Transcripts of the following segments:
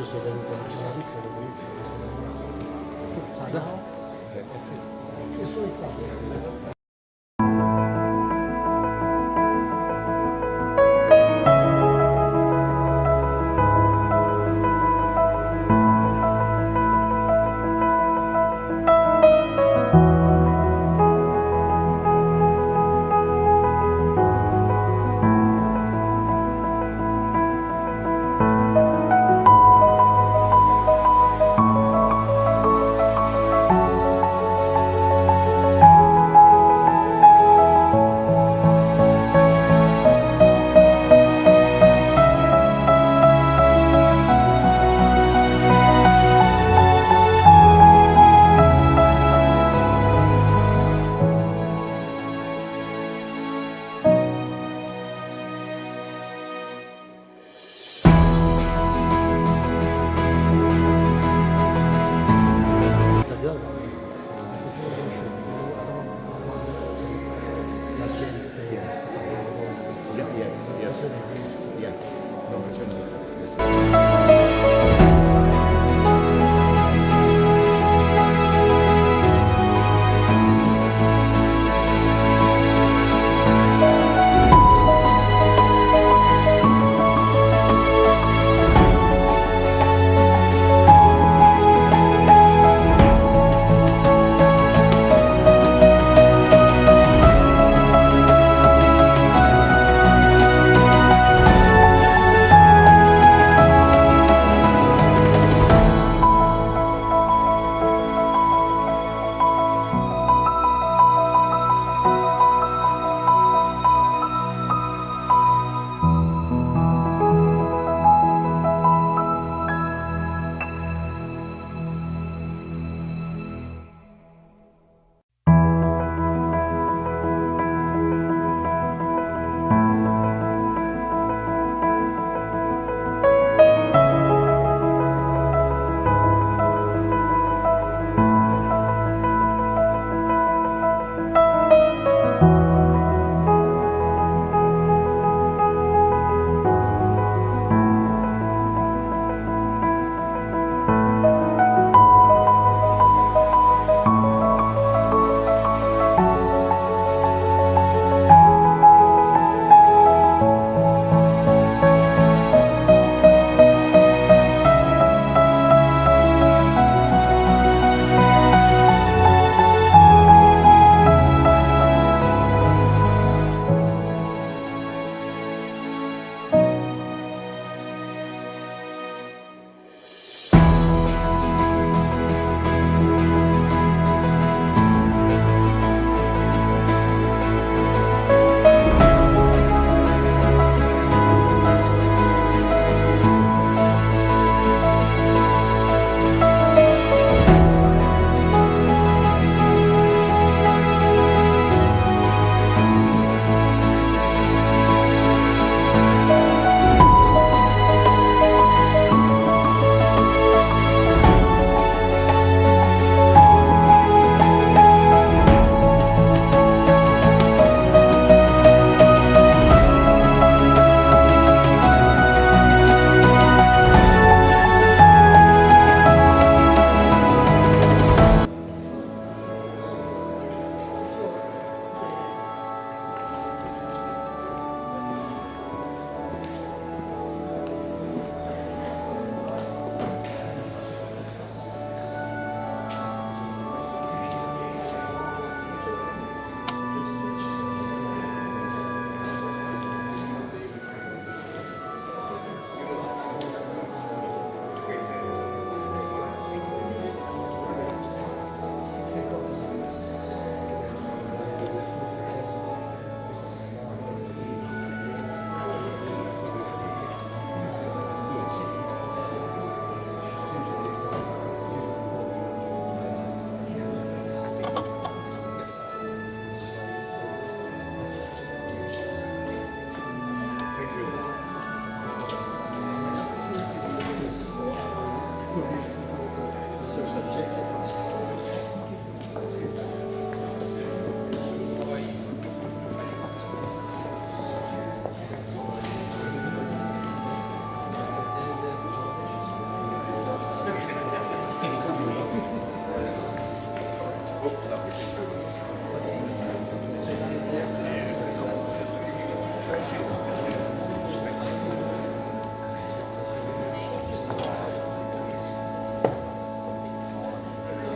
tu sei venuto a Generica e dovevi essere sì. E sono stato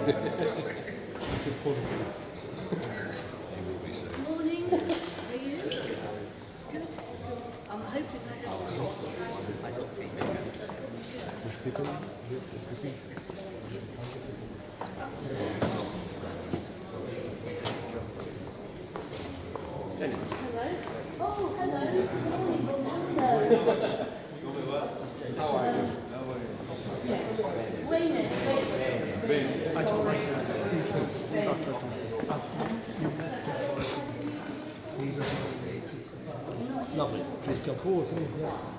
Morning. How are you? Good. I'm hoping I Hello. Oh, hello. Hello. How are you? Wayne. Lovely. Please come forward. Yeah.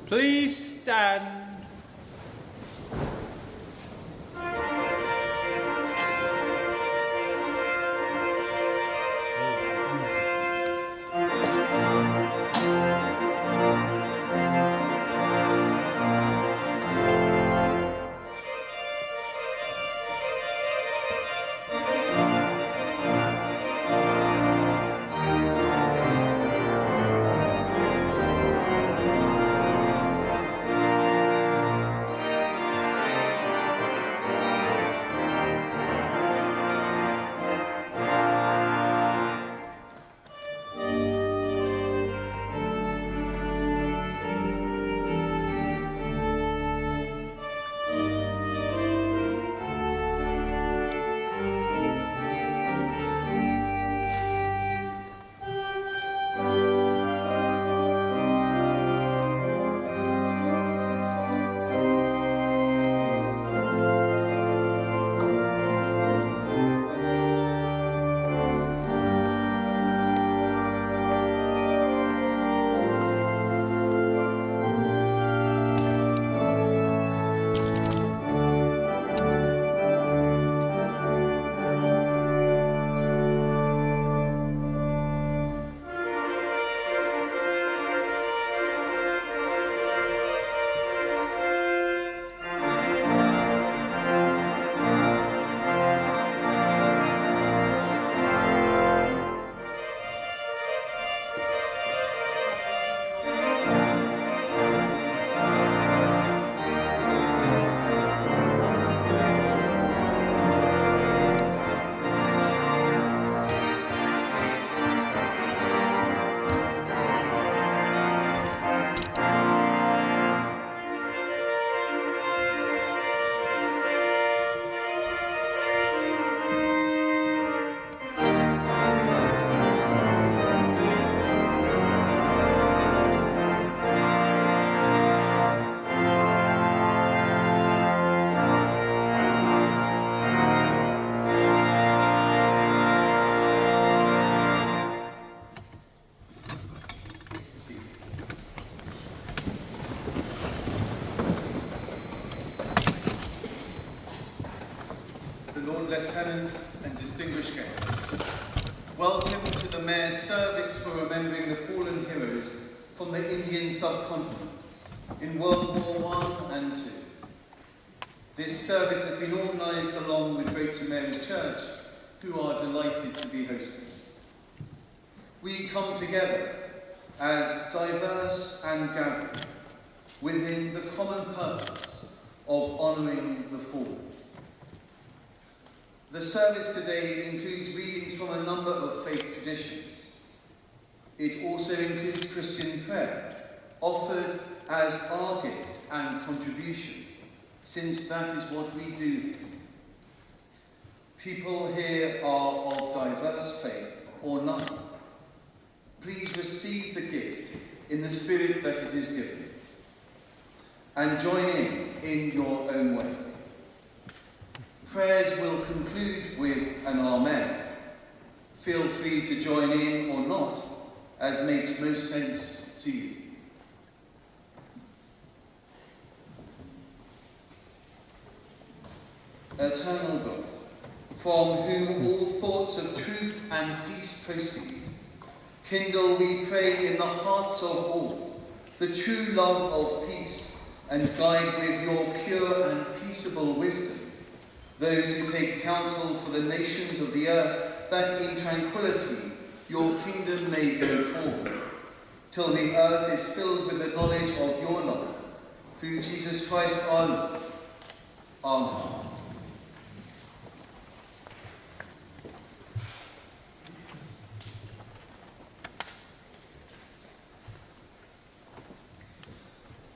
Please stand. Lieutenant and distinguished guests, welcome to the Mayor's service for remembering the fallen heroes from the Indian subcontinent in World War I and II. This service has been organised along with Great St Mary's Church, who are delighted to be hosting. We come together as diverse and gathered within the common purpose of honouring the fallen. The service today includes readings from a number of faith traditions. It also includes Christian prayer, offered as our gift and contribution, since that is what we do. People here are of diverse faith or none. Please receive the gift in the spirit that it is given, and join in your own way. Prayers will conclude with an Amen. Feel free to join in or not, as makes most sense to you. Eternal God, from whom all thoughts of truth and peace proceed, kindle, we pray, in the hearts of all the true love of peace, and guide with your pure and peaceable wisdom those who take counsel for the nations of the earth, that in tranquility your kingdom may go forward, till the earth is filled with the knowledge of your love, through Jesus Christ our Lord. Amen.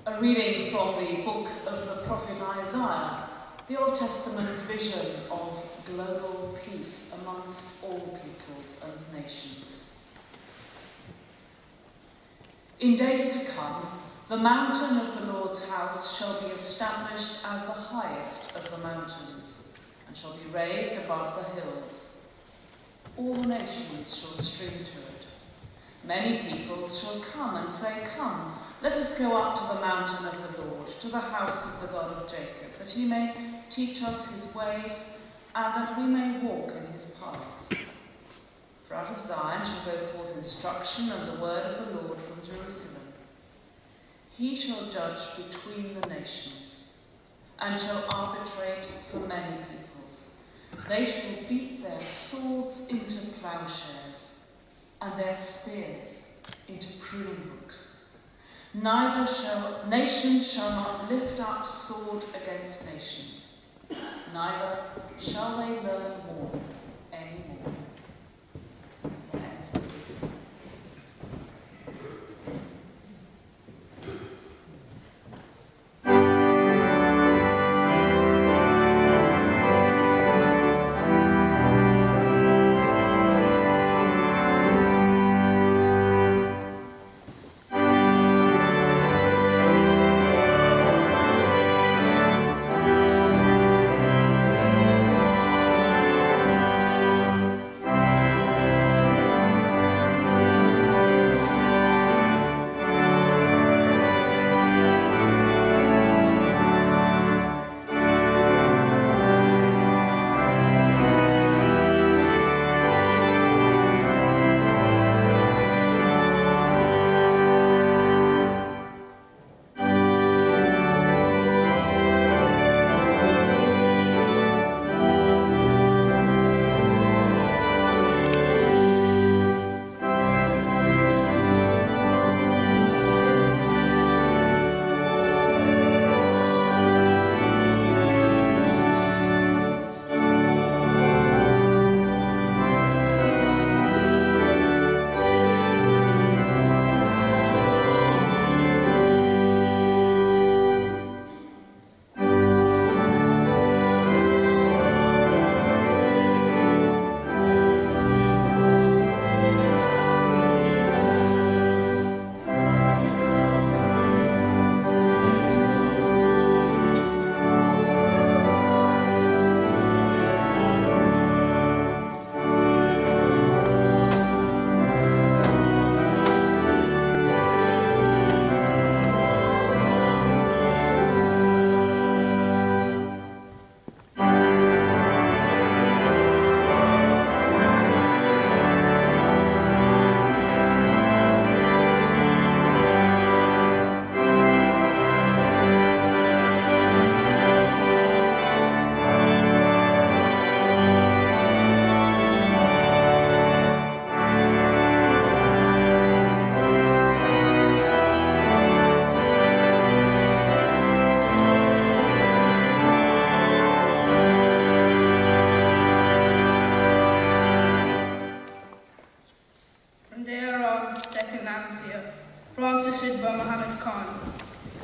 A reading from the book of the prophet Isaiah, the Old Testament's vision of global peace amongst all peoples and nations. In days to come, the mountain of the Lord's house shall be established as the highest of the mountains, and shall be raised above the hills. All nations shall stream to it. Many peoples shall come and say, "Come, let us go up to the mountain of the Lord, to the house of the God of Jacob, that he may teach us his ways, and that we may walk in his paths." For out of Zion shall go forth instruction and the word of the Lord from Jerusalem. He shall judge between the nations, and shall arbitrate for many peoples. They shall beat their swords into plowshares, and their spears into pruning hooks. Nation shall not lift up sword against nation, neither shall they learn war any more. That ends the reading.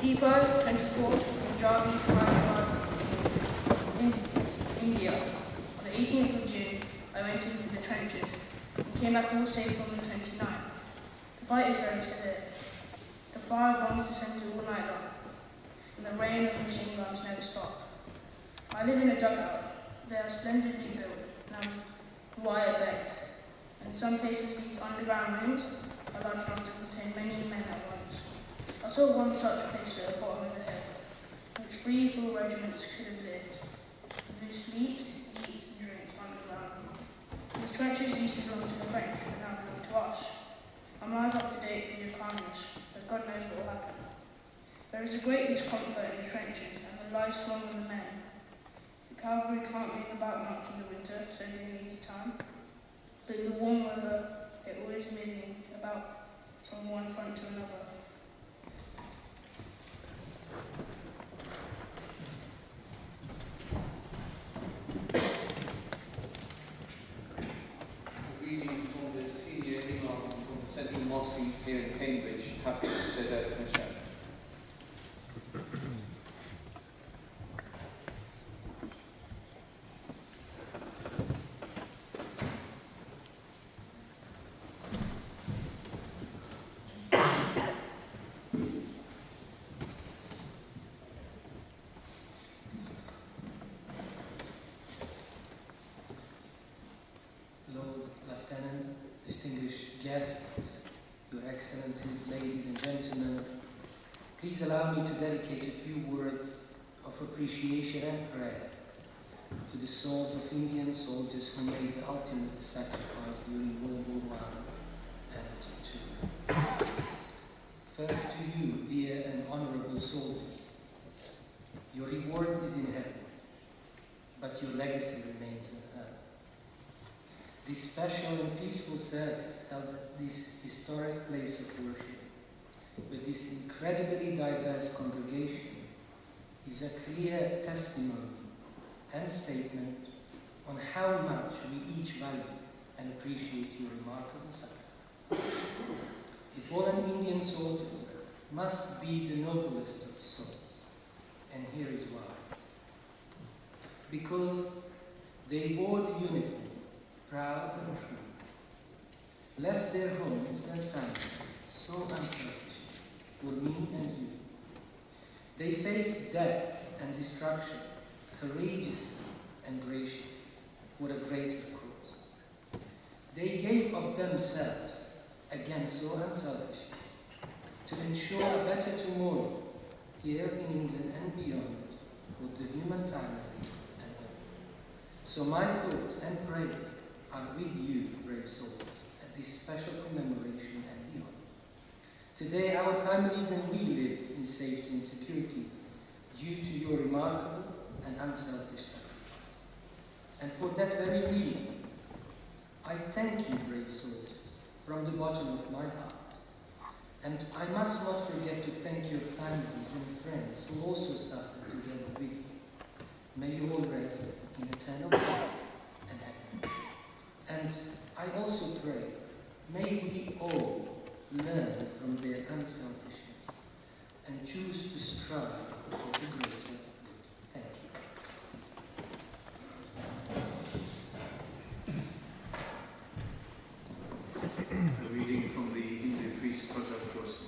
Depot 24, Punjabi, Hyderabad, in India. On the 18th of June, I went into the trenches and came back all safe on the 29th. The fight is very severe. The fire of bombs descends all night long, and the rain of machine guns never stop. I live in a dugout. They are splendidly built and have wire beds, and some places these underground rooms are large enough to contain many men at once. I saw one such place at the bottom of the hill, in which 3 full regiments could have lived, who sleeps, eats, and drinks underground. These trenches used to belong to the French, but now belong to us. I'm not up to date for your kindness, but God knows what will happen. There is a great discomfort in the trenches, and the lies swung on the men. The cavalry can't move about much in the winter, so they have an easy time. But in the warm weather, they're always moving about from one front to another. Reading from the senior imam from the Central Mosque here in Cambridge, Hafiz Shedat Nashad. Lord Lieutenant, distinguished guests, Your Excellencies, ladies and gentlemen, please allow me to dedicate a few words of appreciation and prayer to the souls of Indian soldiers who made the ultimate sacrifice during World War I and II. First to you, dear and honorable soldiers, your reward is in heaven, but your legacy remains on earth. This special and peaceful service held at this historic place of worship, with this incredibly diverse congregation, is a clear testimony and statement on how much we each value and appreciate your remarkable sacrifice. The fallen Indian soldiers must be the noblest of souls, and here is why. Because they wore the uniform, proud and true, left their homes and families so unselfish for me and you. They faced death and destruction courageously and graciously for a greater cause. They gave of themselves, again so unselfishly, to ensure a better tomorrow here in England and beyond for the human families and all. So my thoughts and prayers are with you, brave soldiers, at this special commemoration and beyond. Today our families and we live in safety and security due to your remarkable and unselfish sacrifice. And for that very reason, I thank you, brave soldiers, from the bottom of my heart. And I must not forget to thank your families and friends who also suffered together with you. May you all rest in eternal peace and happiness. And I also pray, may we all learn from their unselfishness and choose to strive for the greater good. Thank you. A reading from the Hindu priest Prasad Joseph.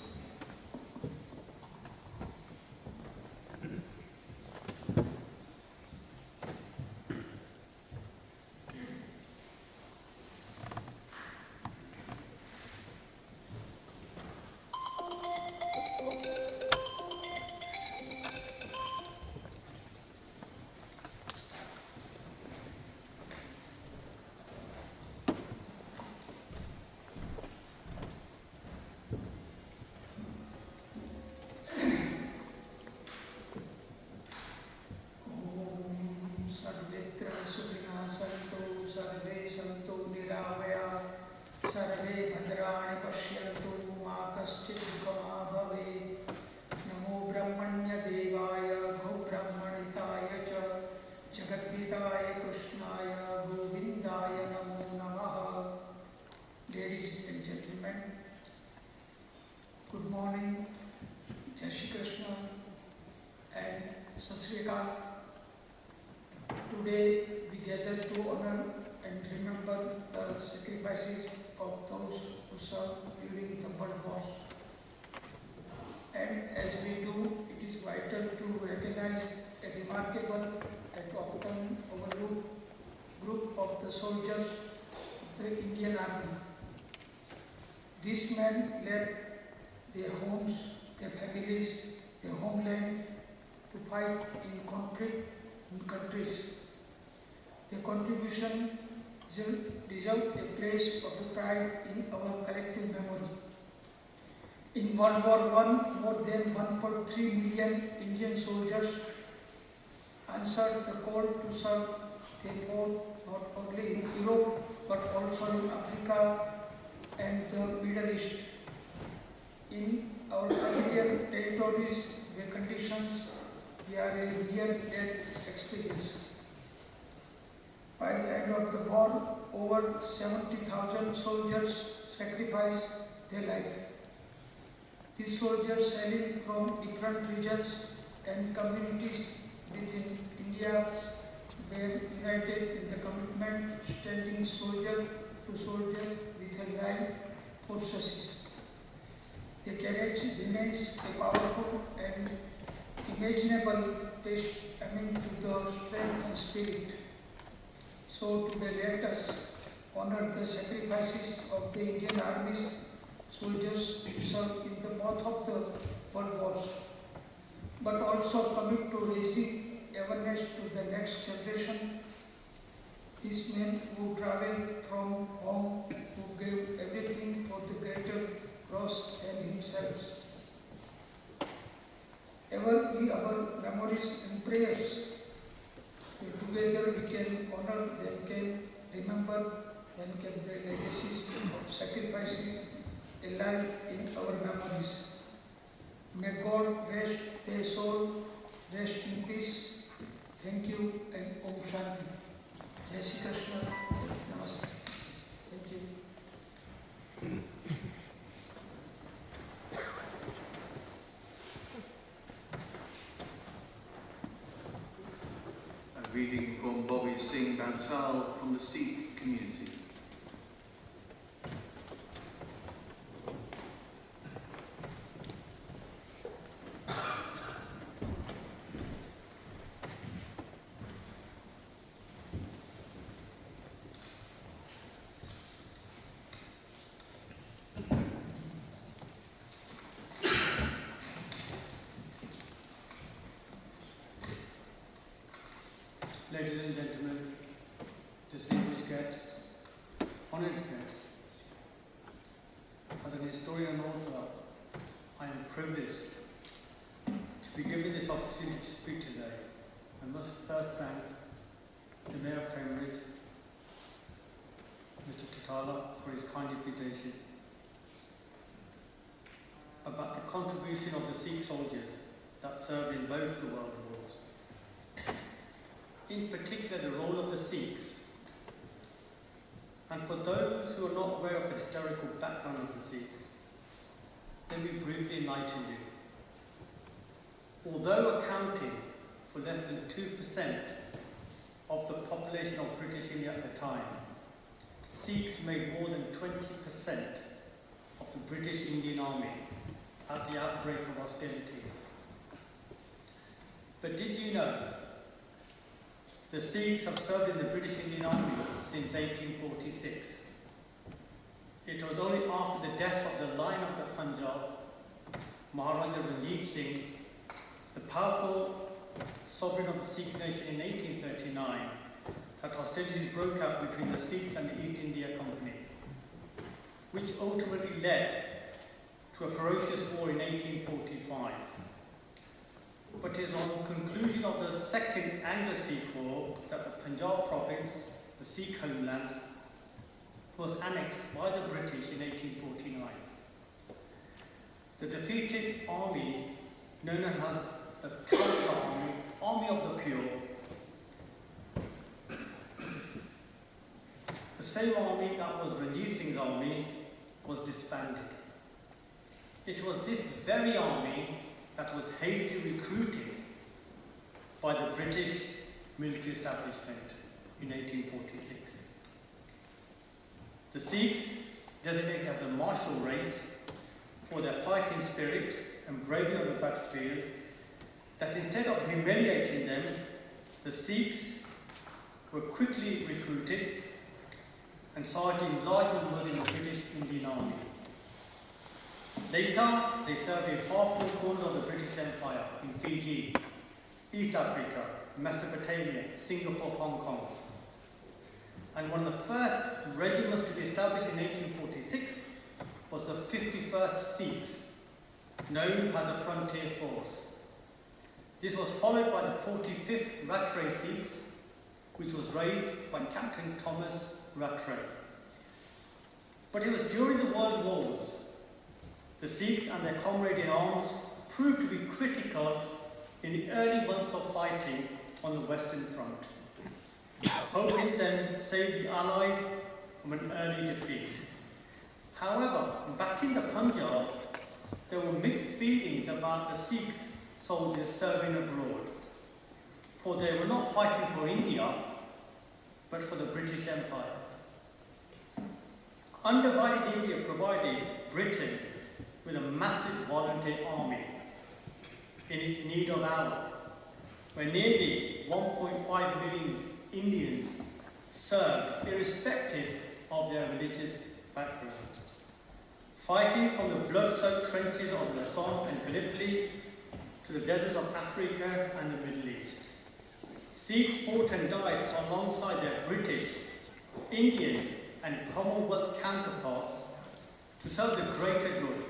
Sat Sri Akal. Today we gather to honor and remember the sacrifices of those who served during the World Wars. And as we do, it is vital to recognize a remarkable and often overlooked group of the soldiers of the Indian Army. These men left their homes, their families, their homeland to fight in conflict in countries. Their contribution deserves a place of pride in our collective memory. In World War I, more than 1.3 million Indian soldiers answered the call to serve. They fought not only in Europe but also in Africa and the Middle East. In our earlier territories where conditions were a near-death experience. By the end of the war, over 70,000 soldiers sacrificed their life. These soldiers hailing from different regions and communities within India were united in the commitment standing soldier to soldier with a life for justice. Their courage remains a powerful and imaginable testament to the strength and spirit. So today let us honor the sacrifices of the Indian Army's soldiers who served in the both of the world wars, but also commit to raising awareness to the next generation. These men who traveled from home, who gave everything for the greater cause and themselves. Ever be our memories and prayers. Together we can honor them, can remember and keep their legacies of sacrifices alive in our memories. May God rest their soul, rest in peace. Thank you and Om Shanti. Jai Shri Krishna. Namaste. Thank you. A reading from Bobby Singh Bansal from the Sikh community. Ladies and gentlemen, distinguished guests, honored guests, as an historian and author, I am privileged to be given this opportunity to speak today. I must first thank the Mayor of Cambridge, Mr. Tatala, for his kind invitation about the contribution of the Sikh soldiers that served in both the world wars. In particular, the role of the Sikhs. And for those who are not aware of the historical background of the Sikhs, let me briefly enlighten you. Although accounting for less than 2% of the population of British India at the time, Sikhs made more than 20% of the British Indian Army at the outbreak of hostilities. But did you know the Sikhs have served in the British Indian Army since 1846. It was only after the death of the Lion of the Punjab, Maharaja Ranjit Singh, the powerful sovereign of the Sikh nation in 1839, that hostilities broke out between the Sikhs and the East India Company, which ultimately led to a ferocious war in 1845. But it is on the conclusion of the Second Anglo-Sikh War that the Punjab province, the Sikh homeland, was annexed by the British in 1849. The defeated army, known as the Khalsa Army, Army of the Pure, the same army that was Ranjit Singh's army, was disbanded. It was this very army that was hastily recruited by the British military establishment in 1846. The Sikhs, designated as a martial race for their fighting spirit and bravery on the battlefield, that instead of humiliating them, the Sikhs were quickly recruited and served in large numbers in the British Indian Army. Later, they served in far-flung corners of the British Empire in Fiji, East Africa, Mesopotamia, Singapore, Hong Kong. And one of the first regiments to be established in 1846 was the 51st Sikhs, known as the Frontier Force. This was followed by the 45th Rattray Sikhs, which was raised by Captain Thomas Rattray. But it was during the World Wars, the Sikhs and their comrades in arms proved to be critical in the early months of fighting on the Western Front. Hope in them saved the Allies from an early defeat. However, back in the Punjab, there were mixed feelings about the Sikhs soldiers serving abroad, for they were not fighting for India, but for the British Empire. Undivided India provided Britain with a massive volunteer army in its need of valor, where nearly 1.5 million Indians served irrespective of their religious backgrounds, fighting from the blood-soaked trenches of the Somme and Gallipoli to the deserts of Africa and the Middle East. Sikhs fought and died alongside their British, Indian and Commonwealth counterparts to serve the greater good,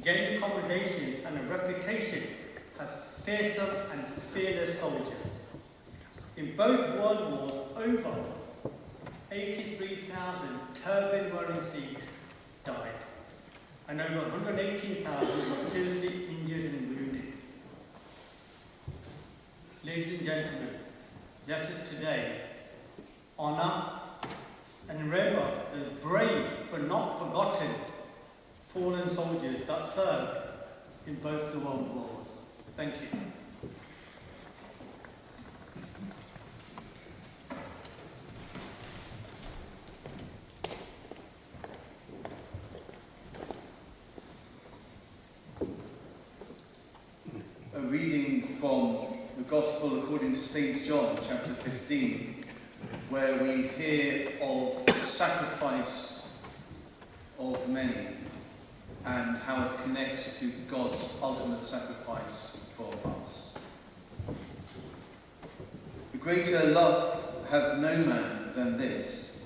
gaining commendations and a reputation as fearsome and fearless soldiers. In both world wars, over 83,000 turban-wearing Sikhs died, and over 118,000 were seriously injured and wounded. Ladies and gentlemen, let us today honour and remember the brave but not forgotten fallen soldiers that served in both the world wars. Thank you. A reading from the Gospel according to St. John, chapter 15, where we hear of the sacrifice of many and how it connects to God's ultimate sacrifice for us. A greater love hath no man than this,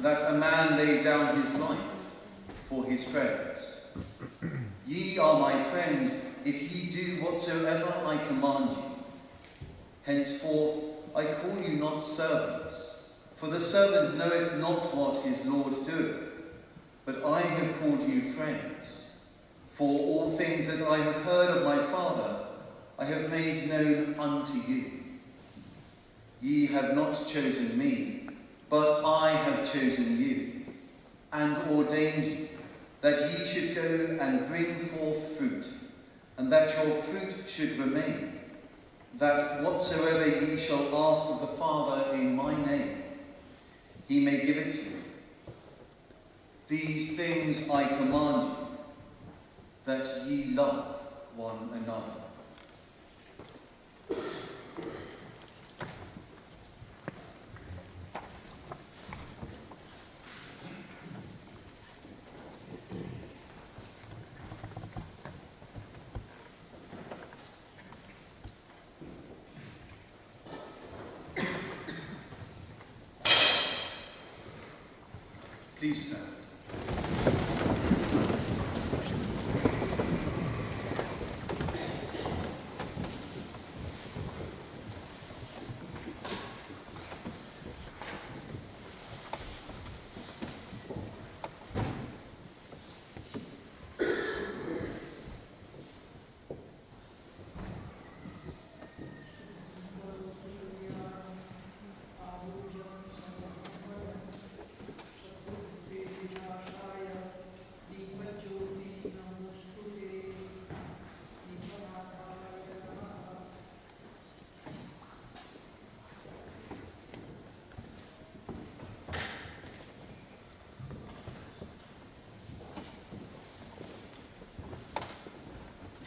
that a man lay down his life for his friends. Ye are my friends, if ye do whatsoever I command you. Henceforth I call you not servants, for the servant knoweth not what his Lord doeth, but I have called you friends. For all things that I have heard of my Father I have made known unto you. Ye have not chosen me, but I have chosen you, and ordained you, that ye should go and bring forth fruit, and that your fruit should remain, that whatsoever ye shall ask of the Father in my name, he may give it to you. These things I command you, that ye love one another. Please stand.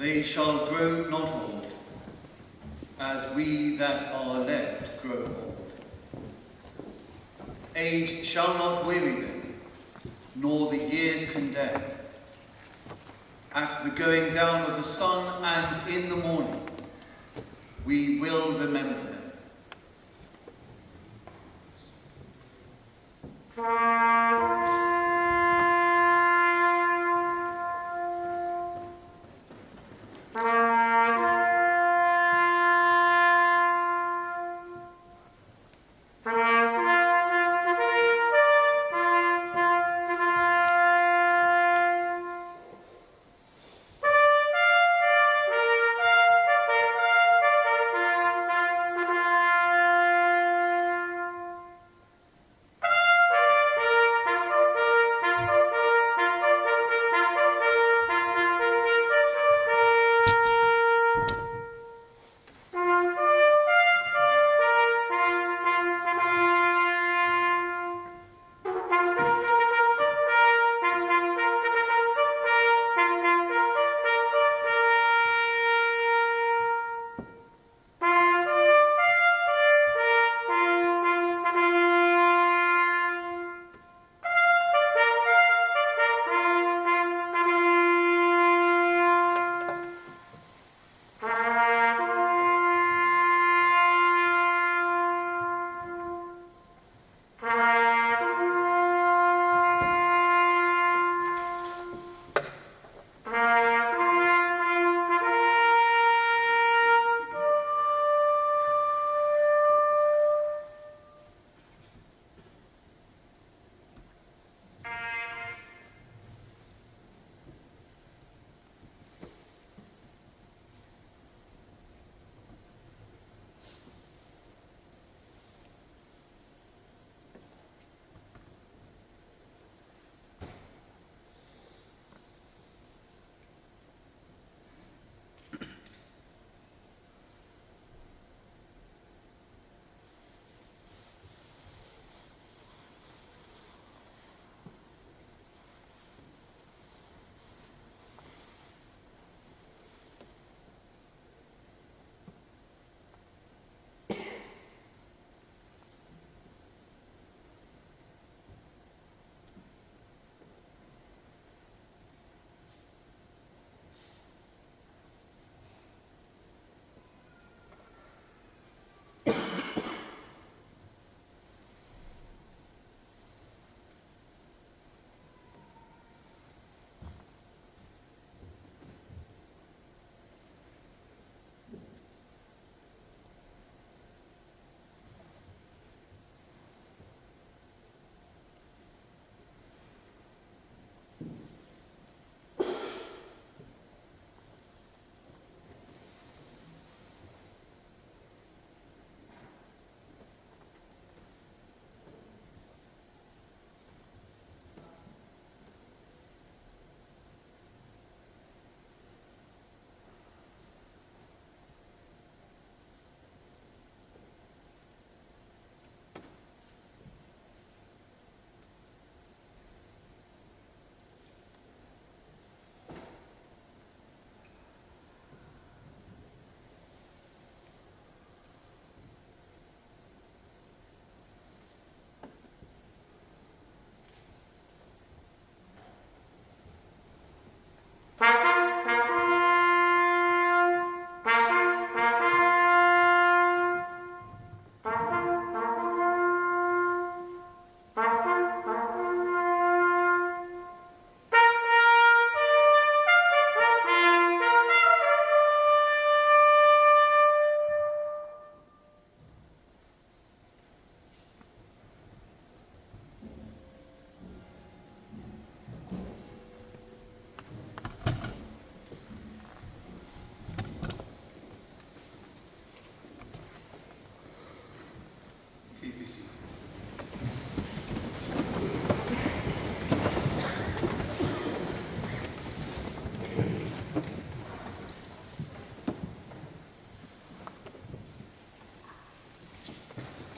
They shall grow not old, as we that are left grow old. Age shall not weary them, nor the years condemn. At the going down of the sun and in the morning, we will remember them.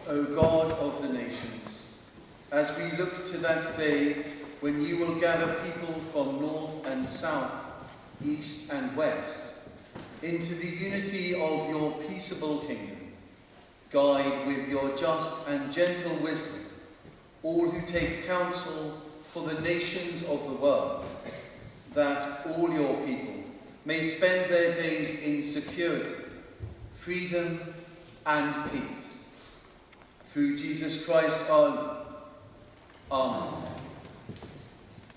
O God of the nations, as we look to that day when you will gather people from north and south, east and west, into the unity of your peaceable kingdom. Guide with your just and gentle wisdom all who take counsel for the nations of the world, that all your people may spend their days in security, freedom and peace. Through Jesus Christ our Lord. Amen.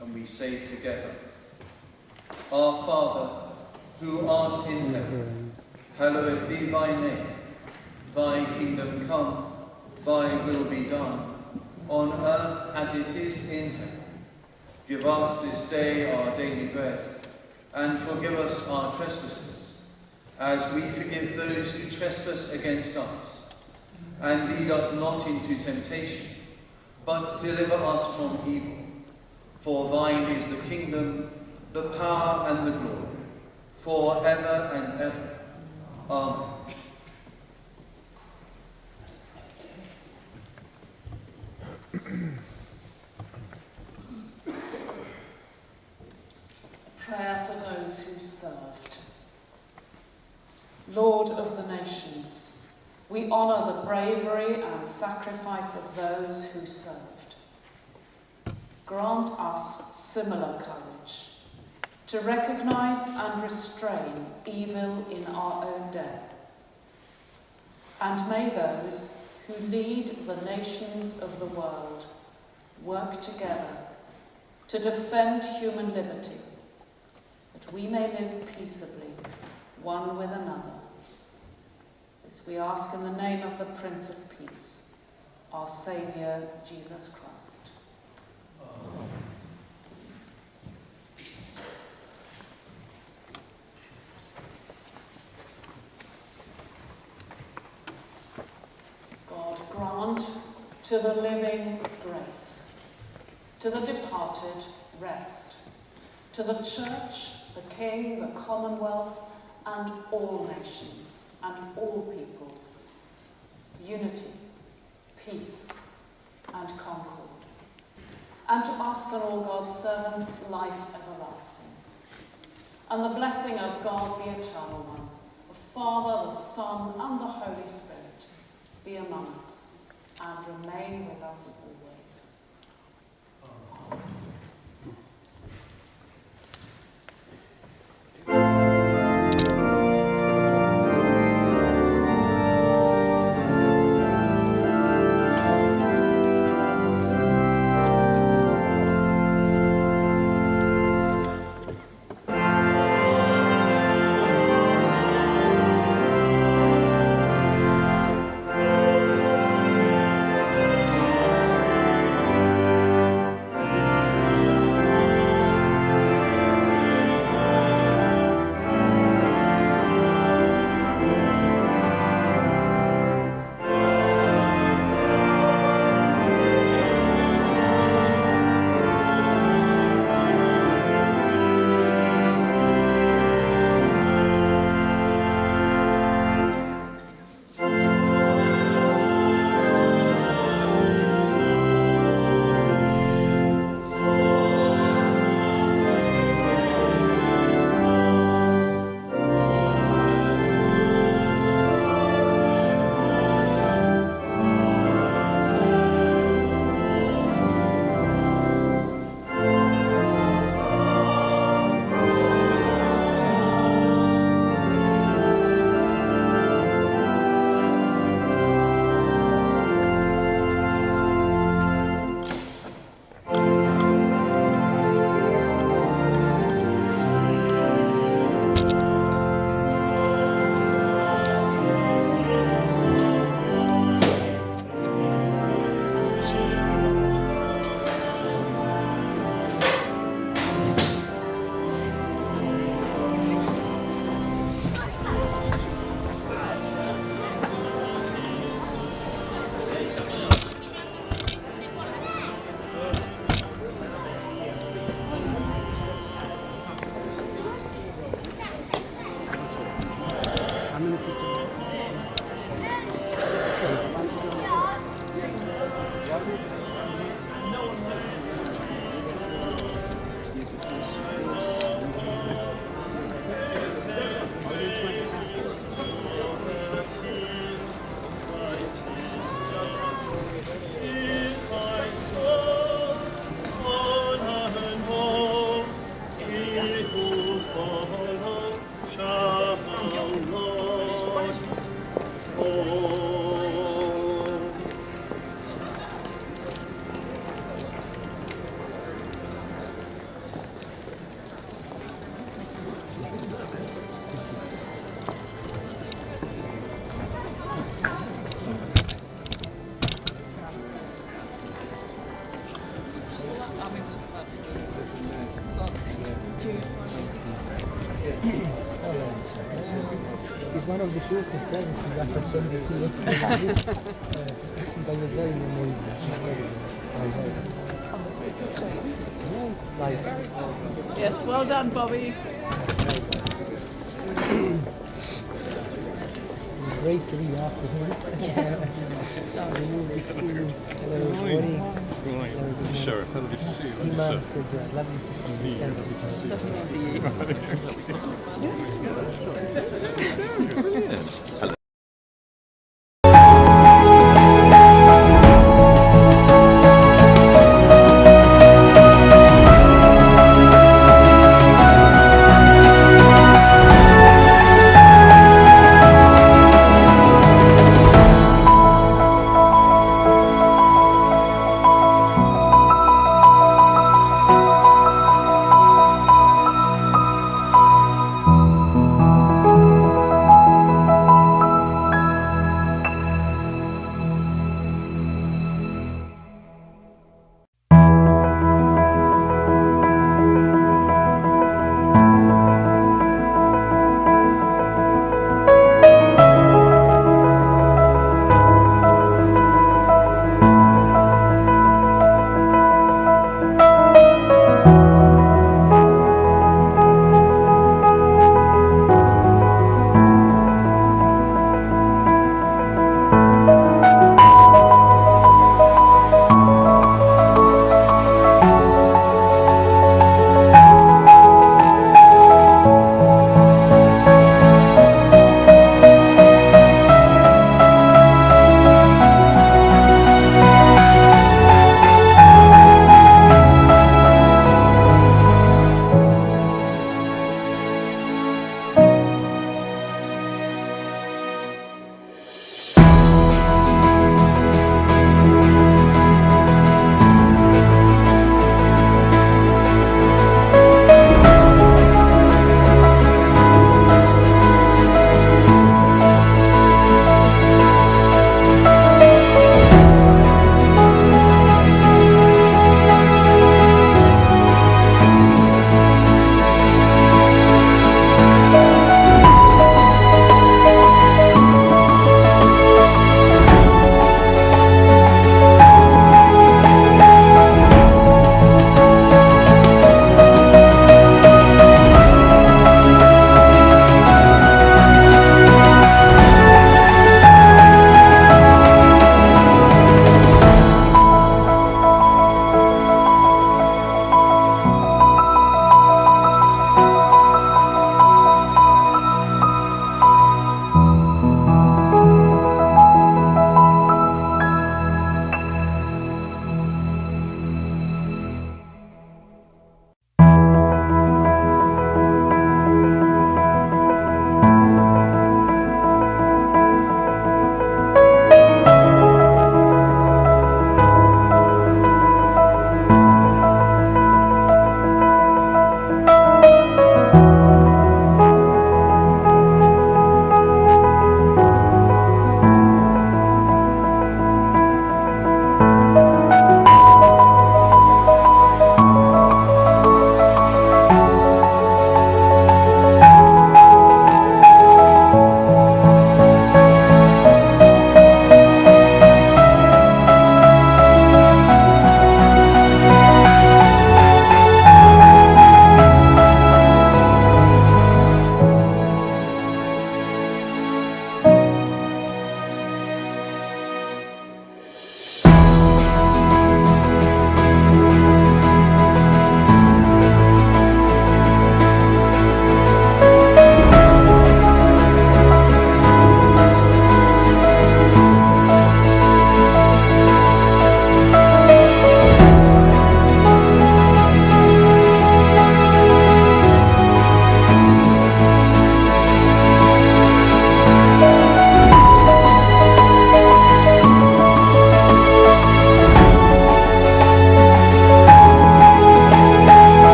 And we say together, Our Father, who art in heaven, hallowed be thy name. Thy kingdom come, thy will be done, on earth as it is in heaven. Give us this day our daily bread, and forgive us our trespasses, as we forgive those who trespass against us. And lead us not into temptation, but deliver us from evil. For thine is the kingdom, the power and the glory, for ever and ever. Amen. Prayer for those who served. Lord of the nations, we honour the bravery and sacrifice of those who served. Grant us similar courage to recognise and restrain evil in our own day. And may those who lead the nations of the world work together to defend human liberty, that we may live peaceably, one with another. This we ask in the name of the Prince of Peace, our Saviour, Jesus Christ. Amen. God grant to the living grace, to the departed rest, to the Church, the King, the Commonwealth, and all nations and all peoples, unity, peace, and concord. And to us and all God's servants, life everlasting. And the blessing of God, the Eternal One, the Father, the Son, and the Holy Spirit, be among us and remain with us always. Amen. one of the shortest services after 22 years. That was very memorable. Like, Yes, well done, Bobby. great to be after him. Remove the school. Sheriff, how good to see you. Lovely to see you. Hello.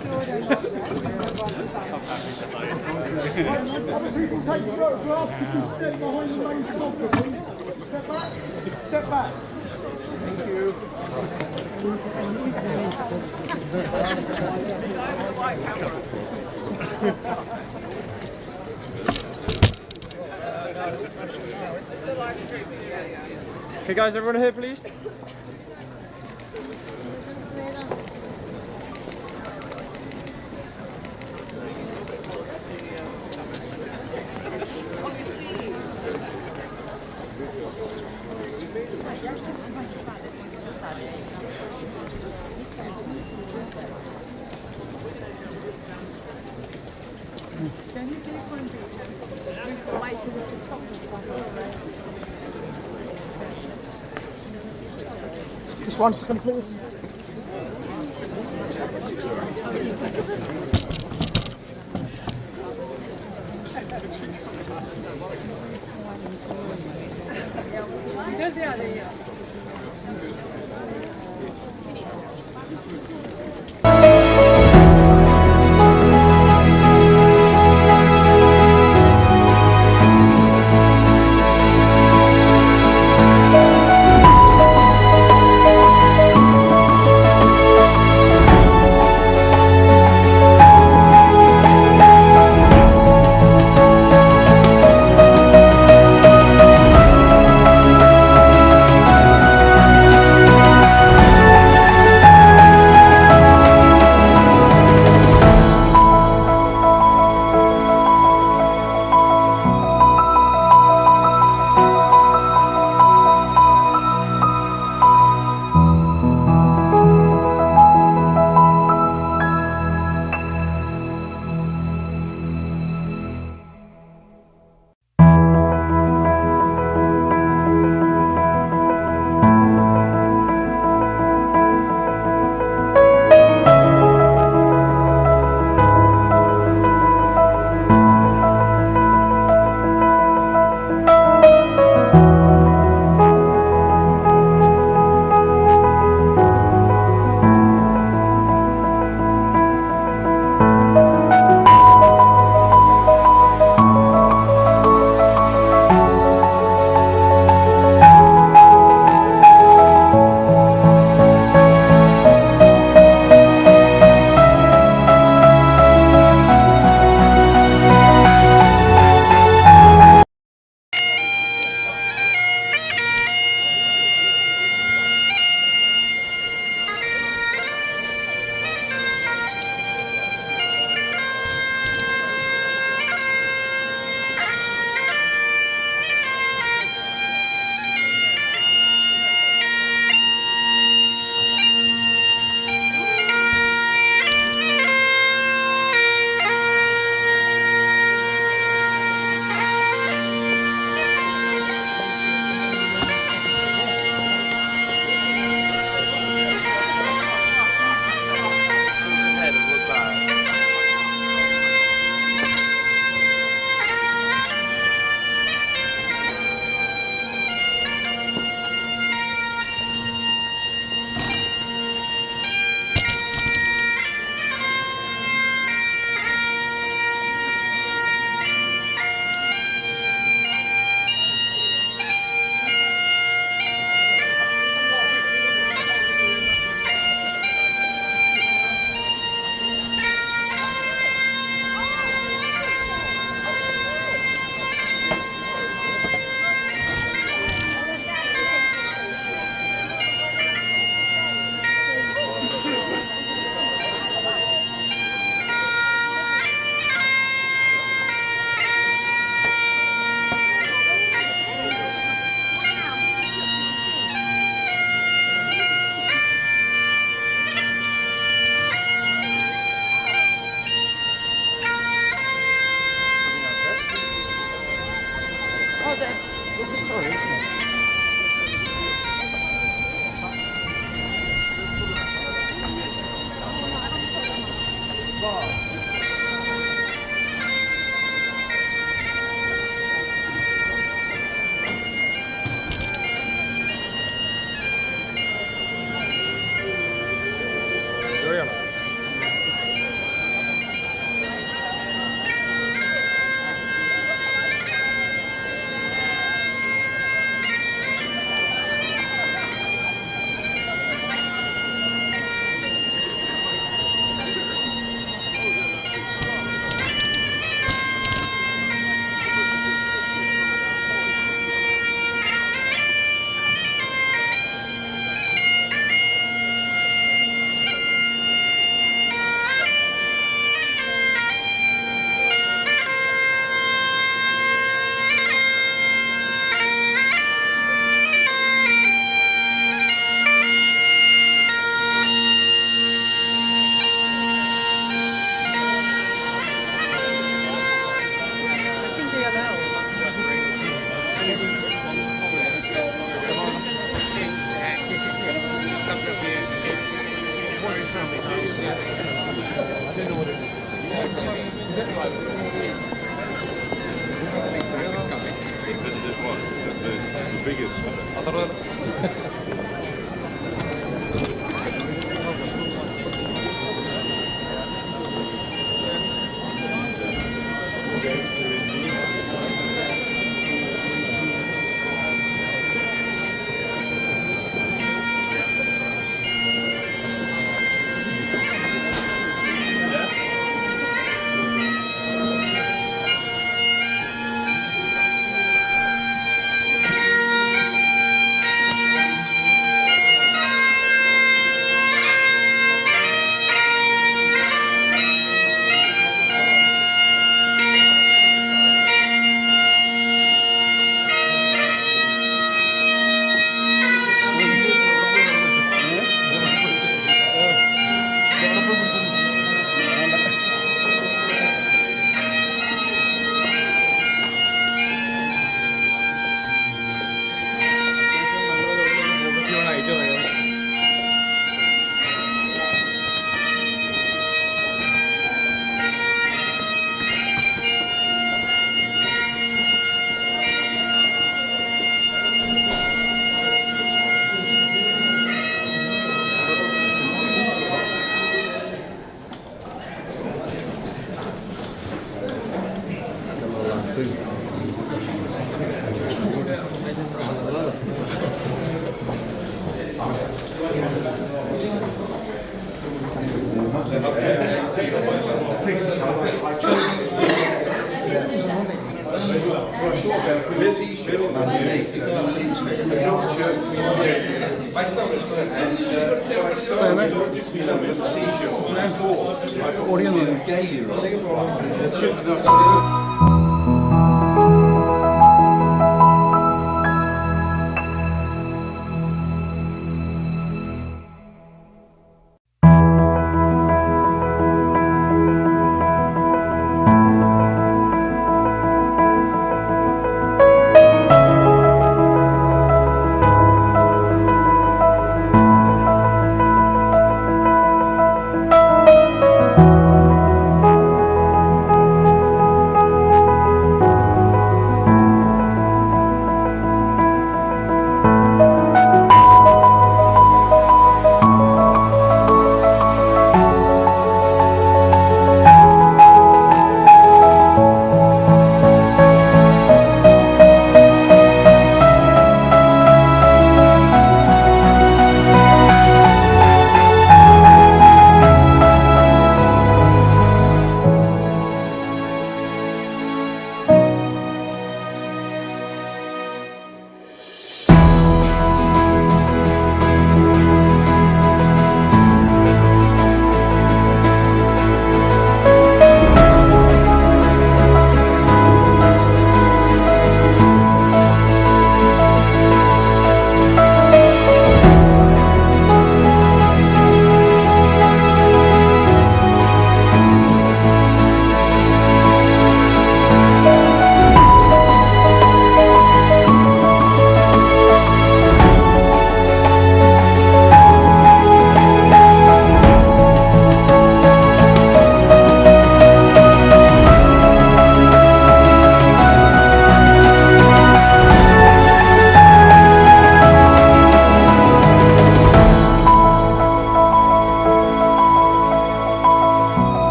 Other people take photographs, you can step behind the main sculpture, please. Step back. Step back. Thank you. Okay guys, everyone here please. Just 1 second, please. the biggest.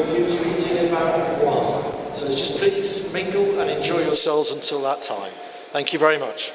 of you to eating about 1. So just please mingle and enjoy yourselves until that time. Thank you very much.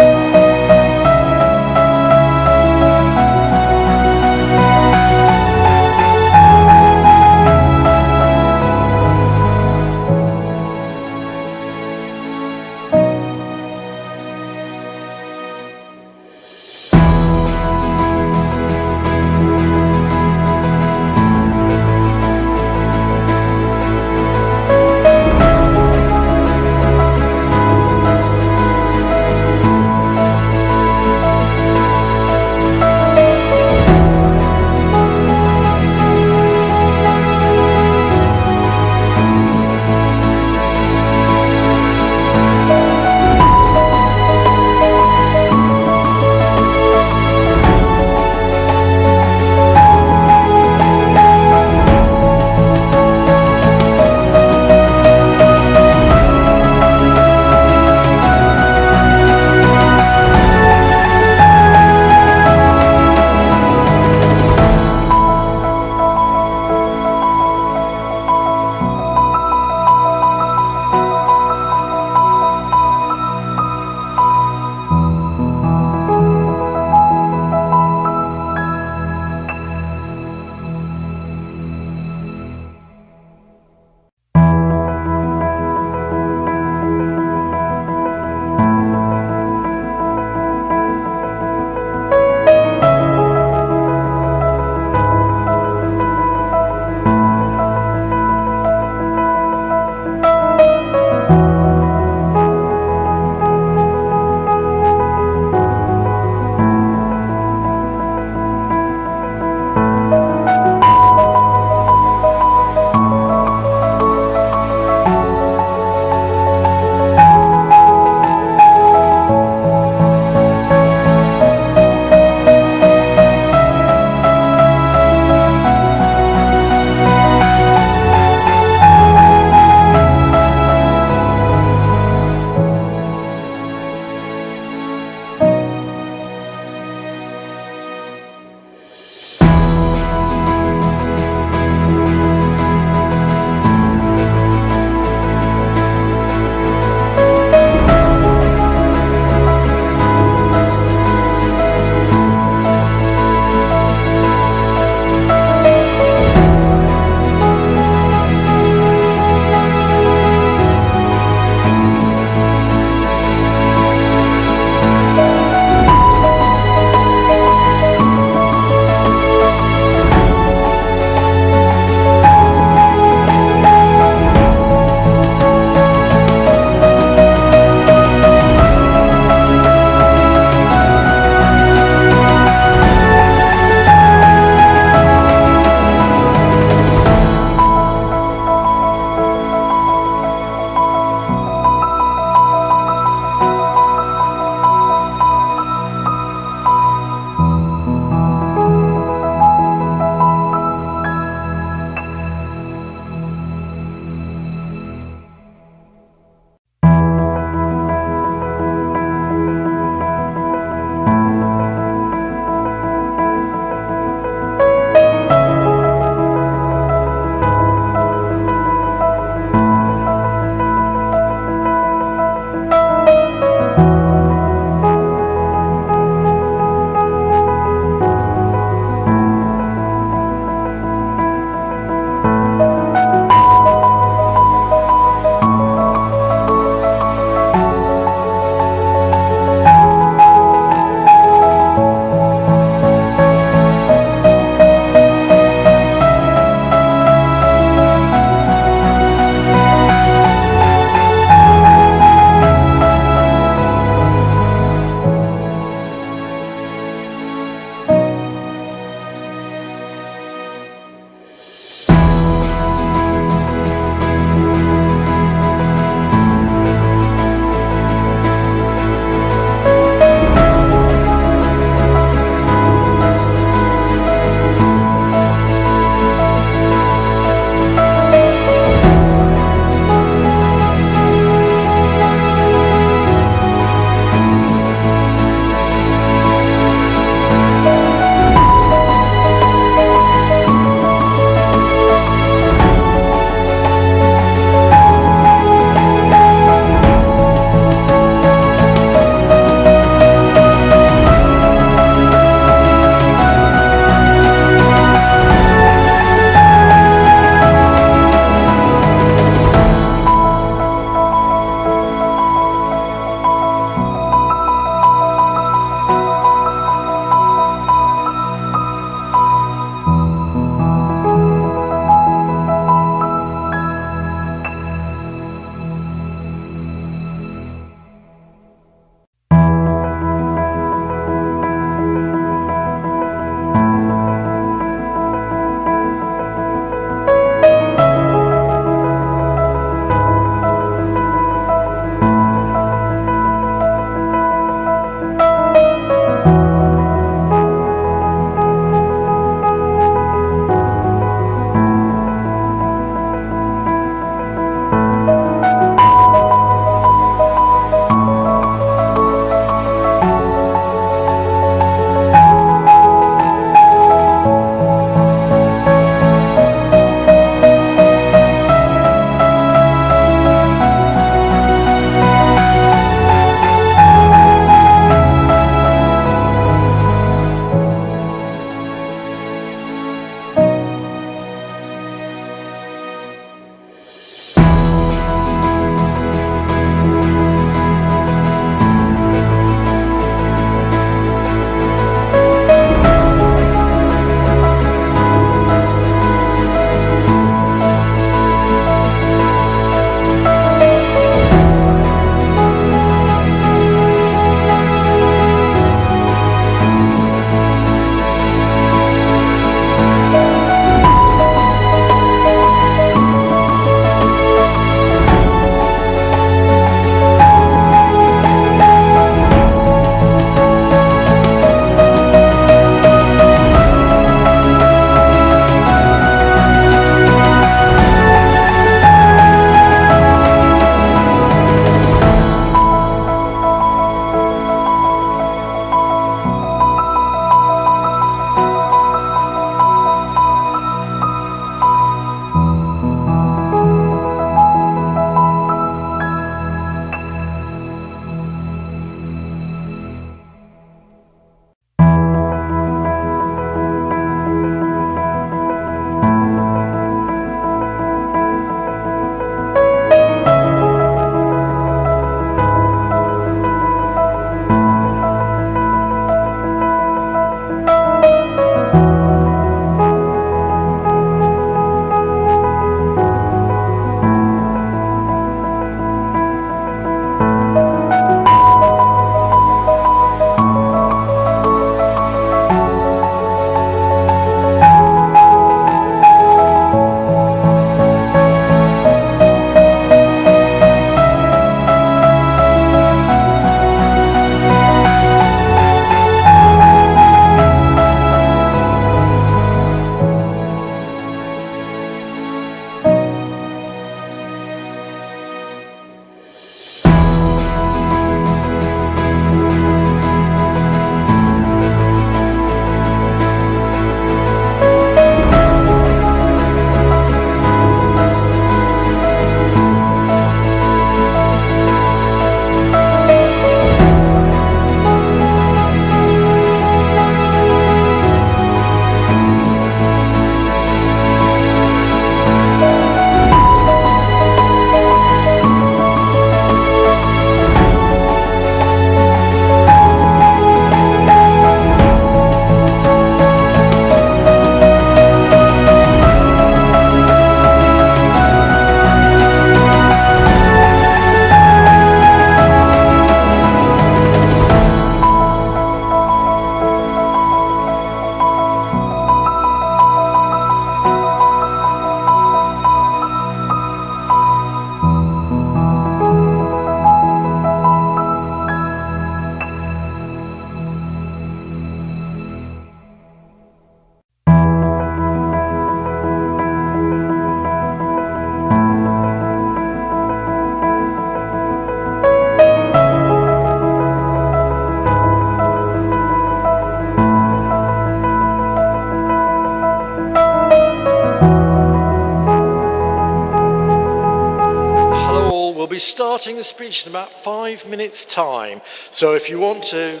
starting the speech in about 5 minutes' time. So if you want to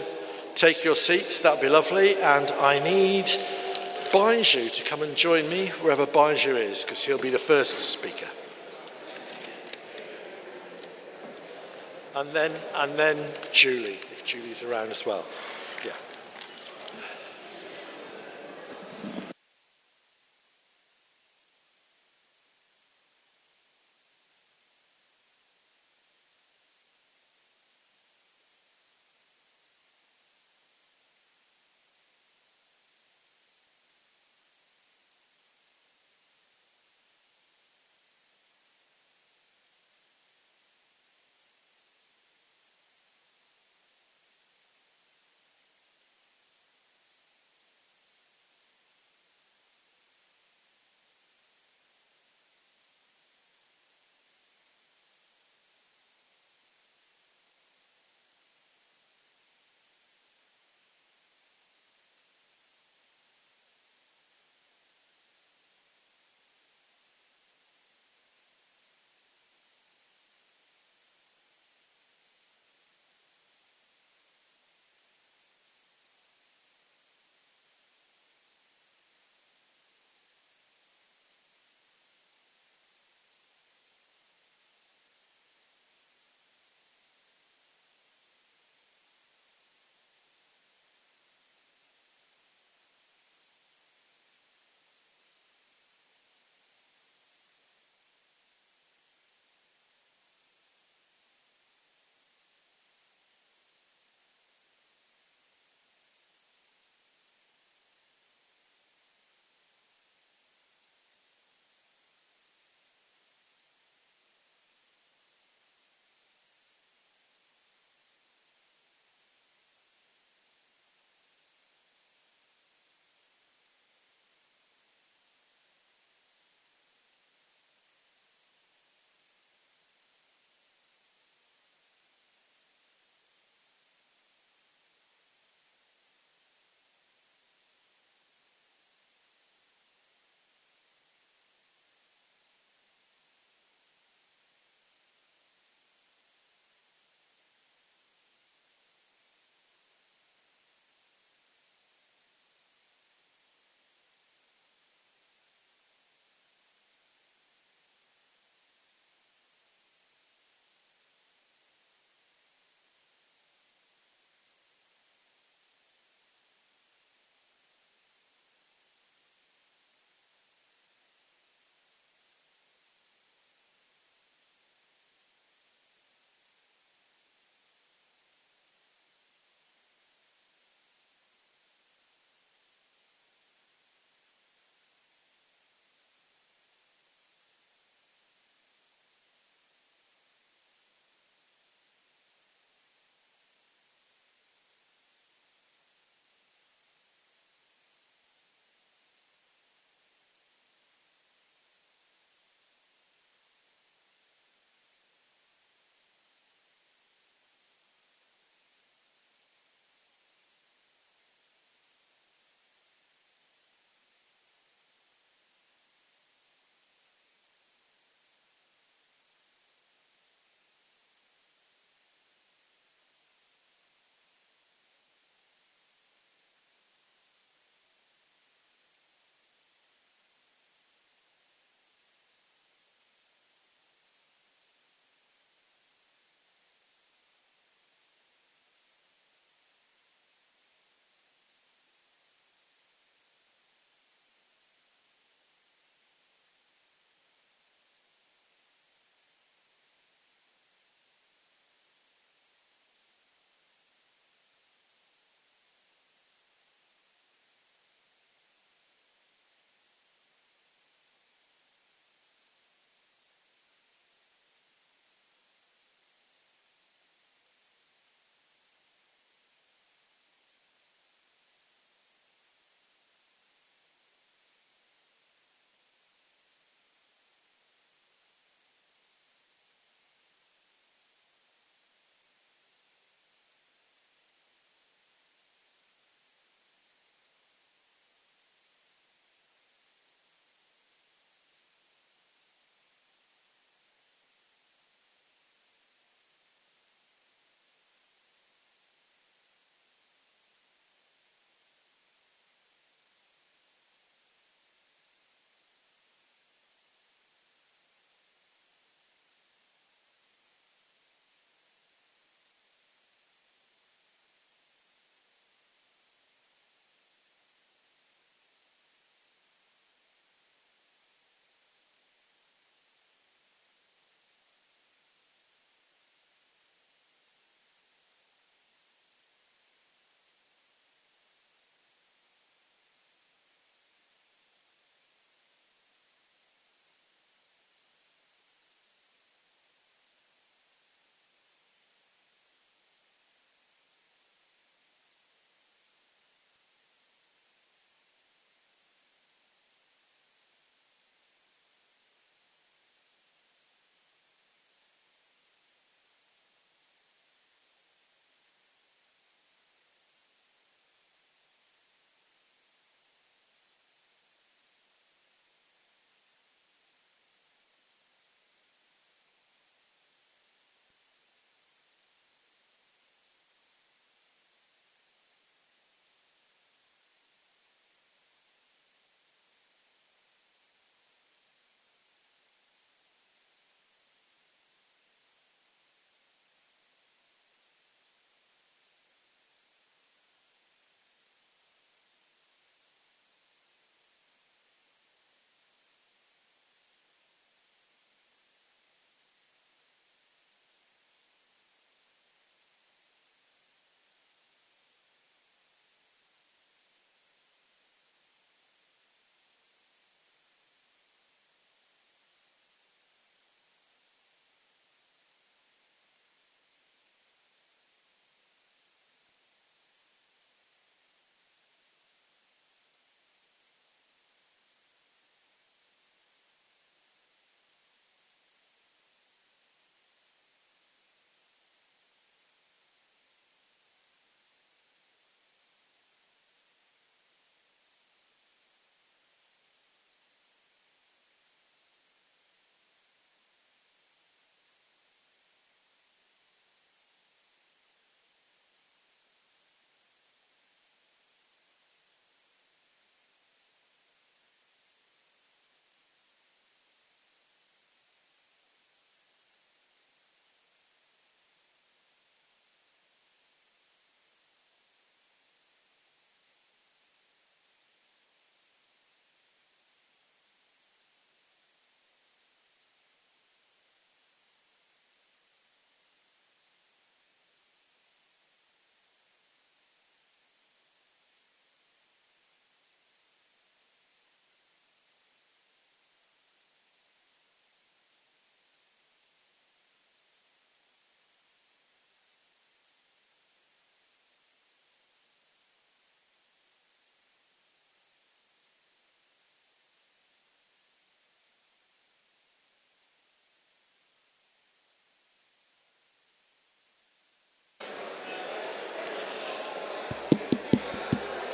take your seats, that'd be lovely. And I need Baiju to come and join me wherever Baiju is, because he'll be the first speaker. And then Julie, if Julie's around as well. Yeah.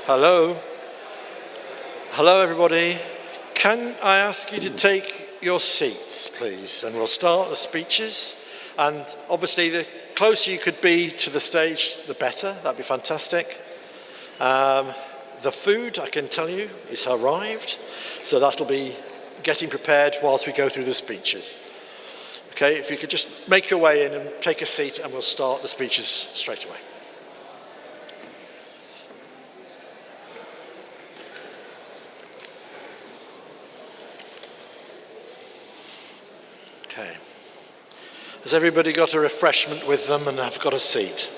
Hello. Hello, everybody. Can I ask you to take your seats, please? And we'll start the speeches. And obviously, the closer you could be to the stage, the better. That'd be fantastic. The food, I can tell you, is arrived. So that'll be getting prepared whilst we go through the speeches. Okay, if you could just make your way in and take a seat, and we'll start the speeches straight away. Okay. Has everybody got a refreshment with them and have got a seat?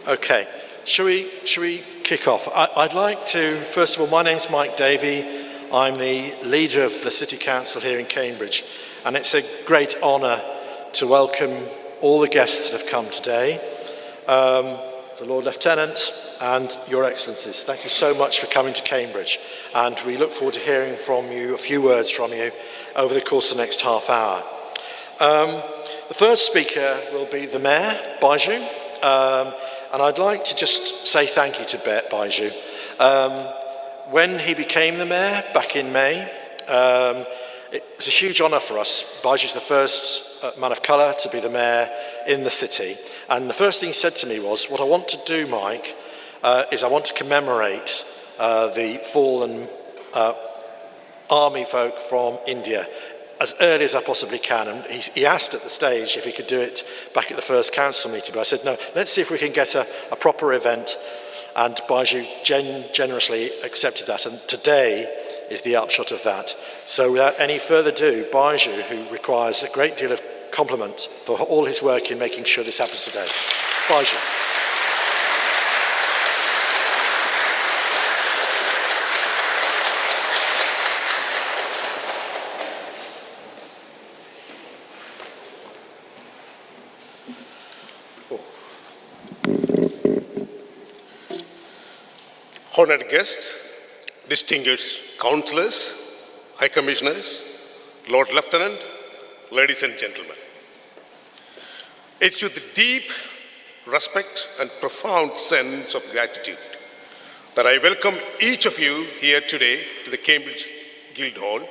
Okay. Shall we kick off? I'd like to, first of all, my name's Mike Davey. I'm the leader of the City Council here in Cambridge, and it's a great honour to welcome all the guests that have come today, the Lord Lieutenant and Your Excellencies. Thank you so much for coming to Cambridge, and we look forward to hearing from you, a few words from you, over the course of the next half hour. The first speaker will be the Mayor, Baiju. And I'd like to just say thank you to Baiju. When he became the mayor back in May, it was a huge honour for us. Baiju's the first man of colour to be the mayor in the city. And the first thing he said to me was, what I want to do, Mike, is I want to commemorate the fallen army folk from India as early as I possibly can. And he asked at the stage if he could do it back at the first council meeting, but I said, no, let's see if we can get a proper event. And Baiju generously accepted that, and today is the upshot of that. So without any further ado, Baiju, who requires a great deal of compliment for all his work in making sure this happens today. Baiju. Honoured guests, distinguished councillors, high commissioners, Lord Lieutenant, ladies and gentlemen. It's with deep respect and profound sense of gratitude that I welcome each of you here today to the Cambridge Guildhall.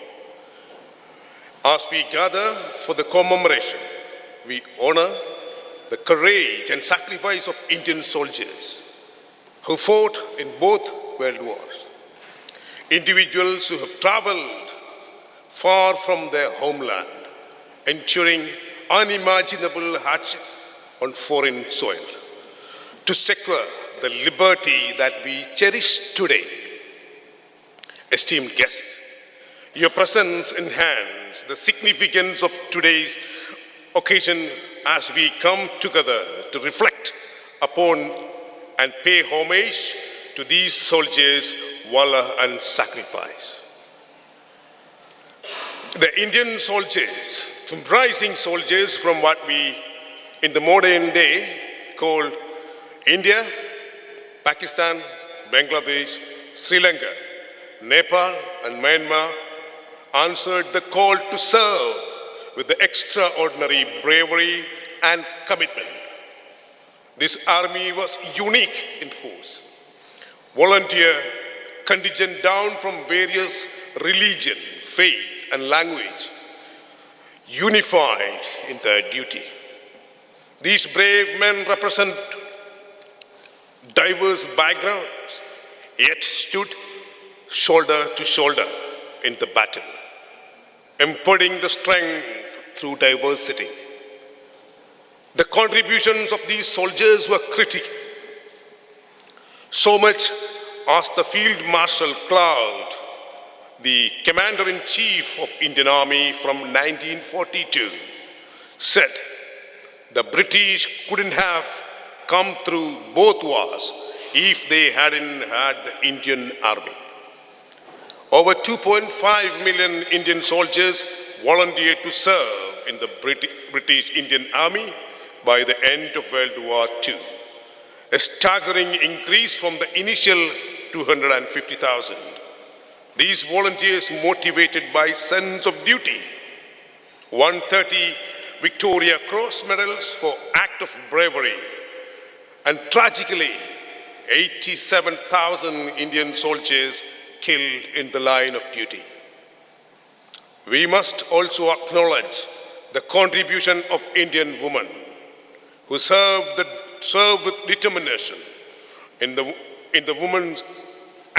As we gather for the commemoration, we honour the courage and sacrifice of Indian soldiers who fought in both world wars. Individuals who have travelled far from their homeland, enduring unimaginable hardship on foreign soil, to secure the liberty that we cherish today. Esteemed guests, your presence enhances the significance of today's occasion as we come together to reflect upon and pay homage to these soldiers' valor and sacrifice. The Indian soldiers, some rising soldiers from what we in the modern day call India, Pakistan, Bangladesh, Sri Lanka, Nepal, and Myanmar, answered the call to serve with the extraordinary bravery and commitment. This army was unique in force. Volunteer contingent down from various religion, faith, and language, unified in their duty. These brave men represent diverse backgrounds, yet stood shoulder to shoulder in the battle, embodying the strength through diversity. The contributions of these soldiers were critical. So much as the Field Marshal Cloud, the Commander-in-Chief of Indian Army from 1942, said the British couldn't have come through both wars if they hadn't had the Indian Army. Over 2.5 million Indian soldiers volunteered to serve in the British Indian Army by the end of World War II, a staggering increase from the initial 250,000. These volunteers, motivated by sense of duty, 130 Victoria Cross medals for act of bravery. And tragically, 87,000 Indian soldiers killed in the line of duty. We must also acknowledge the contribution of Indian women who serve with determination in the Women's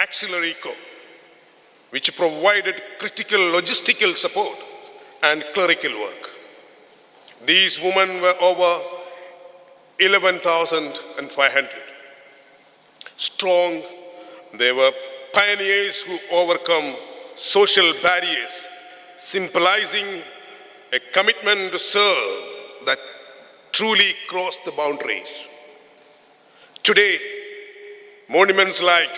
Auxiliary Corps, which provided critical logistical support and clerical work. These women were over 11,500. Strong, they were pioneers who overcome social barriers, symbolizing a commitment to serve that truly crossed the boundaries. Today, monuments like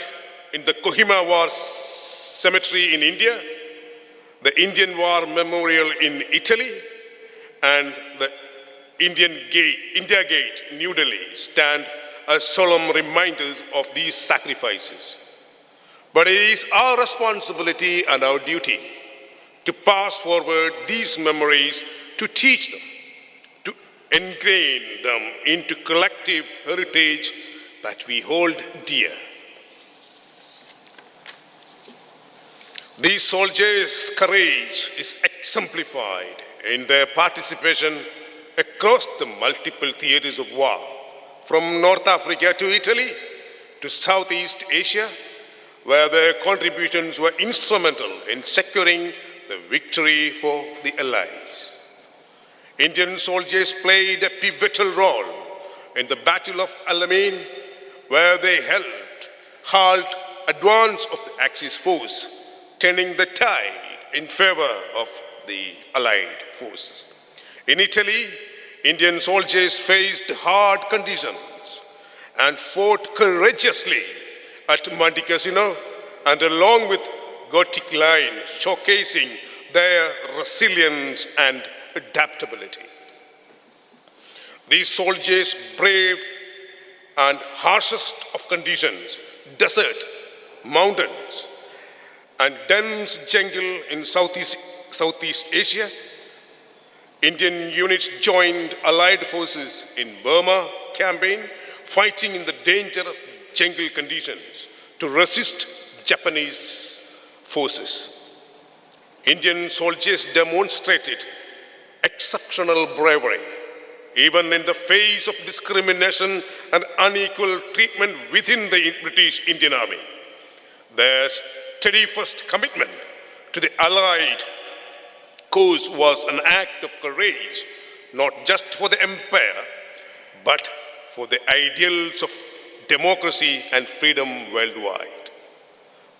in the Kohima War Cemetery in India, the Indian War Memorial in Italy, and the India Gate, New Delhi, stand as solemn reminders of these sacrifices. But it is our responsibility and our duty to pass forward these memories, to teach them, to ingrain them into collective heritage that we hold dear. These soldiers' courage is exemplified in their participation across the multiple theaters of war, from North Africa to Italy to Southeast Asia, where their contributions were instrumental in securing the victory for the Allies. Indian soldiers played a pivotal role in the Battle of Alamein, where they helped halt advance of the Axis force, turning the tide in favor of the Allied forces. In Italy, Indian soldiers faced hard conditions and fought courageously at Monte Cassino, and along with Gothic line, showcasing their resilience and adaptability. These soldiers braved and harshest of conditions, desert, mountains, and dense jungle in Southeast Asia. Indian units joined Allied forces in Burma campaign, fighting in the dangerous jungle conditions to resist Japanese forces. Indian soldiers demonstrated exceptional bravery, even in the face of discrimination and unequal treatment within the British Indian Army. Their steadfast commitment to the Allied cause was an act of courage, not just for the empire, but for the ideals of democracy and freedom worldwide.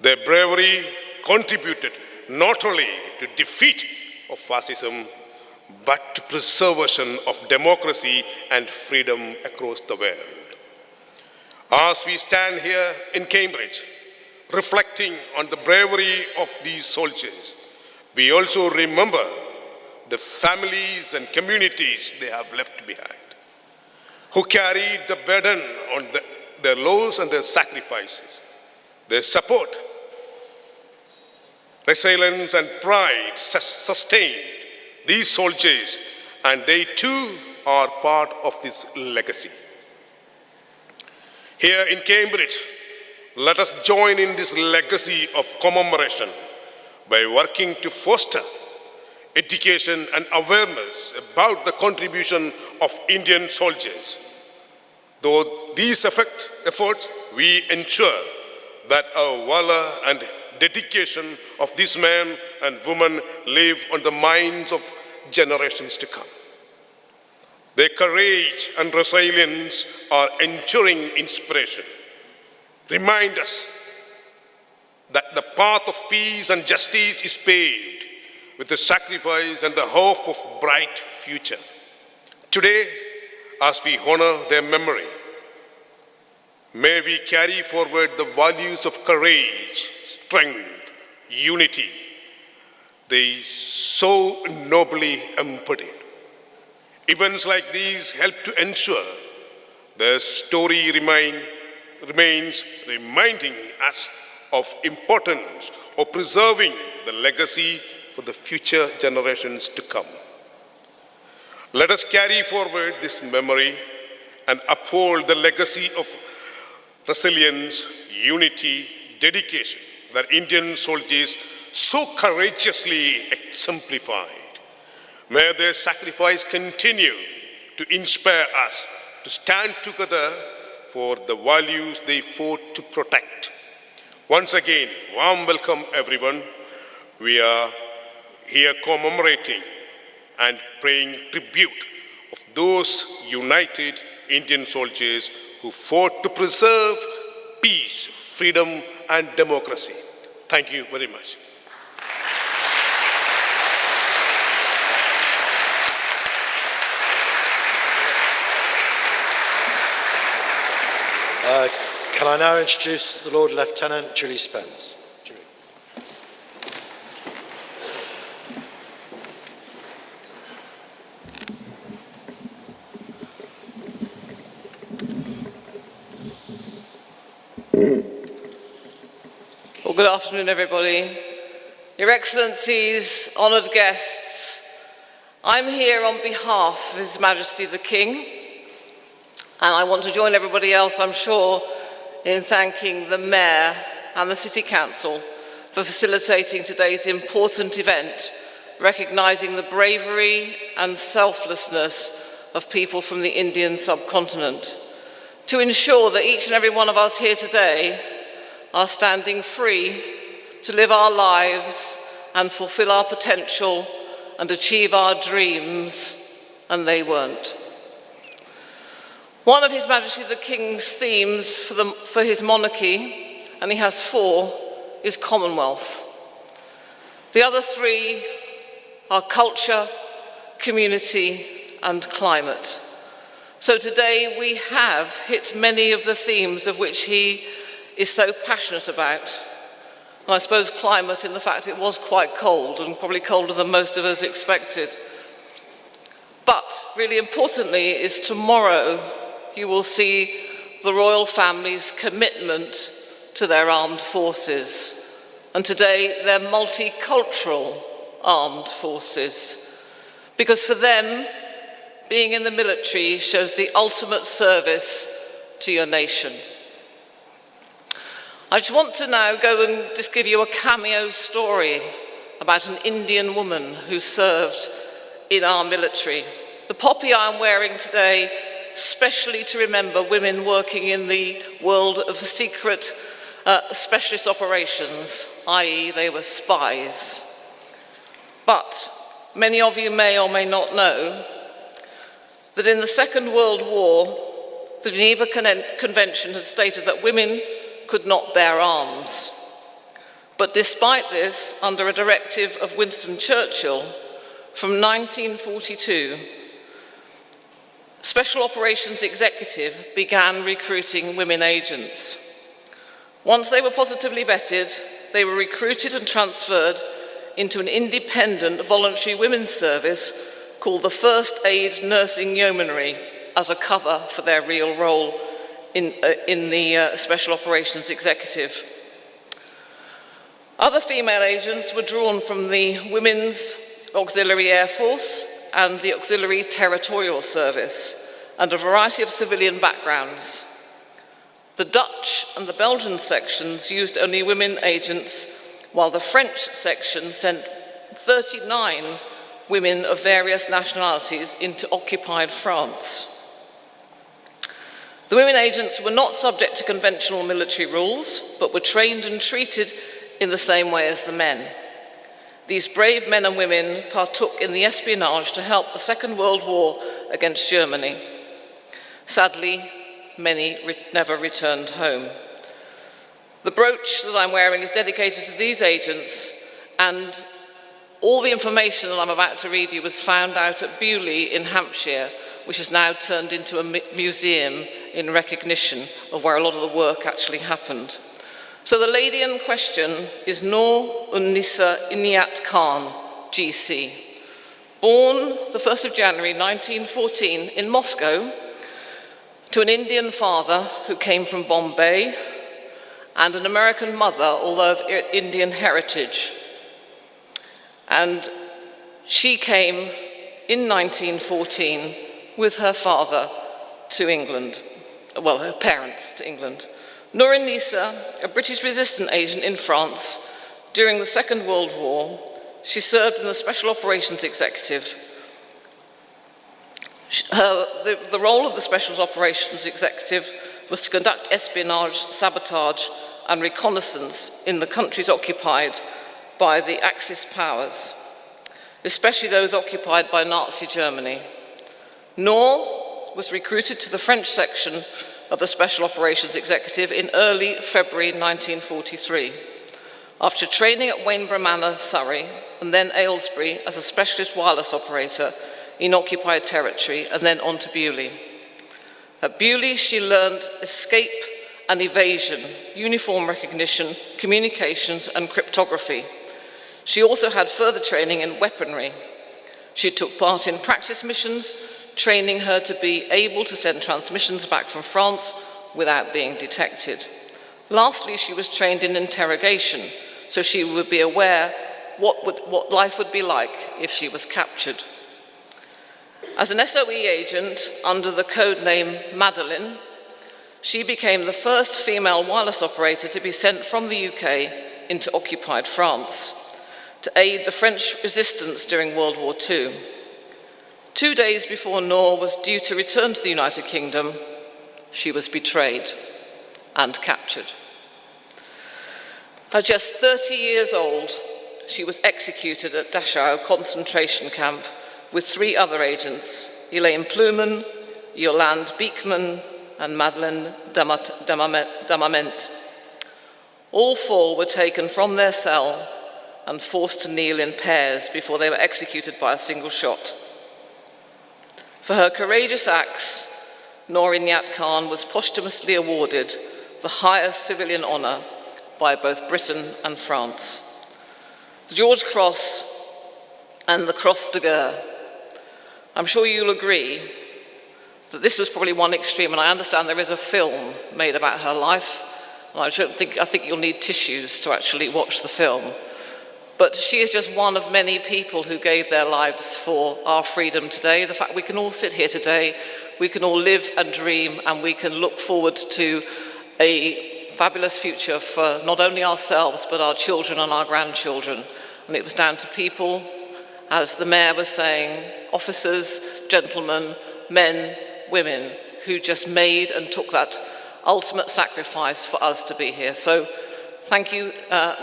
Their bravery contributed not only to defeat of fascism, but to preservation of democracy and freedom across the world. As we stand here in Cambridge, reflecting on the bravery of these soldiers, we also remember the families and communities they have left behind, who carried the burden on their loss and their sacrifices. Their support, resilience, and pride sustained these soldiers, and they too are part of this legacy. Here in Cambridge, let us join in this legacy of commemoration by working to foster education and awareness about the contribution of Indian soldiers. Through these efforts, we ensure that our valor and dedication of these men and women live on the minds of generations to come. Their courage and resilience are enduring inspiration. Remind us that the path of peace and justice is paved with the sacrifice and the hope of a bright future. Today, as we honor their memory, may we carry forward the values of courage, strength, unity they so nobly embodied. Events like these help to ensure their story remains reminding us of importance of preserving the legacy for the future generations to come. Let us carry forward this memory and uphold the legacy of resilience, unity, dedication that Indian soldiers so courageously exemplified. May their sacrifice continue to inspire us to stand together for the values they fought to protect. Once again, warm welcome everyone. We are here commemorating and paying tribute of those united Indian soldiers who fought to preserve peace, freedom, and democracy. Thank you very much. Can I now introduce the Lord Lieutenant Julie Spence? Julie. Well, good afternoon, everybody. Your Excellencies, honoured guests, I'm here on behalf of His Majesty the King, and I want to join everybody else, I'm sure, in thanking the Mayor and the City Council for facilitating today's important event, recognising the bravery and selflessness of people from the Indian subcontinent, to ensure that each and every one of us here today are standing free to live our lives and fulfil our potential and achieve our dreams, and they weren't. One of His Majesty the King's themes for his monarchy, and he has 4, is Commonwealth. The other 3 are culture, community, and climate. So today we have hit many of the themes of which he is so passionate about. And I suppose climate, in the fact it was quite cold, and probably colder than most of us expected. But really importantly is tomorrow you will see the royal family's commitment to their armed forces, and today their multicultural armed forces. Because for them, being in the military shows the ultimate service to your nation. I just want to now go and just give you a cameo story about an Indian woman who served in our military. The poppy I'm wearing today, specially to remember women working in the world of secret specialist operations, i.e. they were spies. But many of you may or may not know that in the Second World War, the Geneva Convention had stated that women could not bear arms. But despite this, under a directive of Winston Churchill, from 1942, Special Operations Executive began recruiting women agents. Once they were positively vetted, they were recruited and transferred into an independent voluntary women's service called the First Aid Nursing Yeomanry as a cover for their real role in the Special Operations Executive. Other female agents were drawn from the Women's Auxiliary Air Force and the Auxiliary Territorial Service, and a variety of civilian backgrounds. The Dutch and the Belgian sections used only women agents, while the French section sent 39 women of various nationalities into occupied France. The women agents were not subject to conventional military rules, but were trained and treated in the same way as the men. These brave men and women partook in the espionage to help the Second World War against Germany. Sadly, many never returned home. The brooch that I'm wearing is dedicated to these agents, and all the information that I'm about to read you was found out at Bewley in Hampshire, which is now turned into a museum in recognition of where a lot of the work actually happened. So the lady in question is Noor Unnisa Inayat Khan, GC. Born the 1st of January 1914 in Moscow to an Indian father who came from Bombay and an American mother, although of Indian heritage. And she came in 1914 with her father to England, well, her parents to England. Norin Nisa, a British resistance agent in France during the Second World War, she served in the Special Operations Executive. The role of the Special Operations Executive was to conduct espionage, sabotage, and reconnaissance in the countries occupied by the Axis powers, especially those occupied by Nazi Germany. Noor was recruited to the French section of the Special Operations Executive in early February 1943, after training at Wainborough Manor, Surrey, and then Aylesbury as a specialist wireless operator in occupied territory, and then on to Beaulieu. At Beaulieu, she learned escape and evasion, uniform recognition, communications, and cryptography. She also had further training in weaponry. She took part in practice missions, training her to be able to send transmissions back from France without being detected. Lastly, she was trained in interrogation, so she would be aware what life would be like if she was captured. As an SOE agent under the code name Madeline, she became the first female wireless operator to be sent from the UK into occupied France to aid the French resistance during World War II. 2 days before Noor was due to return to the United Kingdom, she was betrayed and captured. At just 30 years old, she was executed at Dachau concentration camp with 3 other agents, Elaine Plumen, Yolande Beekman, and Madeleine Damament. All 4 were taken from their cell and forced to kneel in pairs before they were executed by a single shot. For her courageous acts, Noor Inayat Khan was posthumously awarded the highest civilian honour by both Britain and France. The George Cross and the Cross de Guerre. I'm sure you'll agree that this was probably one extreme, and I understand there is a film made about her life, and I think you'll need tissues to actually watch the film. But she is just one of many people who gave their lives for our freedom today. The fact we can all sit here today, we can all live and dream, and we can look forward to a fabulous future for not only ourselves, but our children and our grandchildren. And it was down to people, as the Mayor was saying, officers, gentlemen, men, women, who just made and took that ultimate sacrifice for us to be here. So thank you,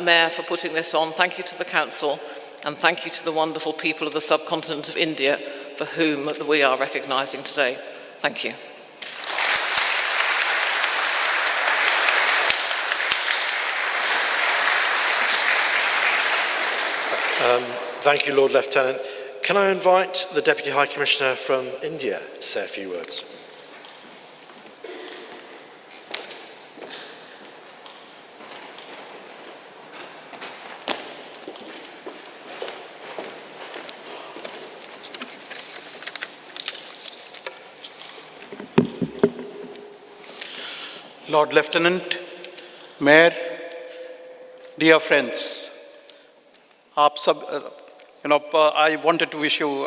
Mayor, for putting this on. Thank you to the Council, and thank you to the wonderful people of the subcontinent of India for whom we are recognising today. Thank you. Thank you, Lord Lieutenant. Can I invite the Deputy High Commissioner from India to say a few words? Lord Lieutenant, Mayor, dear friends, I wanted to wish you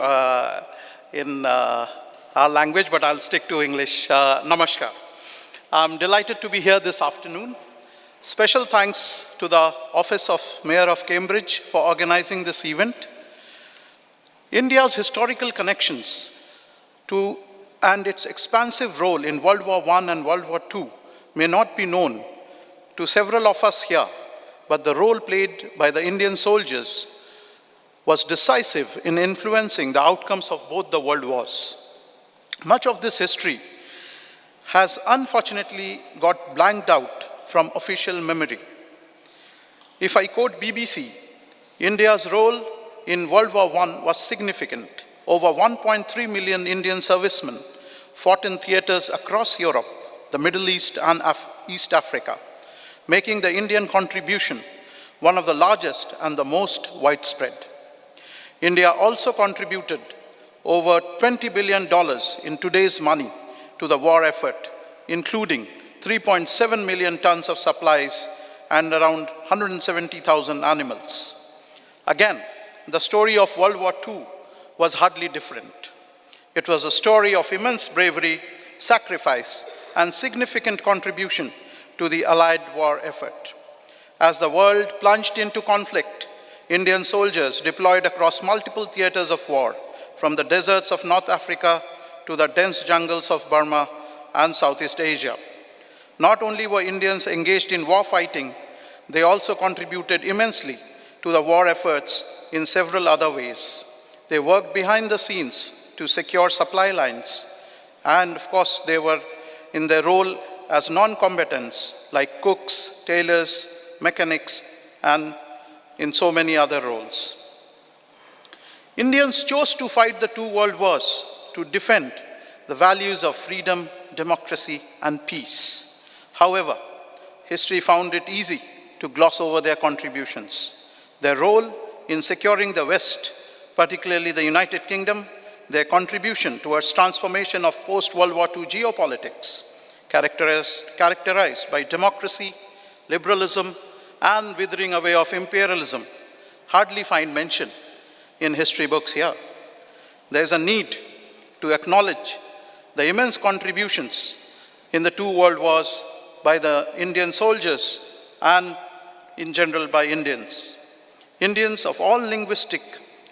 in our language, but I'll stick to English. Namaskar. I'm delighted to be here this afternoon. Special thanks to the Office of Mayor of Cambridge for organizing this event. India's historical connections to and its expansive role in World War I and World War II may not be known to several of us here, but the role played by the Indian soldiers was decisive in influencing the outcomes of both the world wars. Much of this history has unfortunately got blanked out from official memory. If I quote BBC, India's role in World War I was significant. Over 1.3 million Indian servicemen fought in theaters across Europe, the Middle East, and East Africa, making the Indian contribution one of the largest and the most widespread. India also contributed over $20 billion in today's money to the war effort, including 3.7 million tons of supplies and around 170,000 animals. Again, the story of World War II was hardly different. It was a story of immense bravery, sacrifice, and significant contribution to the Allied war effort. As the world plunged into conflict, Indian soldiers deployed across multiple theaters of war, from the deserts of North Africa to the dense jungles of Burma and Southeast Asia. Not only were Indians engaged in war fighting, they also contributed immensely to the war efforts in several other ways. They worked behind the scenes to secure supply lines, and of course they were in their role as non-combatants like cooks, tailors, mechanics, and in so many other roles. Indians chose to fight the two world wars to defend the values of freedom, democracy, and peace. However, history found it easy to gloss over their contributions. Their role in securing the West, particularly the United Kingdom, their contribution towards transformation of post-World War II geopolitics, characterized by democracy, liberalism, and withering away of imperialism, hardly find mention in history books here. There is a need to acknowledge the immense contributions in the two world wars by the Indian soldiers and in general by Indians. Indians of all linguistic,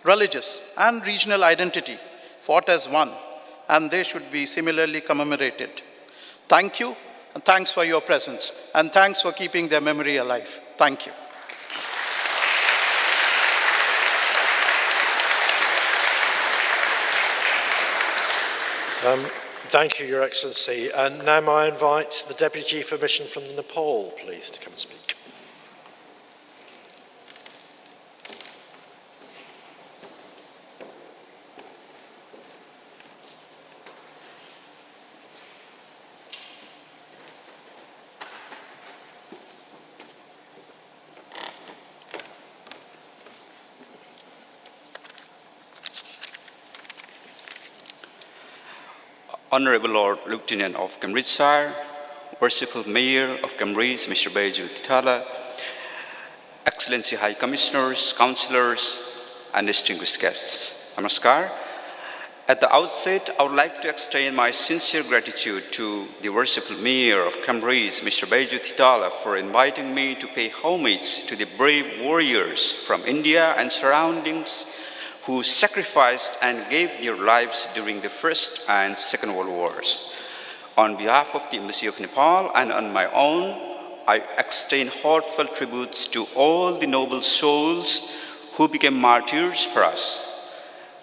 religious, and regional identity fought as one, and they should be similarly commemorated. Thank you, and thanks for your presence, and thanks for keeping their memory alive. Thank you. Thank you, Your Excellency. And now may I invite the Deputy Chief of Mission from Nepal, please, to come and speak. Honorable Lord Lieutenant of Cambridgeshire, Worshipful Mayor of Cambridge, Mr. Baiju Titala, Excellency High Commissioners, Councillors, and distinguished guests. Namaskar. At the outset, I would like to extend my sincere gratitude to the Worshipful Mayor of Cambridge, Mr. Baiju Titala, for inviting me to pay homage to the brave warriors from India and surroundings who sacrificed and gave their lives during the First and Second World Wars. On behalf of the Embassy of Nepal and on my own, I extend heartfelt tributes to all the noble souls who became martyrs for us.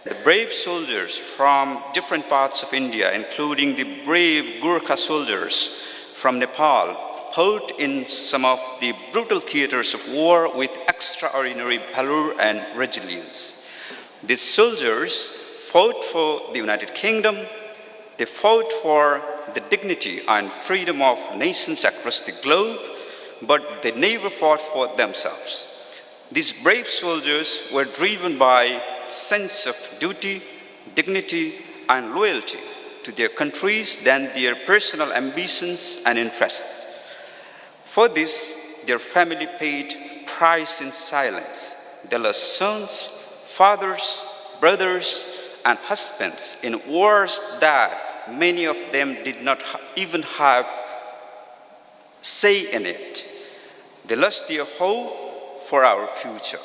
The brave soldiers from different parts of India, including the brave Gurkha soldiers from Nepal, fought in some of the brutal theaters of war with extraordinary valor and resilience. These soldiers fought for the United Kingdom. They fought for the dignity and freedom of nations across the globe, but they never fought for themselves. These brave soldiers were driven by a sense of duty, dignity, and loyalty to their countries than their personal ambitions and interests. For this, their family paid price in silence. They lost sons, fathers, brothers, and husbands in wars that many of them did not even have say in it. They lost their hope for our future.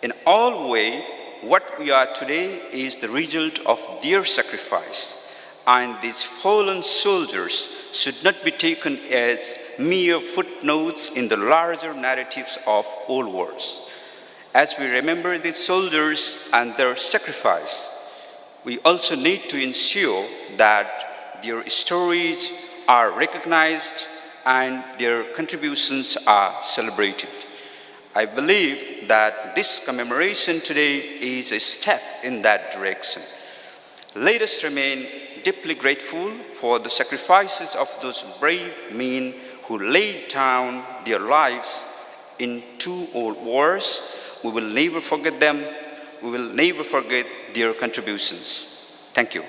In all ways, what we are today is the result of their sacrifice, and these fallen soldiers should not be taken as mere footnotes in the larger narratives of all wars. As we remember these soldiers and their sacrifice, we also need to ensure that their stories are recognized and their contributions are celebrated. I believe that this commemoration today is a step in that direction. Let us remain deeply grateful for the sacrifices of those brave men who laid down their lives in two world wars. We will never forget them. We will never forget their contributions. Thank you.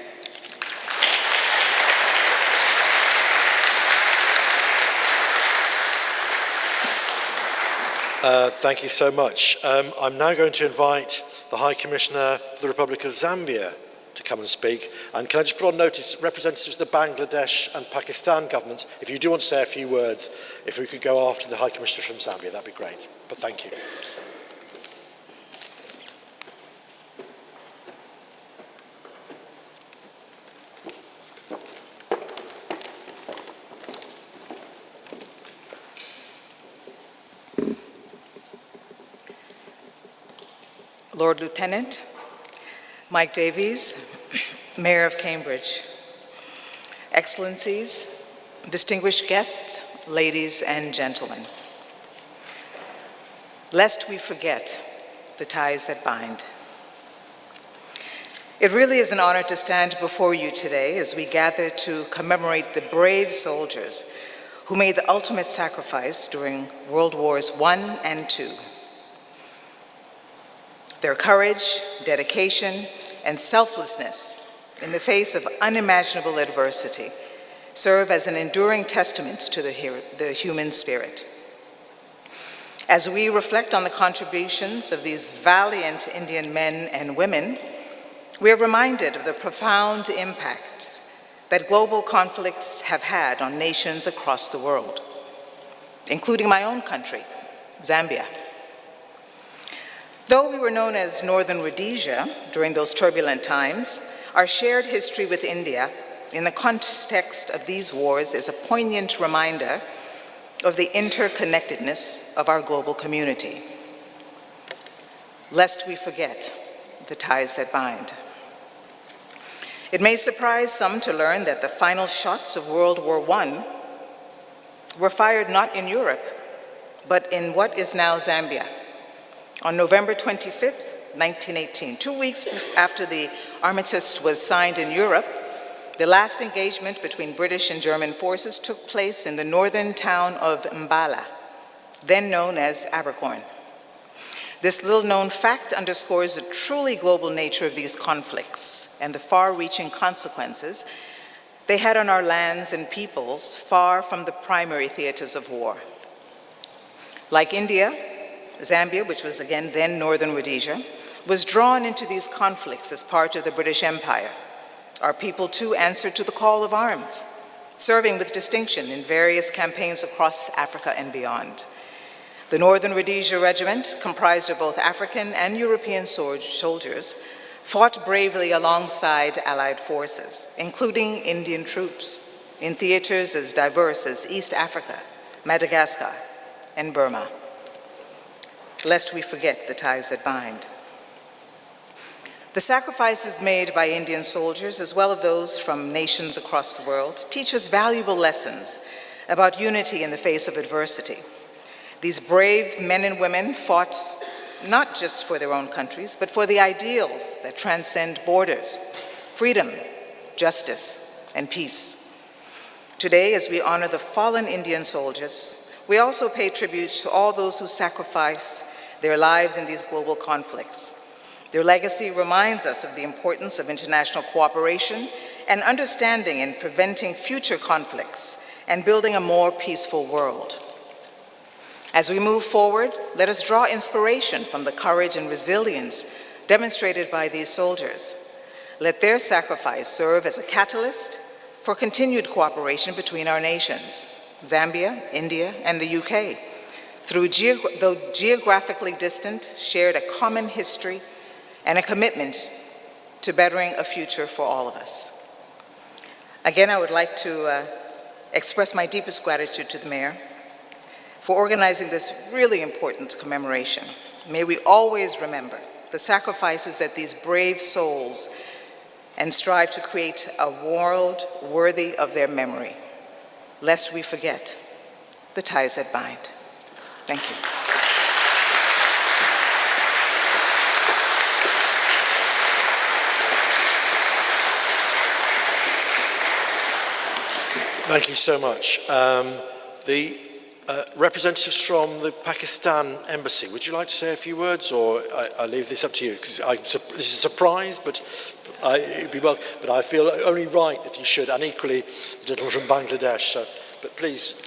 Thank you so much. I'm now going to invite the High Commissioner for the Republic of Zambia to come and speak. And can I just put on notice, representatives of the Bangladesh and Pakistan governments, if you do want to say a few words, if we could go after the High Commissioner from Zambia, that'd be great. But thank you. Lord Lieutenant Mike Davies, Mayor of Cambridge, Excellencies, distinguished guests, ladies and gentlemen. Lest we forget the ties that bind. It really is an honor to stand before you today as we gather to commemorate the brave soldiers who made the ultimate sacrifice during World Wars I and II. Their courage, dedication, and selflessness in the face of unimaginable adversity serve as an enduring testament to the human spirit. As we reflect on the contributions of these valiant Indian men and women, we are reminded of the profound impact that global conflicts have had on nations across the world, including my own country, Zambia. Though we were known as Northern Rhodesia during those turbulent times, our shared history with India in the context of these wars is a poignant reminder of the interconnectedness of our global community. Lest we forget the ties that bind. It may surprise some to learn that the final shots of World War I were fired not in Europe, but in what is now Zambia. On November 25th, 1918, 2 weeks after the armistice was signed in Europe, the last engagement between British and German forces took place in the northern town of Mbala, then known as Abercorn. This little-known fact underscores the truly global nature of these conflicts and the far-reaching consequences they had on our lands and peoples far from the primary theaters of war. Like India, Zambia, which was again then Northern Rhodesia, was drawn into these conflicts as part of the British Empire. Our people too answered to the call of arms, serving with distinction in various campaigns across Africa and beyond. The Northern Rhodesia Regiment, comprised of both African and European soldiers, fought bravely alongside Allied forces, including Indian troops, in theaters as diverse as East Africa, Madagascar, and Burma. Lest we forget the ties that bind. The sacrifices made by Indian soldiers, as well as those from nations across the world, teach us valuable lessons about unity in the face of adversity. These brave men and women fought not just for their own countries, but for the ideals that transcend borders, freedom, justice, and peace. Today, as we honor the fallen Indian soldiers, we also pay tribute to all those who sacrifice their lives in these global conflicts. Their legacy reminds us of the importance of international cooperation and understanding in preventing future conflicts and building a more peaceful world. As we move forward, let us draw inspiration from the courage and resilience demonstrated by these soldiers. Let their sacrifice serve as a catalyst for continued cooperation between our nations, Zambia, India, and the UK, though geographically distant, shared a common history and a commitment to bettering a future for all of us. Again, I would like to express my deepest gratitude to the Mayor for organizing this really important commemoration. May we always remember the sacrifices that these brave souls and strive to create a world worthy of their memory, lest we forget the ties that bind. Thank you. Thank you so much. The representatives from the Pakistan Embassy, would you like to say a few words, or I leave this up to you? Because this is a surprise, but it'd be well. But I feel only right that you should, and equally, the gentleman from Bangladesh. So, but please.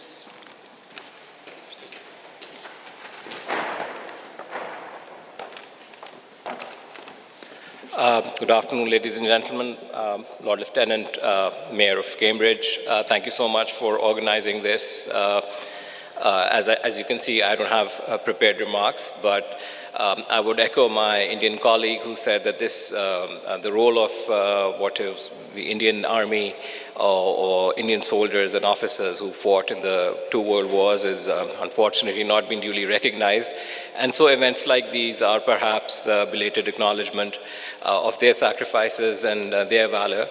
Good afternoon, ladies and gentlemen. Lord Lieutenant, Mayor of Cambridge, thank you so much for organizing this. As you can see, I don't have prepared remarks, but I would echo my Indian colleague who said that this, the role of what is the Indian Army or Indian soldiers and officers who fought in the two world wars is unfortunately not been duly recognized. And so events like these are perhaps belated acknowledgement of their sacrifices and their valor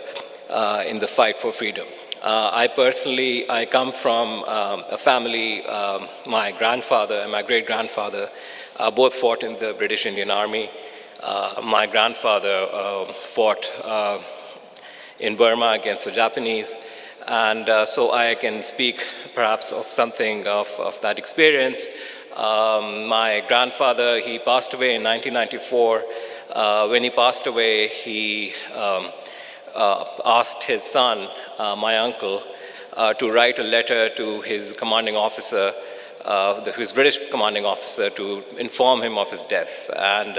in the fight for freedom. I come from a family, my grandfather and my great-grandfather both fought in the British Indian Army. My grandfather fought in Burma against the Japanese, and so I can speak perhaps of something of that experience. My grandfather, he passed away in 1994. When he passed away, he asked his son, my uncle, to write a letter to his commanding officer, his British commanding officer, to inform him of his death. And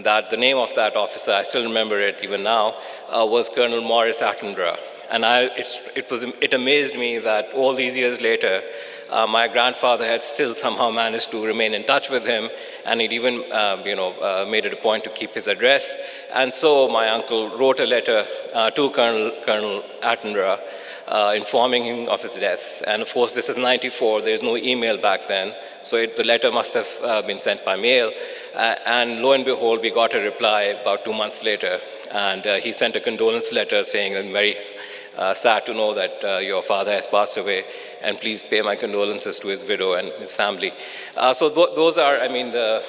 that the name of that officer, I still remember it even now, was Colonel Maurice Attenborough. And it amazed me that all these years later, my grandfather had still somehow managed to remain in touch with him, and he'd even made it a point to keep his address. And so my uncle wrote a letter to Colonel Attenborough informing him of his death. And of course, this is 94, there's no email back then, so the letter must have been sent by mail. And lo and behold, we got a reply about 2 months later, and he sent a condolence letter saying, I'm very sad to know that your father has passed away, and please pay my condolences to his widow and his family. So those are, I mean, the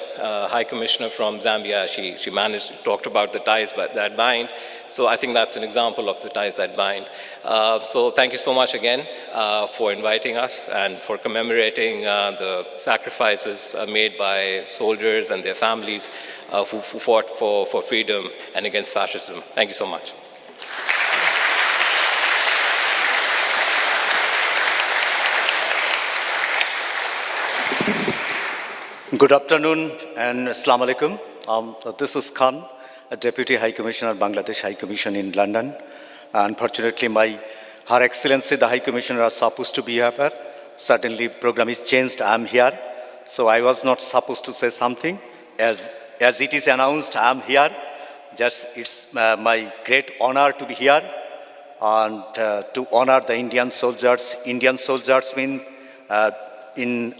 High Commissioner from Zambia, she talked about the ties that bind. So I think that's an example of the ties that bind. So thank you so much again for inviting us and for commemorating the sacrifices made by soldiers and their families who fought for freedom and against fascism. Thank you so much. Good afternoon and Assalamu alaikum. This is Khan, a Deputy High Commissioner, Bangladesh High Commission in London. Unfortunately, Her Excellency, the High Commissioner, are supposed to be here. Certainly, program is changed. I am here. So I was not supposed to say something. As it is announced, I am here. Just it's my great honor to be here and to honor the Indian soldiers. Indian soldiers mean in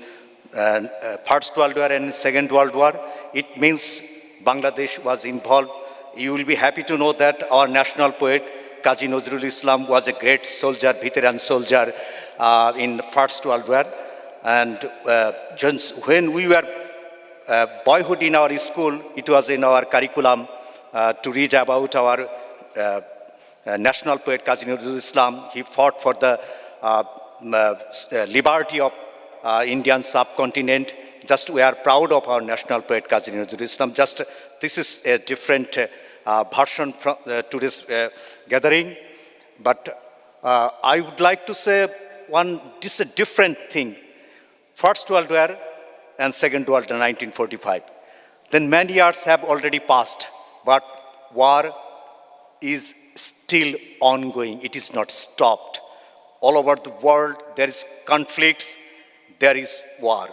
First World War and Second World War. It means Bangladesh was involved. You will be happy to know that our national poet, Kazi Nazrul Islam, was a great soldier, veteran soldier in First World War. And when we were boyhood in our school, it was in our curriculum to read about our national poet, Kazi Nazrul Islam. He fought for the liberty of Indian subcontinent. Just we are proud of our national poet Kazi Nazrul Islam. Just this is a different version from today's gathering, but I would like to say this is a different thing. First World War and Second World War, 1945. Then many years have already passed, but war is still ongoing. It is not stopped. All over the world there is conflicts. There is war.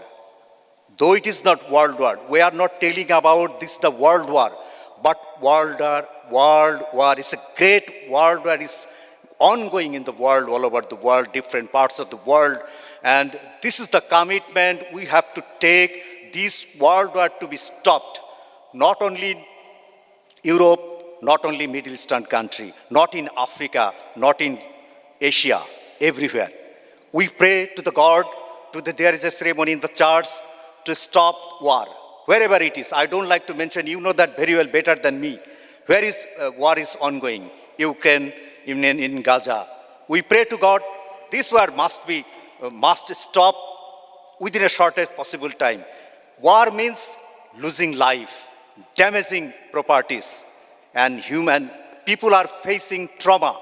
Though it is not world war, we are not telling about this the world war, but world war is a great world war is ongoing in the world, all over the world, different parts of the world. And this is the commitment we have to take, this world war to be stopped. Not only in Europe, not only Middle Eastern country, not in Africa, not in Asia, everywhere. We pray to the God. There is a ceremony in the church to stop war, wherever it is. I don't like to mention, you know that very well better than me. Where is war is ongoing? Ukraine, in Gaza. We pray to God, this war must stop within a shortest possible time. War means losing life, damaging properties, and people are facing trauma.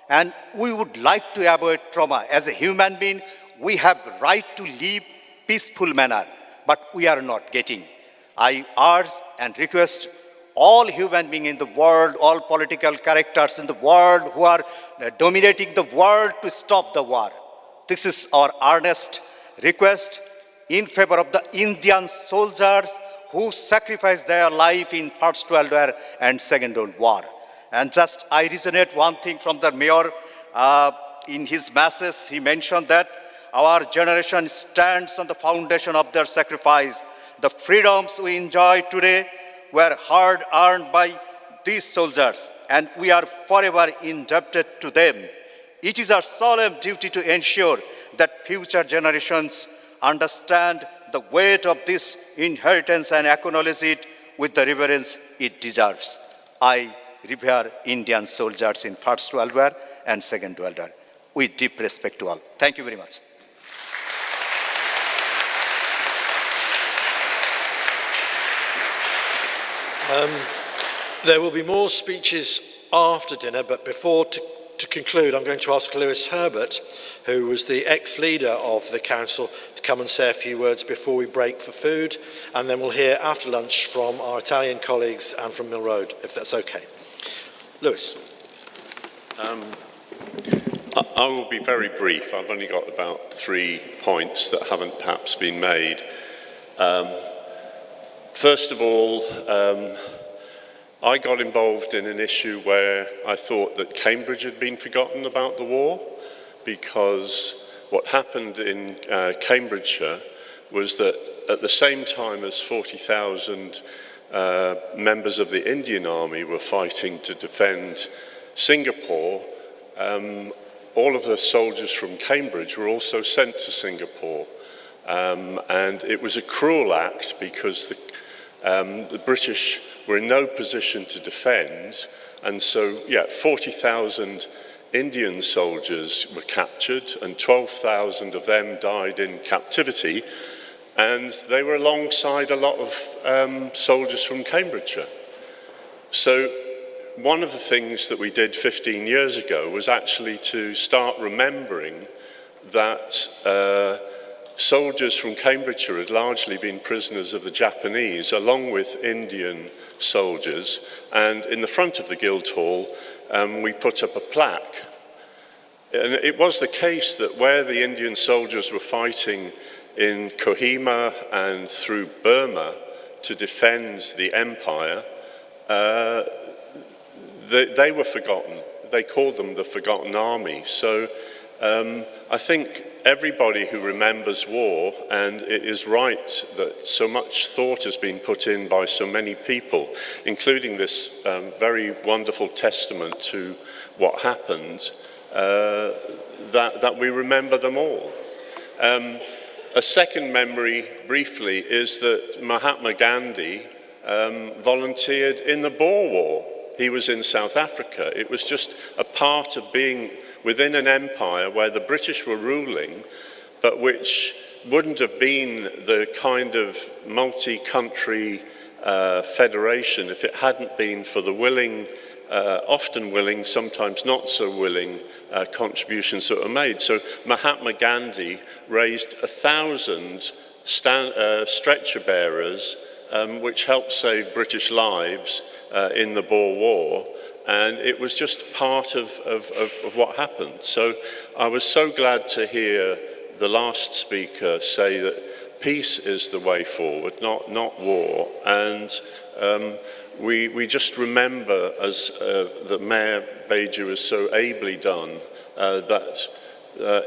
And we would like to avoid trauma. As a human being, we have the right to live peaceful manner, but we are not getting. I urge and request all human beings in the world, all political characters in the world who are dominating the world to stop the war. This is our earnest request in favor of the Indian soldiers who sacrificed their life in First World War and Second World War. And just I resonate one thing from the mayor. In his message, he mentioned that our generation stands on the foundation of their sacrifice. The freedoms we enjoy today were hard earned by these soldiers, and we are forever indebted to them. It is our solemn duty to ensure that future generations understand the weight of this inheritance and acknowledge it with the reverence it deserves. I revere Indian soldiers in First World War and Second World War with deep respect to all. Thank you very much. There will be more speeches after dinner, but before to conclude, I'm going to ask Lewis Herbert, who was the ex-leader of the council, to come and say a few words before we break for food, and then we'll hear after lunch from our Italian colleagues and from Mill Road, if that's okay. Lewis. I will be very brief. I've only got about 3 points that haven't perhaps been made. First of all, I got involved in an issue where I thought that Cambridge had been forgotten about the war, because what happened in Cambridgeshire was that at the same time as 40,000 members of the Indian Army were fighting to defend Singapore, all of the soldiers from Cambridge were also sent to Singapore. And it was a cruel act because the British were in no position to defend, and so, 40,000 Indian soldiers were captured, and 12,000 of them died in captivity, and they were alongside a lot of soldiers from Cambridgeshire. So one of the things that we did 15 years ago was actually to start remembering that soldiers from Cambridgeshire had largely been prisoners of the Japanese, along with Indian soldiers, and in the front of the Guildhall we put up a plaque. And it was the case that where the Indian soldiers were fighting in Kohima and through Burma to defend the empire, they were forgotten. They called them the Forgotten Army. So I think everybody who remembers war, and it is right that so much thought has been put in by so many people, including this very wonderful testament to what happened, that we remember them all. A second memory, briefly, is that Mahatma Gandhi volunteered in the Boer War. He was in South Africa. It was just a part of being within an empire where the British were ruling, but which wouldn't have been the kind of multi-country federation if it hadn't been for the willing, often willing, sometimes not so willing contributions that were made. So Mahatma Gandhi raised 1,000 stretcher bearers, which helped save British lives in the Boer War. And it was just part of what happened. So I was so glad to hear the last speaker say that peace is the way forward, not war. And we just remember, as the Mayor Beju has so ably done, that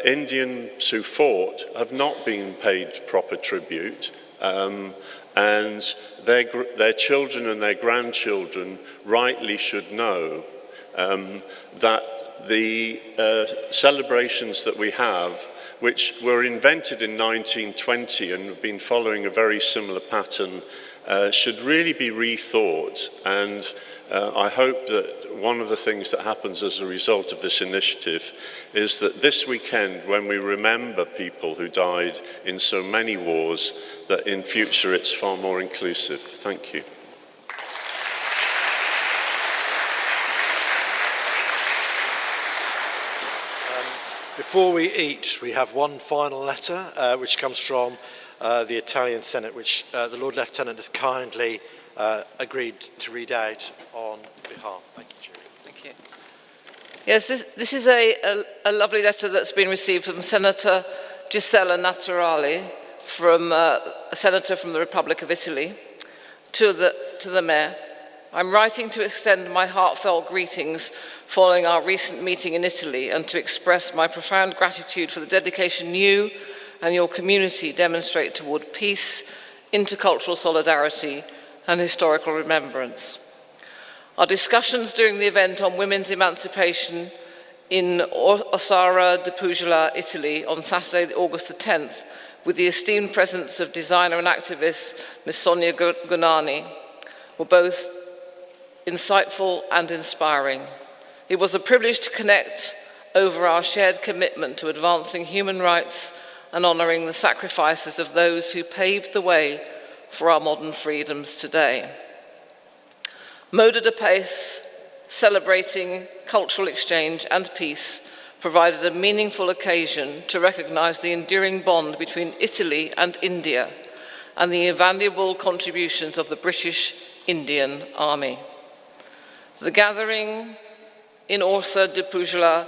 Indians who fought have not been paid proper tribute. And their children and their grandchildren rightly should know that the celebrations that we have, which were invented in 1920 and have been following a very similar pattern, should really be rethought. And I hope that one of the things that happens as a result of this initiative is that this weekend, when we remember people who died in so many wars, that in future it's far more inclusive. Thank you. Before we eat, we have one final letter, which comes from the Italian Senate, which the Lord Lieutenant has kindly agreed to read out on behalf. Thank you, Julie. Thank you. Yes, this is a lovely letter that's been received from Senator Gisella Naturali, from a senator from the Republic of Italy, to the Mayor. I'm writing to extend my heartfelt greetings following our recent meeting in Italy and to express my profound gratitude for the dedication you and your community demonstrate toward peace, intercultural solidarity and historical remembrance. Our discussions during the event on women's emancipation in Ossara di Puglia, Italy, on Saturday, August the 10th, with the esteemed presence of designer and activist Ms. Sonia Gunani, were both insightful and inspiring. It was a privilege to connect over our shared commitment to advancing human rights and honouring the sacrifices of those who paved the way for our modern freedoms today. Moda de Paz, celebrating cultural exchange and peace, provided a meaningful occasion to recognise the enduring bond between Italy and India and the invaluable contributions of the British Indian Army. The gathering in Orsa di Puglia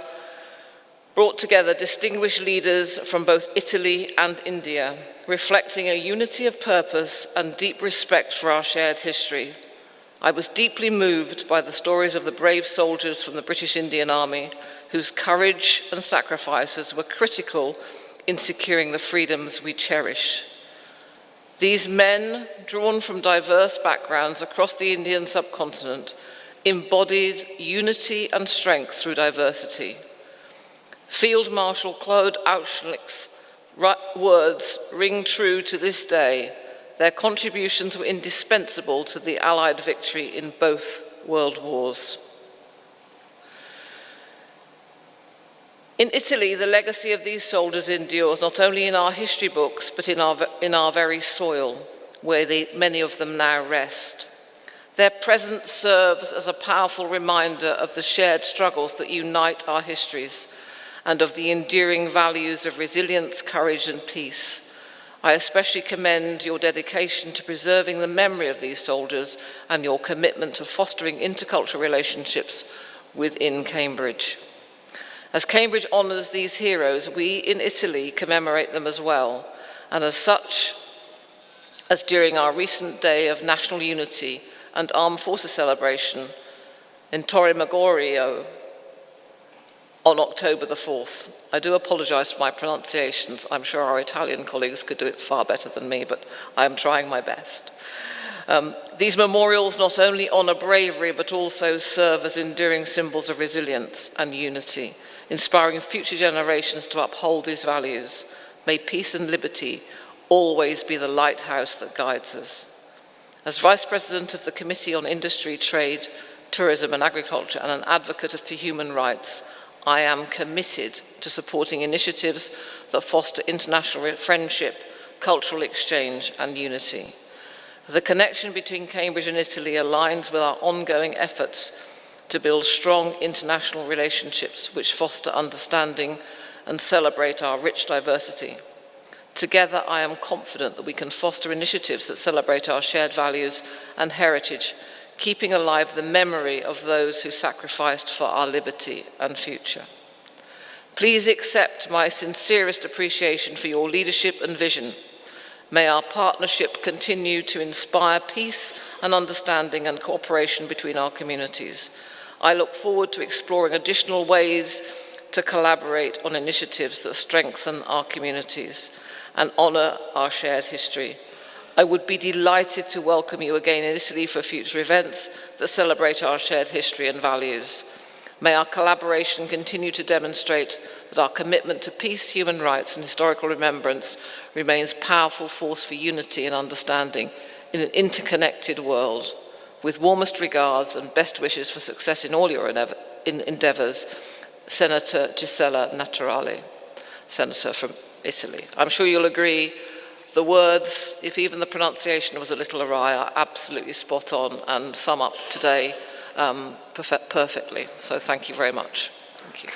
brought together distinguished leaders from both Italy and India, reflecting a unity of purpose and deep respect for our shared history. I was deeply moved by the stories of the brave soldiers from the British Indian Army whose courage and sacrifices were critical in securing the freedoms we cherish. These men, drawn from diverse backgrounds across the Indian subcontinent, embodied unity and strength through diversity. Field Marshal Claude Auchinleck's words ring true to this day. Their contributions were indispensable to the Allied victory in both world wars. In Italy, the legacy of these soldiers endures not only in our history books, but in our very soil, where many of them now rest. Their presence serves as a powerful reminder of the shared struggles that unite our histories and of the enduring values of resilience, courage, and peace. I especially commend your dedication to preserving the memory of these soldiers and your commitment to fostering intercultural relationships within Cambridge. As Cambridge honours these heroes, we in Italy commemorate them as well, and as such, as during our recent Day of National Unity and Armed Forces celebration in Torre Magorio on October the 4th. I do apologise for my pronunciations. I'm sure our Italian colleagues could do it far better than me, but I am trying my best. These memorials not only honour bravery, but also serve as enduring symbols of resilience and unity, inspiring future generations to uphold these values. May peace and liberty always be the lighthouse that guides us. As Vice President of the Committee on Industry, Trade, Tourism and Agriculture and an advocate for human rights, I am committed to supporting initiatives that foster international friendship, cultural exchange and unity. The connection between Cambridge and Italy aligns with our ongoing efforts to build strong international relationships which foster understanding and celebrate our rich diversity. Together, I am confident that we can foster initiatives that celebrate our shared values and heritage, keeping alive the memory of those who sacrificed for our liberty and future. Please accept my sincerest appreciation for your leadership and vision. May our partnership continue to inspire peace and understanding and cooperation between our communities. I look forward to exploring additional ways to collaborate on initiatives that strengthen our communities and honour our shared history. I would be delighted to welcome you again in Italy for future events that celebrate our shared history and values. May our collaboration continue to demonstrate that our commitment to peace, human rights and historical remembrance remains a powerful force for unity and understanding in an interconnected world. With warmest regards and best wishes for success in all your endeavours, Senator Gisella Naturali, Senator from Italy. I'm sure you'll agree the words, if even the pronunciation was a little awry, are absolutely spot on and sum up today perfectly. So thank you very much. Thank you.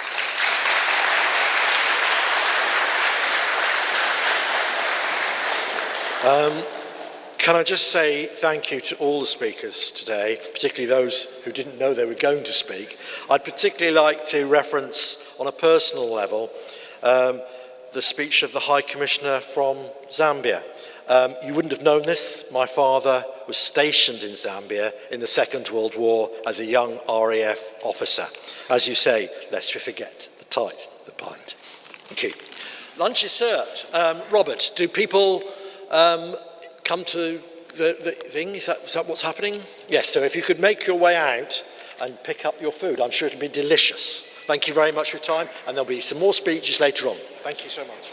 Can I just say thank you to all the speakers today, particularly those who didn't know they were going to speak. I'd particularly like to reference, on a personal level, the speech of the High Commissioner from Zambia. You wouldn't have known this. My father was stationed in Zambia in the Second World War as a young RAF officer. As you say, lest we forget the ties that bind. Thank you. Lunch is served. Robert, do people come to the thing? Is that what's happening? Yes, so if you could make your way out and pick up your food, I'm sure it'll be delicious. Thank you very much for your time, and there'll be some more speeches later on. Thank you so much.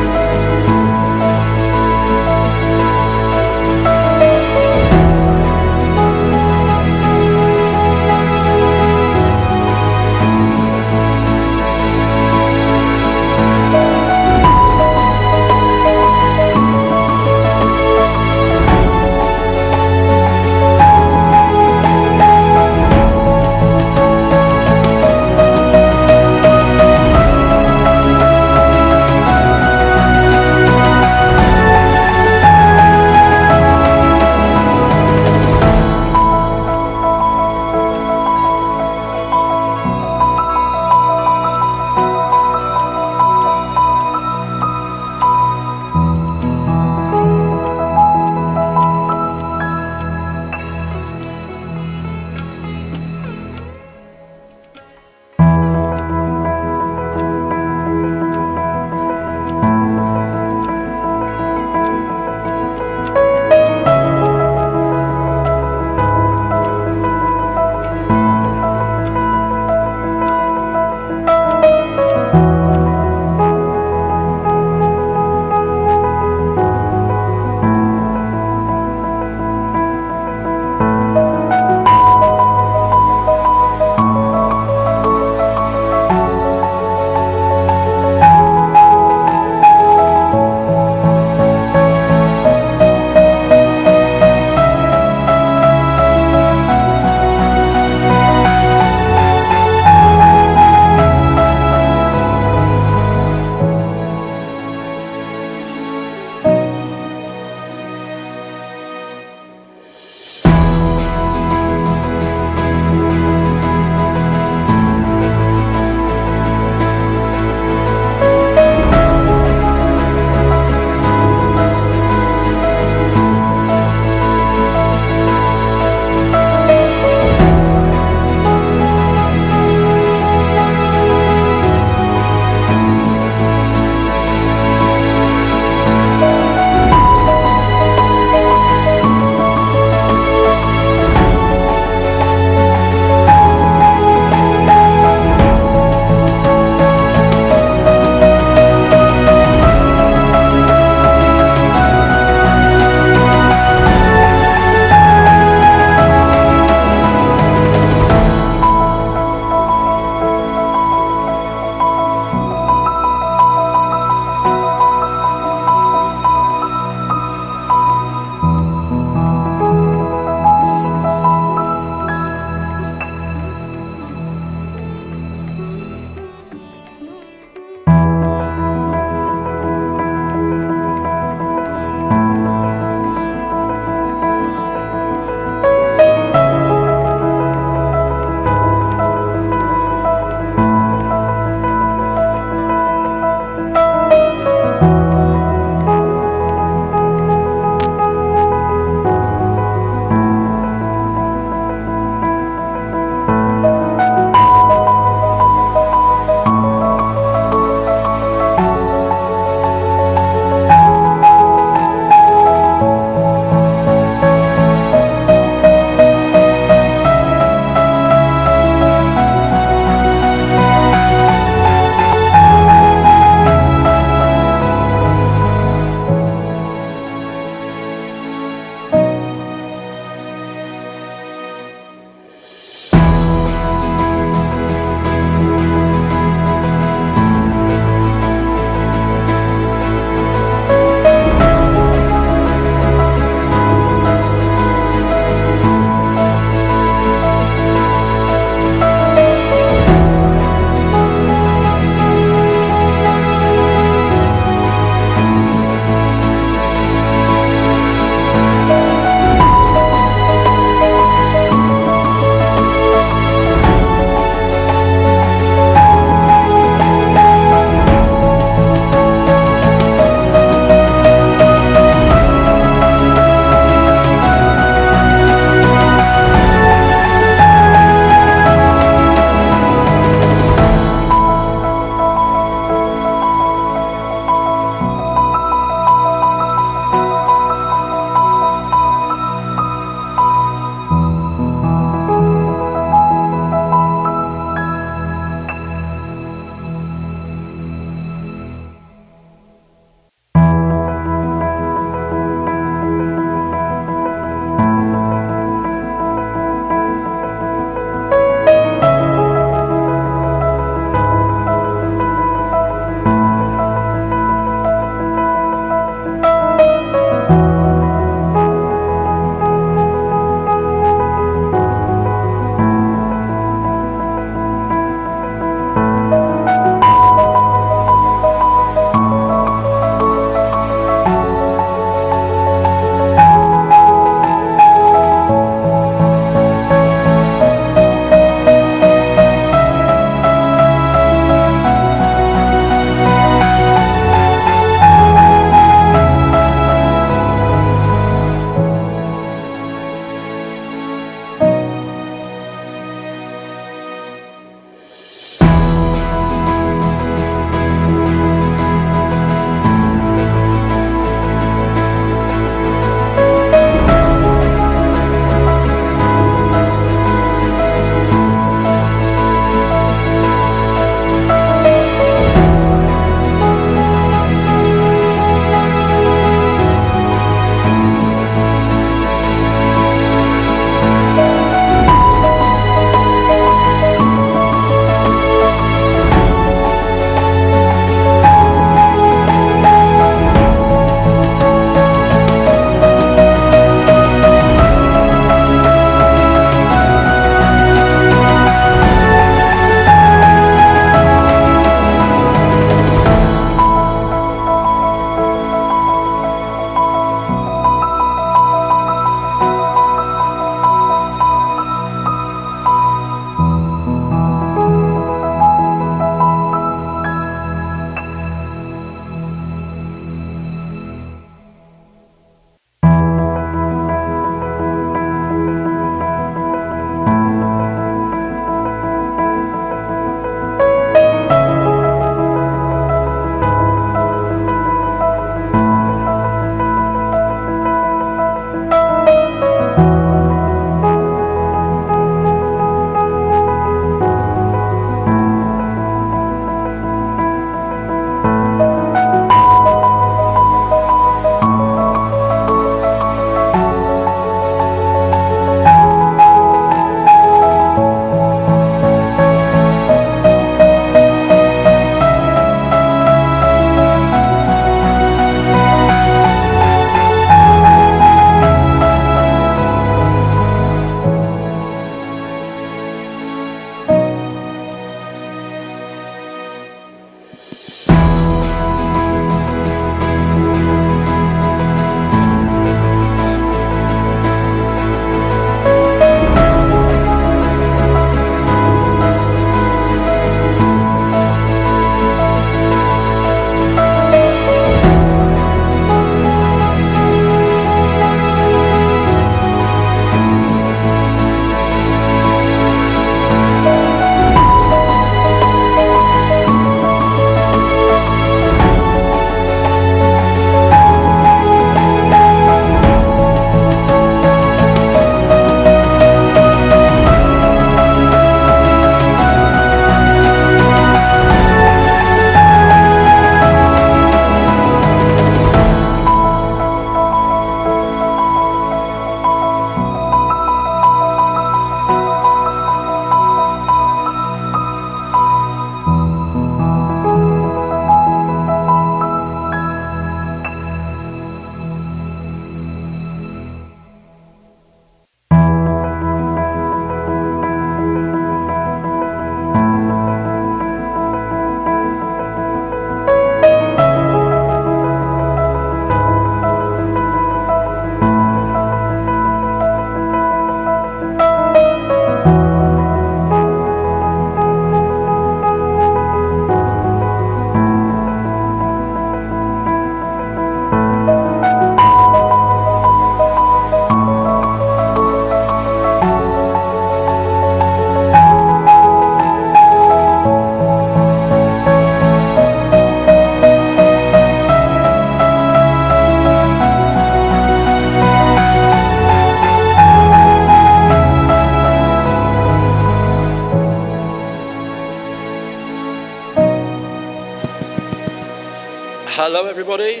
Hello, everybody.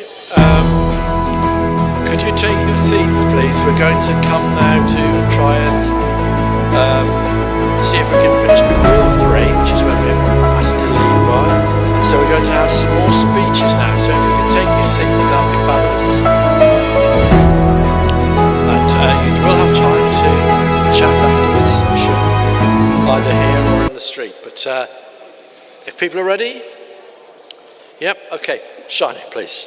Could you take your seats, please? We're going to come now to try and see if we can finish before 3, which is when we're asked to leave by. And so we're going to have some more speeches now. So if you could take your seats, that would be fabulous. And you will have time to chat afterwards, I'm sure, either here or in the street. But if people are ready? Yep, okay. Shani, please.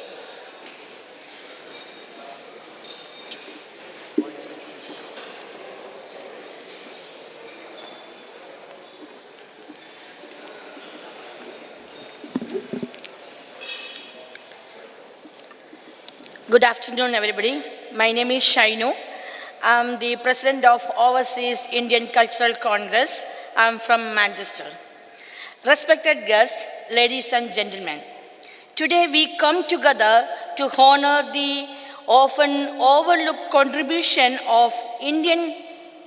Good afternoon, everybody. My name is Shainu. I'm the president of Overseas Indian Cultural Congress. I'm from Manchester. Respected guests, ladies and gentlemen, today we come together to honor the often overlooked contribution of Indian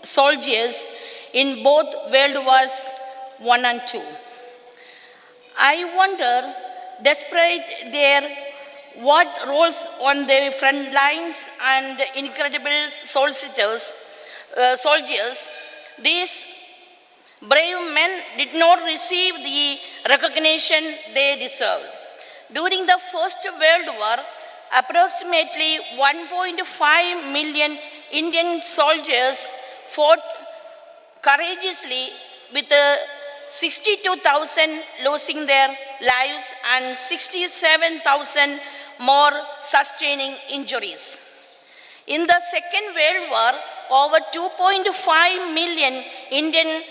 soldiers in both World Wars I and II. I wonder, despite their what roles on the front lines and incredible soldiers, these brave men did not receive the recognition they deserved. During the First World War, approximately 1.5 million Indian soldiers fought courageously, with 62,000 losing their lives and 67,000 more sustaining injuries. In the Second World War, over 2.5 million Indian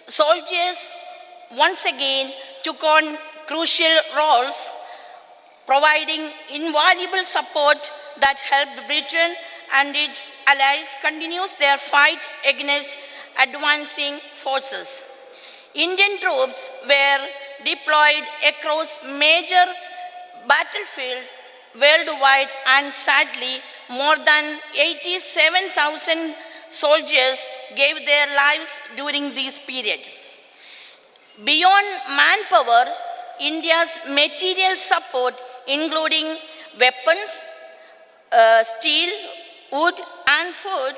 soldiers once again took on crucial roles, providing invaluable support that helped Britain and its allies continue their fight against advancing forces. Indian troops were deployed across major battlefields worldwide, and sadly, more than 87,000 soldiers gave their lives during this period. Beyond manpower, India's material support, including weapons, steel, wood, and food,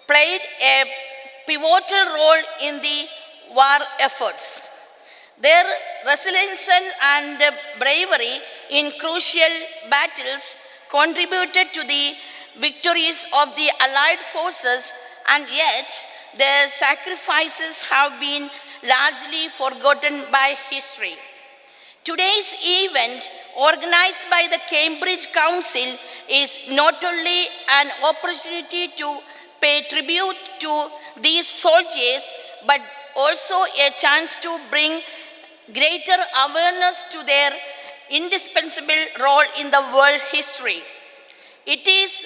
played a pivotal role in the war efforts. Their resilience and bravery in crucial battles contributed to the victories of the Allied forces, and yet their sacrifices have been largely forgotten by history. Today's event, organized by the Cambridge Council, is not only an opportunity to pay tribute to these soldiers, but also a chance to bring greater awareness to their indispensable role in the world history. It is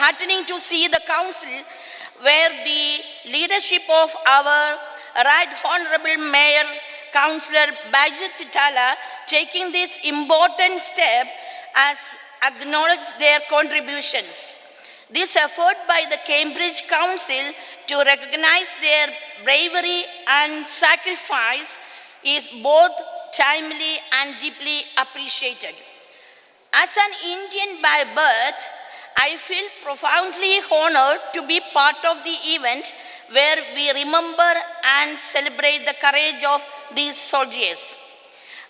heartening to see the Council, where the leadership of our Right Honorable Mayor, Councillor Bajit Titala, taking this important step as acknowledged their contributions. This effort by the Cambridge Council to recognize their bravery and sacrifice is both timely and deeply appreciated. As an Indian by birth, I feel profoundly honored to be part of the event where we remember and celebrate the courage of these soldiers.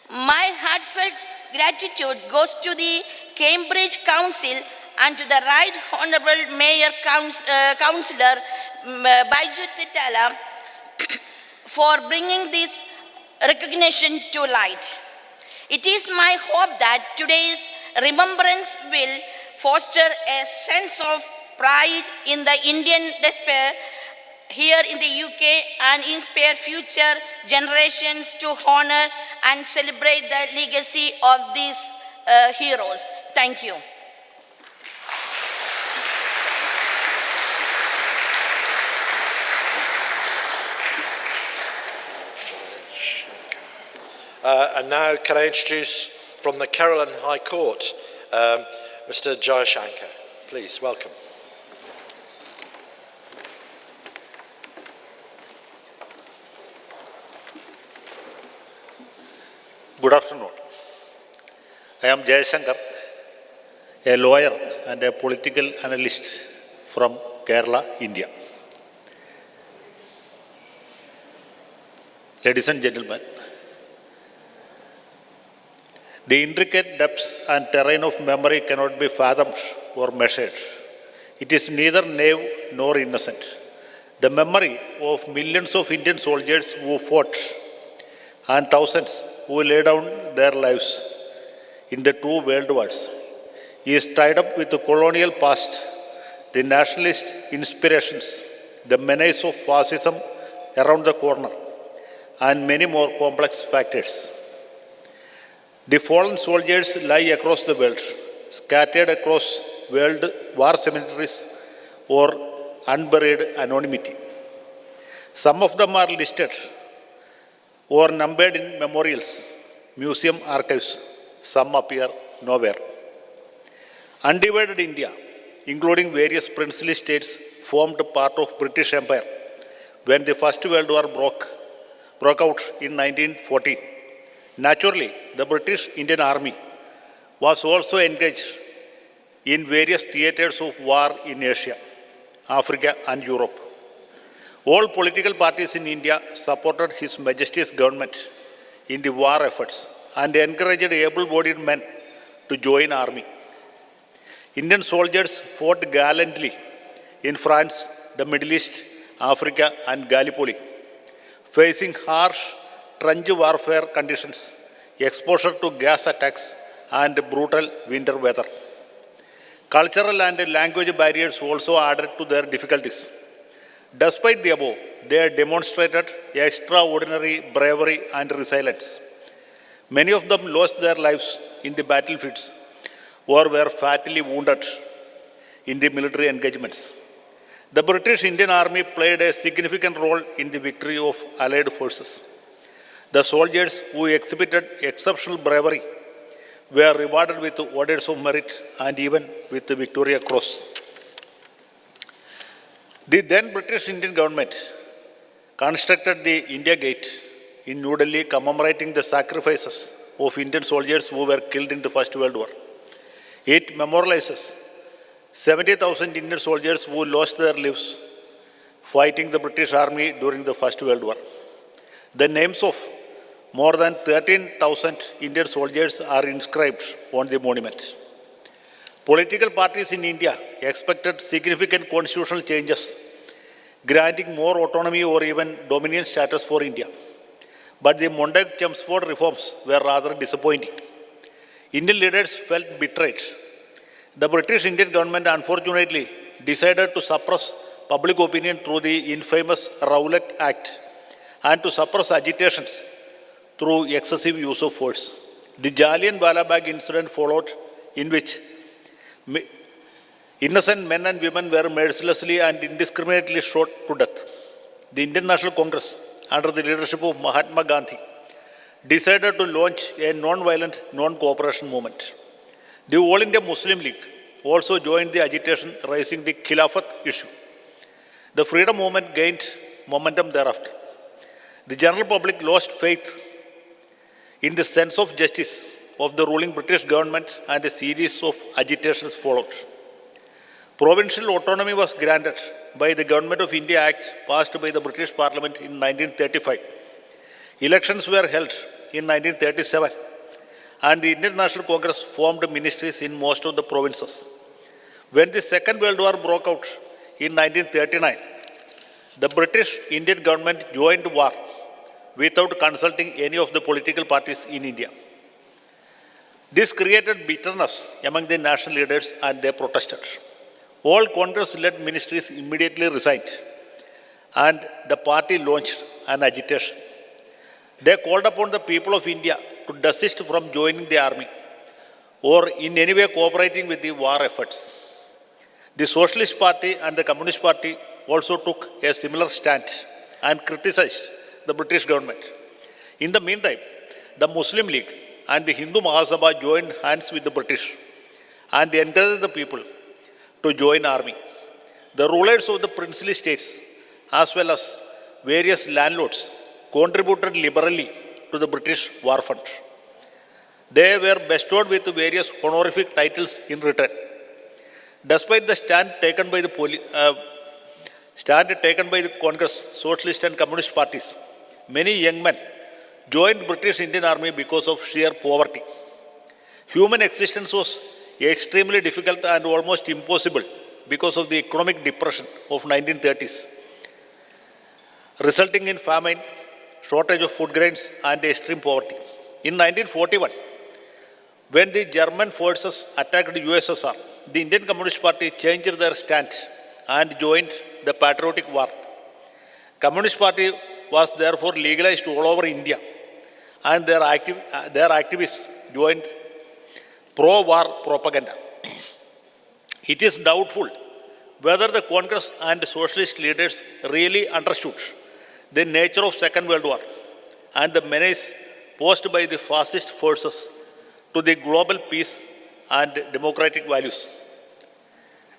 My heartfelt gratitude goes to the Cambridge Council and to the Right Honourable Mayor Councillor Bajit Titala for bringing this recognition to light. It is my hope that today's remembrance will foster a sense of pride in the Indian despair here in the UK and inspire future generations to honor and celebrate the legacy of these heroes. Thank you. And now can I introduce from the Caroline High Court, Mr. Jayashankar. Please, welcome. Good Good afternoon. I am Jayashankar, a lawyer and a political analyst from Kerala, India. Ladies and gentlemen, the intricate depths and terrain of memory cannot be fathomed or measured. It is neither naive nor innocent. The memory of millions of Indian soldiers who fought and thousands who laid down their lives in the two world wars is tied up with the colonial past, the nationalist inspirations, the menace of fascism around the corner, and many more complex factors. The fallen soldiers lie across the world, scattered across world war cemeteries or unburied anonymity. Some of them are listed or numbered in memorials, museum archives. Some appear nowhere. Undivided India, including various princely states, formed part of British Empire when the First World War broke out in 1914. Naturally, the British Indian Army was also engaged in various theatres of war in Asia, Africa and Europe. All political parties in India supported His Majesty's government in the war efforts and encouraged able-bodied men to join army. Indian soldiers fought gallantly in France, the Middle East, Africa and Gallipoli, facing harsh trench warfare conditions, exposure to gas attacks and brutal winter weather. Cultural and language barriers also added to their difficulties. Despite the above, they demonstrated extraordinary bravery and resilience. Many of them lost their lives in the battlefields or were fatally wounded in the military engagements. The British Indian Army played a significant role in the victory of Allied forces. The soldiers who exhibited exceptional bravery were rewarded with orders of merit and even with the Victoria Cross. The then British Indian government constructed the India Gate in New Delhi, commemorating the sacrifices of Indian soldiers who were killed in the First World War. It memorializes 70,000 Indian soldiers who lost their lives fighting the British Army during the First World War. The names of more than 13,000 Indian soldiers are inscribed on the monument. Political parties in India expected significant constitutional changes, granting more autonomy or even dominion status for India. But the Montagu-Chelmsford reforms were rather disappointing. Indian leaders felt betrayed. The British Indian government unfortunately decided to suppress public opinion through the infamous Rowlatt Act and to suppress agitations through excessive use of force. The Jallianwala Bagh incident followed, in which innocent men and women were mercilessly and indiscriminately shot to death. The Indian National Congress, under the leadership of Mahatma Gandhi, decided to launch a non-violent, non-cooperation movement. The All India Muslim League also joined the agitation, raising the Khilafat issue. The freedom movement gained momentum thereafter. The general public lost faith in the sense of justice of the ruling British government, and a series of agitations followed. Provincial autonomy was granted by the Government of India Act passed by the British Parliament in 1935. Elections were held in 1937, and the Indian National Congress formed ministries in most of the provinces. When the Second World War broke out in 1939, the British Indian government joined war without consulting any of the political parties in India. This created bitterness among the national leaders and they protested. All Congress-led ministries immediately resigned and the party launched an agitation. They called upon the people of India to desist from joining the army or in any way cooperating with the war efforts. The Socialist Party and the Communist Party also took a similar stand and criticized the British government. In the meantime, the Muslim League and the Hindu Mahasabha joined hands with the British and encouraged the people to join army. The rulers of the princely states as well as various landlords contributed liberally to the British war fund. They were bestowed with various honorific titles in return. Despite the stand taken by the Congress, Socialist and Communist parties, many young men joined British Indian Army because of sheer poverty. Human existence was extremely difficult and almost impossible because of the economic depression of 1930s, resulting in famine, shortage of food grains, and extreme poverty. In 1941, when the German forces attacked the USSR, the Indian Communist Party changed their stand and joined the Patriotic War. Communist Party was therefore legalized all over India, and their activists joined pro-war propaganda. It is doubtful whether the Congress and socialist leaders really understood the nature of Second World War and the menace posed by the fascist forces to the global peace and democratic values.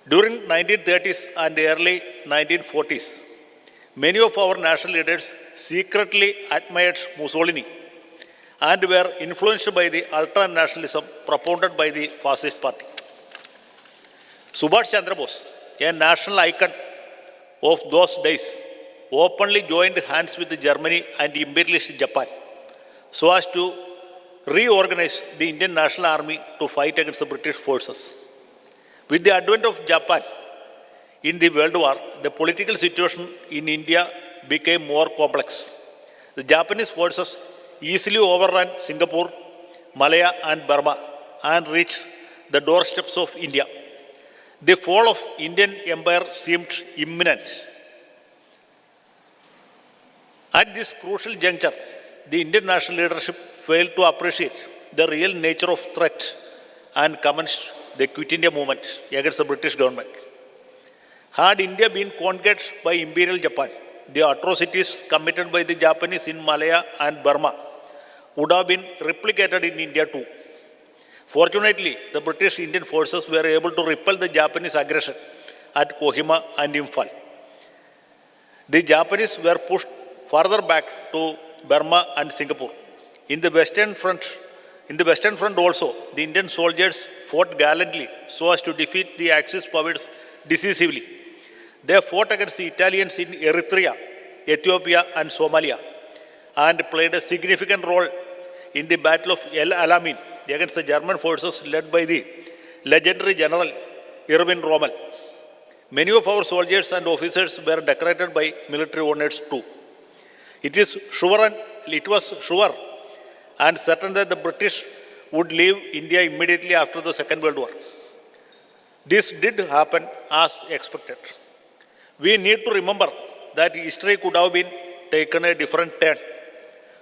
During 1930s and early 1940s, many of our national leaders secretly admired Mussolini and were influenced by the ultra-nationalism propounded by the fascist party. Subhash Chandra Bose, a national icon of those days, openly joined hands with Germany and imperialist Japan so as to reorganize the Indian National Army to fight against the British forces. With the advent of Japan in the World War, the political situation in India became more complex. The Japanese forces easily overran Singapore, Malaya, and Burma and reached the doorsteps of India. The fall of Indian Empire seemed imminent. At this crucial juncture, the Indian national leadership failed to appreciate the real nature of threat and commenced the Quit India movement against the British government. Had India been conquered by Imperial Japan, the atrocities committed by the Japanese in Malaya and Burma would have been replicated in India too. Fortunately, the British Indian forces were able to repel the Japanese aggression at Kohima and Imphal. The Japanese were pushed farther back to Burma and Singapore. In the Western Front also, the Indian soldiers fought gallantly so as to defeat the Axis powers decisively. They fought against the Italians in Eritrea, Ethiopia, and Somalia, and played a significant role in the Battle of El Alamein against the German forces led by the legendary General Erwin Rommel. Many of our soldiers and officers were decorated by military honors too. It was sure and certain that the British would leave India immediately after the Second World War. This did happen as expected. We need to remember that history could have been taken a different turn.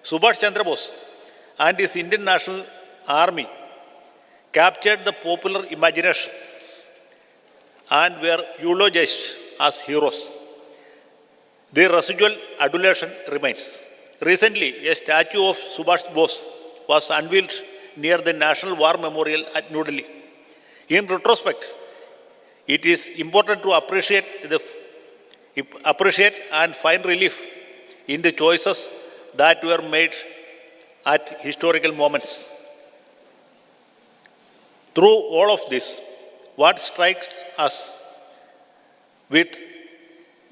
Subhash Chandra Bose and his Indian National Army captured the popular imagination and were eulogized as heroes. The residual adulation remains. Recently, a statue of Subhash Bose was unveiled near the National War Memorial at New Delhi. In retrospect, it is important to appreciate and find relief in the choices that were made at historical moments. Through all of this, what strikes us with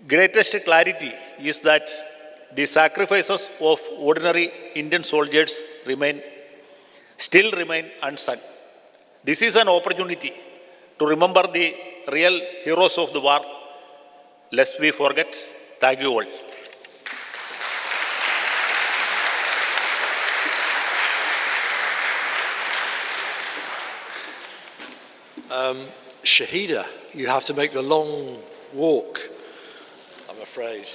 greatest clarity is that the sacrifices of ordinary Indian soldiers still remain unsung. This is an opportunity to remember the real heroes of the war, lest we forget. Thank you all. Shahida, you have to make the long walk, I'm afraid.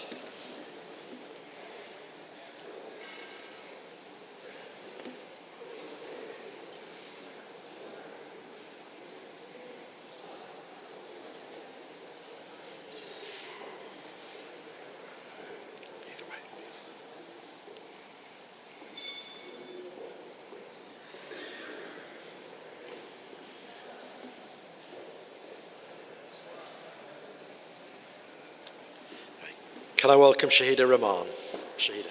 Can I welcome Shahida Rahman? Shahida.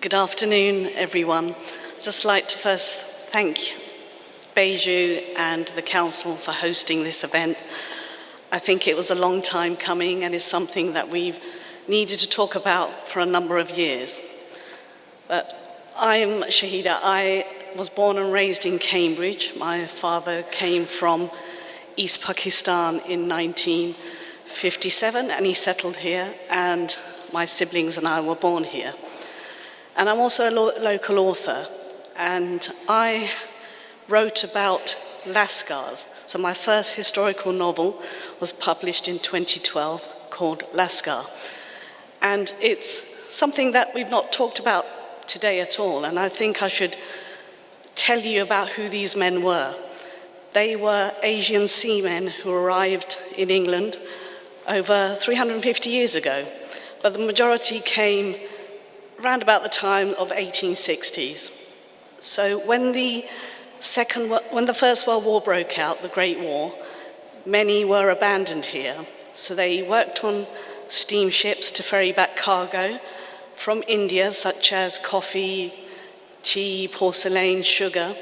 Good afternoon, everyone. I'd just like to first thank Beiju and the Council for hosting this event. I think it was a long time coming and is something that we've needed to talk about for a number of years. But I am Shahida. I was born and raised in Cambridge. My father came from East Pakistan in 1957 and he settled here, and my siblings and I were born here. And I'm also a local author, and I wrote about Lascars. So my first historical novel was published in 2012 called Lascar. And it's something that we've not talked about today at all, and I think I should tell you about who these men were. They were Asian seamen who arrived in England over 350 years ago, but the majority came around about the time of 1860s. So when the First World War broke out, the Great War, many were abandoned here. So they worked on steamships to ferry back cargo from India, such as coffee, tea, porcelain, sugar,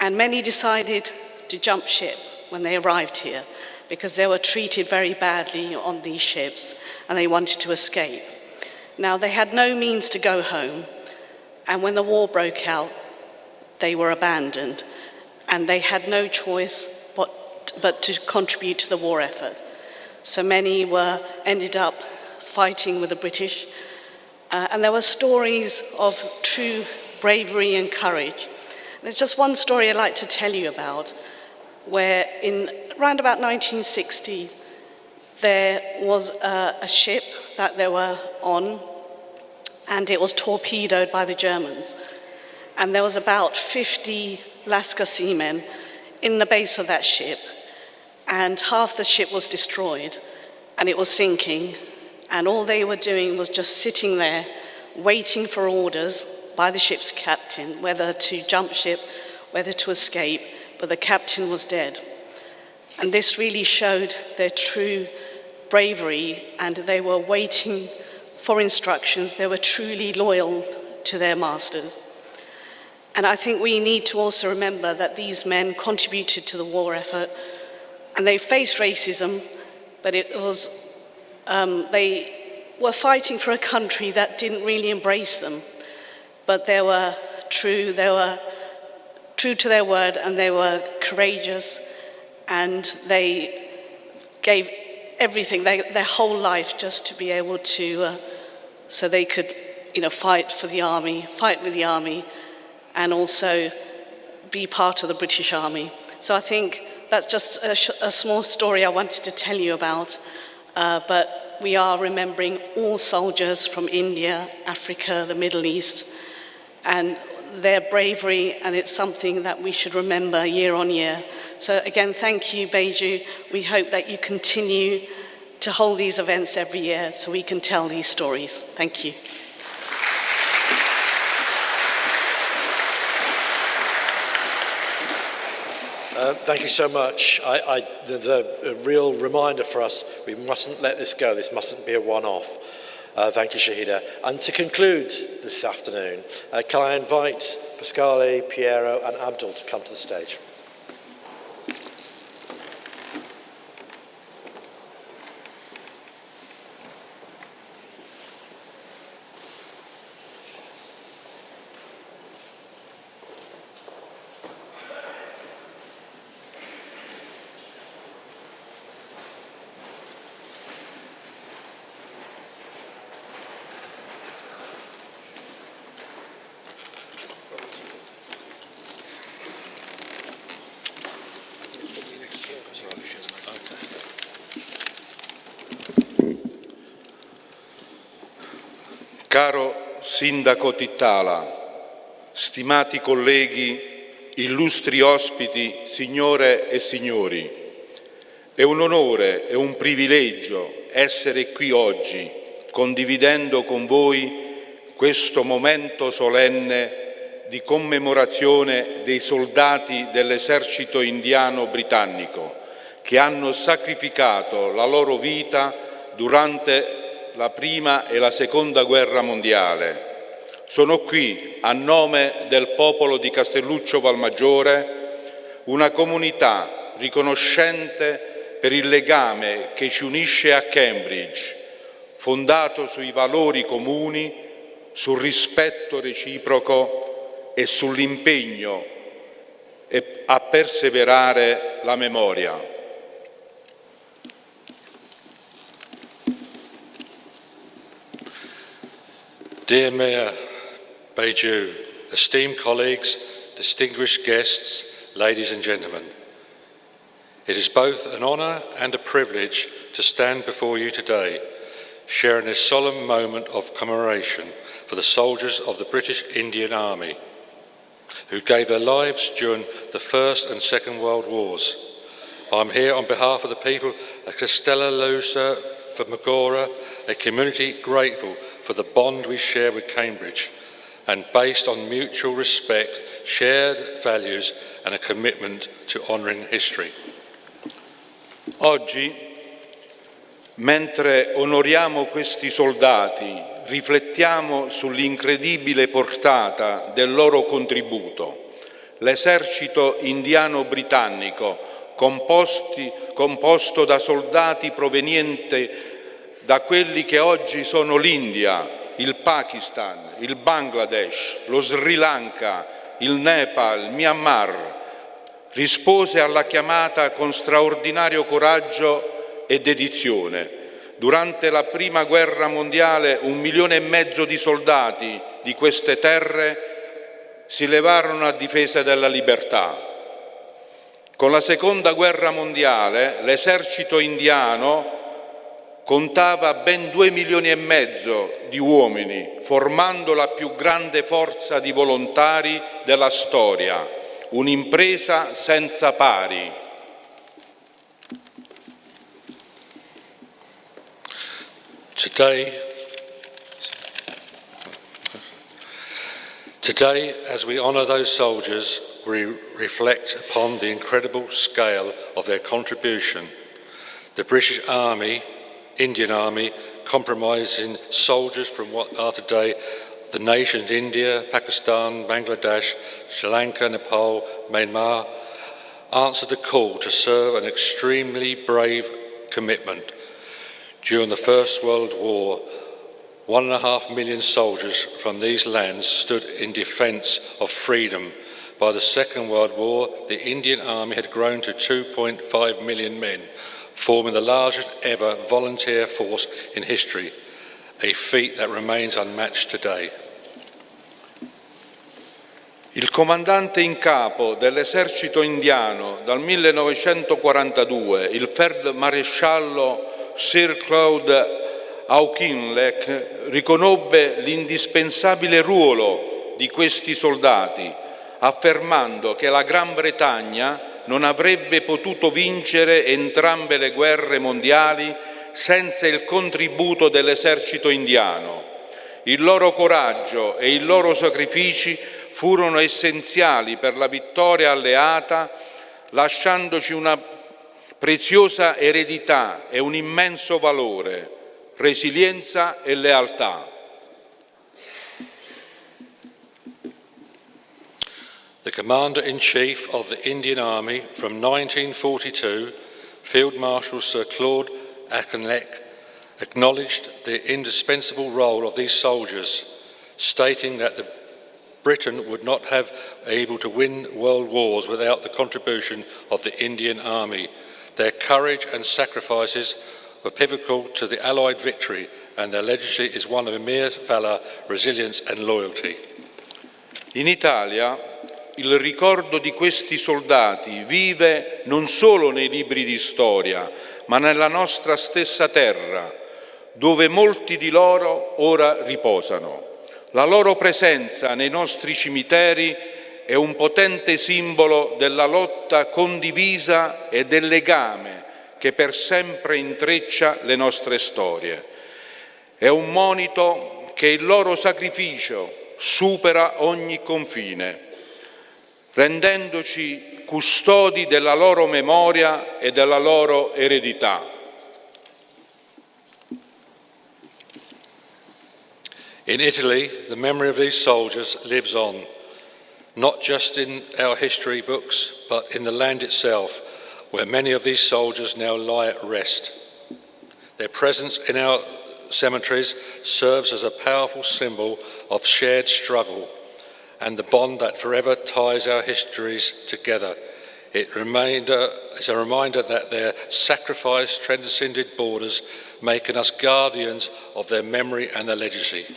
and many decided to jump ship when they arrived here because they were treated very badly on these ships and they wanted to escape. Now, they had no means to go home, and when the war broke out, they were abandoned, and they had no choice but to contribute to the war effort. So many ended up fighting with the British, and there were stories of true bravery and courage. There's just one story I'd like to tell you about, where in around about 1960, there was a ship that they were on, and it was torpedoed by the Germans. And there was about 50 Lascar seamen in the base of that ship, and half the ship was destroyed, and it was sinking, and all they were doing was just sitting there, waiting for orders by the ship's captain, whether to jump ship, whether to escape, but the captain was dead. And this really showed their true bravery, and they were waiting for instructions. They were truly loyal to their masters. And I think we need to also remember that these men contributed to the war effort, and they faced racism, but they were fighting for a country that didn't really embrace them. But they were true to their word, and they were courageous, and they gave everything, their whole life, just to be able to, so they could, fight for the army, fight with the army, and also be part of the British Army. So I think that's just a small story I wanted to tell you about, but we are remembering all soldiers from India, Africa, the Middle East, and their bravery, and it's something that we should remember year on year. So again, thank you, Beiju. We hope that you continue to hold these events every year so we can tell these stories. Thank you. Thank you so much. There's a real reminder for us, we mustn't let this go. This mustn't be a one-off. Thank you, Shahida. And to conclude this afternoon, can I invite Pasquale, Piero and Abdul to come to the stage. Caro Sindaco Tittala, stimati colleghi, illustri ospiti, signore e signori, è un onore e un privilegio essere qui oggi, condividendo con voi questo momento solenne di commemorazione dei soldati dell'esercito indiano britannico che hanno sacrificato la loro vita durante la Prima e la Seconda Guerra Mondiale. sono qui a nome del popolo di Castelluccio Valmaggiore, una comunità riconoscente per il legame che ci unisce a Cambridge, fondato sui valori comuni, sul rispetto reciproco e sull'impegno a perseverare la memoria. Dear Mayor Beiju, esteemed colleagues, distinguished guests, ladies and gentlemen, it is both an honour and a privilege to stand before you today, sharing this solemn moment of commemoration for the soldiers of the British Indian Army, who gave their lives during the First and Second World Wars. I'm here on behalf of the people of Castella Lusa for Magora, a community grateful for the bond we share with Cambridge and based on mutual respect, shared values and a commitment to honouring history. Oggi, mentre onoriamo questi soldati, riflettiamo sull'incredibile portata del loro contributo. L'esercito indiano britannico, composto da soldati provenienti da quelli che oggi sono l'India, il Pakistan, il Bangladesh, lo Sri Lanka, il Nepal, il Myanmar, rispose alla chiamata con straordinario coraggio e dedizione. Durante la Prima Guerra Mondiale 1,5 milioni di soldati di queste terre si levarono a difesa della libertà. Con la Seconda Guerra Mondiale l'esercito indiano contava ben 2,5 milioni di uomini, formando la più grande forza di volontari della storia, un'impresa senza pari. Today, as we honour those soldiers, we reflect upon the incredible scale of their contribution. The British Army, Indian Army, comprising soldiers from what are today the nations India, Pakistan, Bangladesh, Sri Lanka, Nepal, Myanmar, answered the call to serve an extremely brave commitment. During the First World War, 1.5 million soldiers from these lands stood in defence of freedom. By the Second World War, the Indian Army had grown to 2.5 million men, forming the largest ever volunteer force in history, a feat that remains unmatched today. Il comandante in capo dell'esercito indiano dal 1942, il feldmaresciallo Sir Claude Auchinleck, riconobbe l'indispensabile ruolo di questi soldati, affermando che la Gran Bretagna non avrebbe potuto vincere entrambe le guerre mondiali senza il contributo dell'esercito indiano. Il loro coraggio e i loro sacrifici furono essenziali per la vittoria alleata, lasciandoci una preziosa eredità e un immenso valore, resilienza e lealtà. The Commander-in-Chief of the Indian Army from 1942, Field Marshal Sir Claude Auchinleck, acknowledged the indispensable role of these soldiers, stating that Britain would not have been able to win world wars without the contribution of the Indian Army. Their courage and sacrifices were pivotal to the Allied victory, and their legacy is one of mere valour, resilience and loyalty. In Italia il ricordo di questi soldati vive non solo nei libri di storia, ma nella nostra stessa terra, dove molti di loro ora riposano. La loro presenza nei nostri cimiteri è un potente simbolo della lotta condivisa e del legame che per sempre intreccia le nostre storie. È un monito che il loro sacrificio supera ogni confine, rendendoci custodi della loro memoria e della loro eredità. In Italy, the memory of these soldiers lives on, not just in our history books, but in the land itself, where many of these soldiers now lie at rest. Their presence in our cemeteries serves as a powerful symbol of shared struggle and the bond that forever ties our histories together. It's a reminder that their sacrifice transcended borders, making us guardians of their memory and their legacy.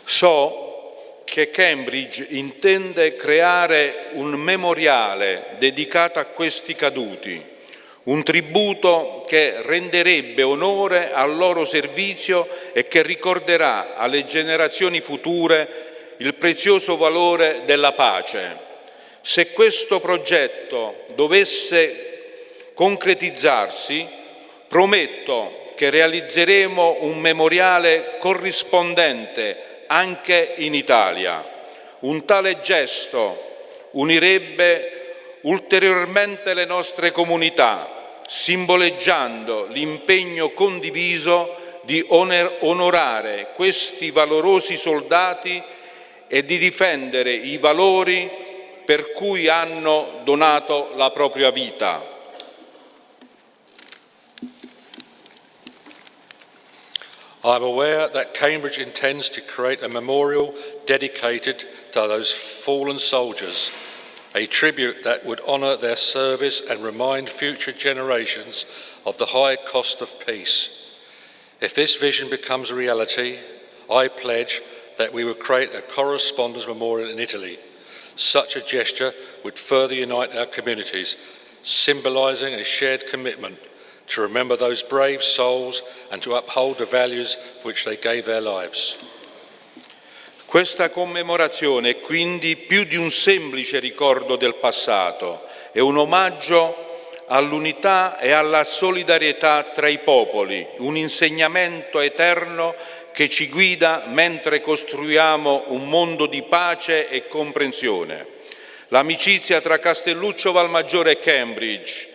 So che Cambridge intende creare un memoriale dedicato a questi caduti, un tributo che renderebbe onore al loro servizio e che ricorderà alle generazioni future il prezioso valore della pace. Se questo progetto dovesse concretizzarsi, prometto che realizzeremo un memoriale corrispondente anche in Italia. Un tale gesto unirebbe ulteriormente le nostre comunità, simboleggiando l'impegno condiviso di onorare questi valorosi soldati e di difendere i valori per cui hanno donato la propria vita. I am aware that Cambridge intends to create a memorial dedicated to those fallen soldiers, a tribute that would honour their service and remind future generations of the high cost of peace. If this vision becomes a reality, I pledge that we will create a correspondence memorial in Italy. Such a gesture would further unite our communities, symbolising a shared commitment to remember those brave souls and to uphold the values for which they gave their lives. Questa commemorazione è quindi più di un semplice ricordo del passato, è un omaggio all'unità e alla solidarietà tra i popoli, un insegnamento eterno che ci guida mentre costruiamo un mondo di pace e comprensione. L'amicizia tra Castelluccio Valmaggiore e Cambridge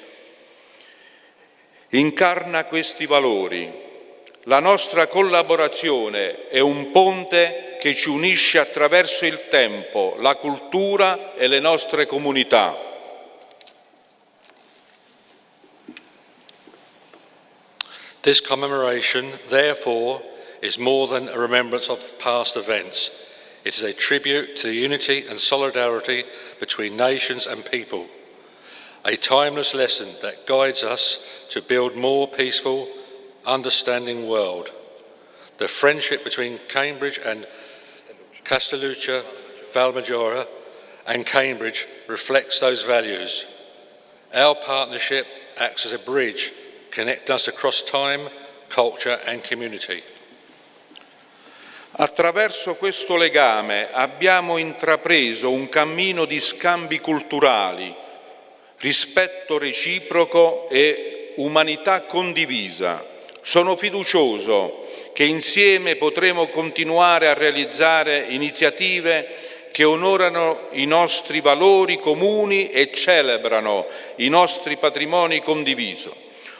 incarna questi valori. La nostra collaborazione è un ponte che ci unisce attraverso il tempo, la cultura e le nostre comunità. This commemoration, therefore, is more than a remembrance of past events. It is a tribute to the unity and solidarity between nations and people, a timeless lesson that guides us to build a more peaceful, understanding world. The friendship between Cambridge and Castelluccio Valmaggiore and Cambridge reflects those values. Our partnership acts as a bridge, connecting us across time, culture and community. Attraverso questo legame abbiamo intrapreso un cammino di scambi culturali, rispetto reciproco e umanità condivisa. Sono fiducioso che insieme potremo continuare a realizzare iniziative che onorano i nostri valori comuni e celebrano i nostri patrimoni condivisi,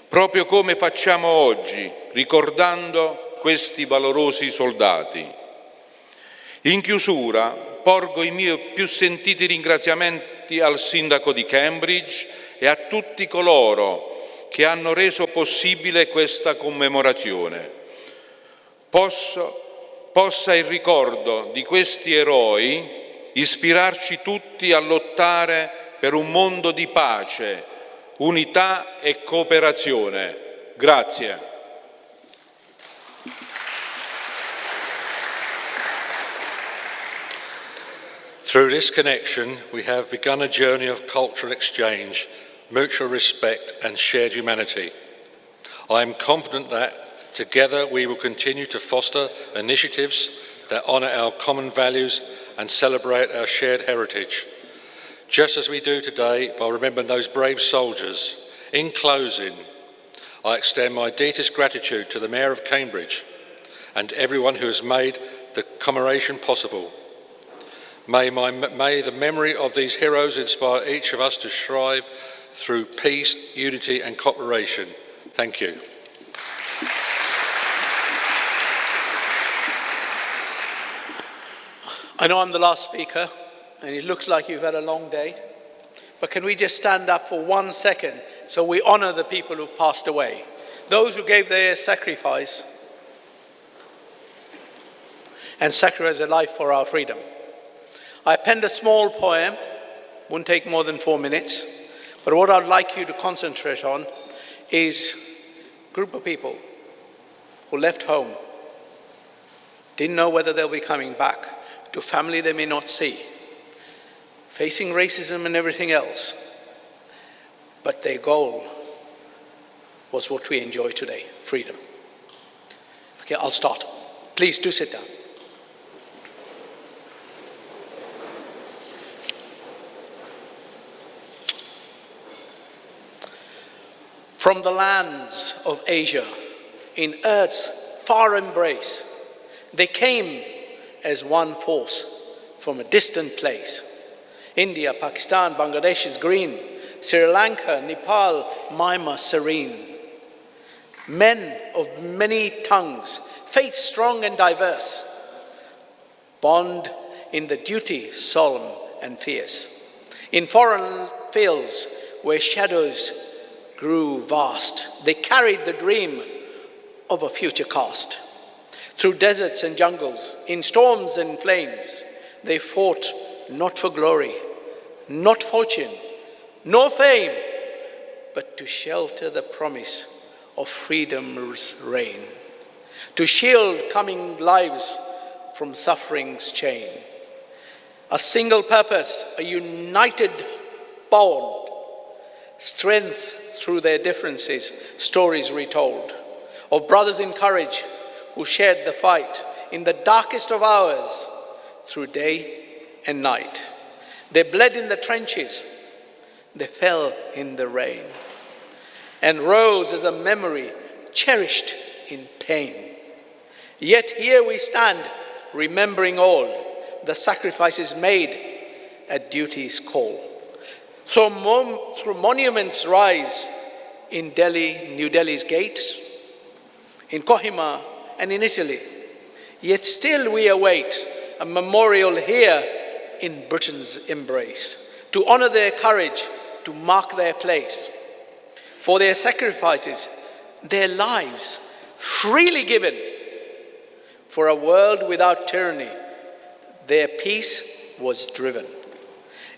proprio come facciamo oggi, ricordando questi valorosi soldati. In chiusura, porgo i miei più sentiti ringraziamenti al sindaco di Cambridge e a tutti coloro che hanno reso possibile questa commemorazione. Possa il ricordo di questi eroi ispirarci tutti a lottare per un mondo di pace, unità e cooperazione. Grazie. Through this connection, we have begun a journey of cultural exchange, mutual respect and shared humanity. I am confident that together we will continue to foster initiatives that honour our common values and celebrate our shared heritage, just as we do today by remembering those brave soldiers. In closing, I extend my deepest gratitude to the Mayor of Cambridge and everyone who has made the commemoration possible. May the memory of these heroes inspire each of us to strive through peace, unity and cooperation. Thank you. I know I'm the last speaker, and it looks like you've had a long day, but can we just stand up for 1 second so we honor the people who've passed away, those who gave their sacrifice and sacrificed their life for our freedom. I penned a small poem, wouldn't take more than 4 minutes, but what I'd like you to concentrate on is a group of people who left home, didn't know whether they'll be coming back, to family they may not see, facing racism and everything else, but their goal was what we enjoy today, freedom. Okay, I'll start. Please do sit down. From the lands of Asia, in Earth's far embrace, they came as one force from a distant place. India, Pakistan, Bangladesh is green, Sri Lanka, Nepal, Myanmar serene. Men of many tongues, faith strong and diverse, bond in the duty solemn and fierce. In foreign fields where shadows grew vast, they carried the dream of a future caste. Through deserts and jungles, in storms and flames, they fought not for glory, not fortune, nor fame, but to shelter the promise of freedom's reign, to shield coming lives from suffering's chain. A single purpose, a united bond, strength through their differences, stories retold of brothers in courage who shared the fight in the darkest of hours through day and night. They bled in the trenches, they fell in the rain, and rose as a memory cherished in pain. Yet here we stand, remembering all the sacrifices made at duty's call. So through monuments rise in Delhi, New Delhi's gates, in Kohima and in Italy. Yet still we await a memorial here in Britain's embrace, to honor their courage, to mark their place. For their sacrifices, their lives freely given, for a world without tyranny, their peace was driven.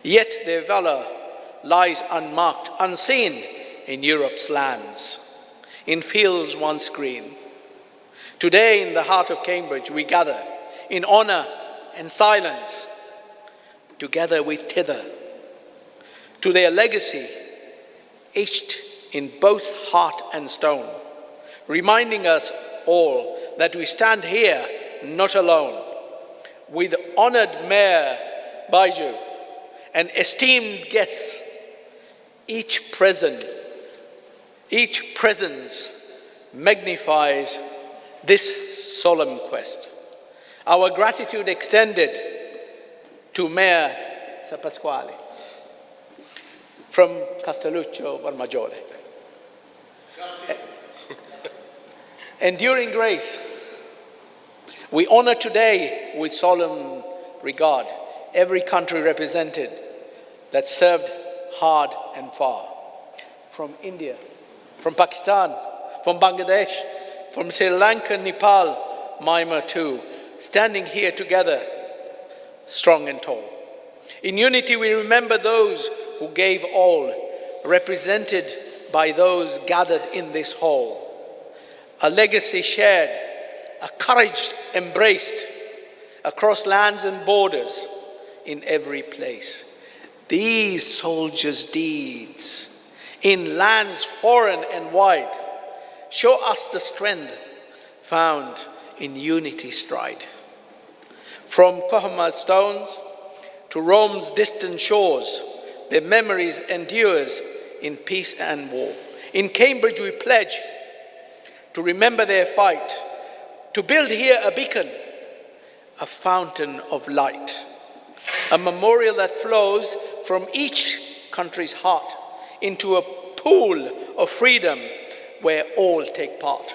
Yet their valor lies unmarked, unseen in Europe's lands, in fields once green. Today in the heart of Cambridge we gather in honor and silence. Together we tether to their legacy, etched in both heart and stone, reminding us all that we stand here not alone, with honored Mayor Baiju and esteemed guests. Each presence magnifies this solemn quest. Our gratitude extended to Mayor Pasquale from Castelluccio Valmaggiore. Enduring grace, we honor today with solemn regard every country represented that served hard and far. From India, from Pakistan, from Bangladesh, from Sri Lanka, Nepal, Myanmar too, standing here together, strong and tall. In unity we remember those who gave all, represented by those gathered in this hall. A legacy shared, a courage embraced across lands and borders in every place. These soldiers' deeds in lands foreign and wide show us the strength found in unity stride. From Kohima stones to Rome's distant shores, their memories endures in peace and war. In Cambridge we pledge to remember their fight, to build here a beacon, a fountain of light, a memorial that flows from each country's heart into a pool of freedom where all take part.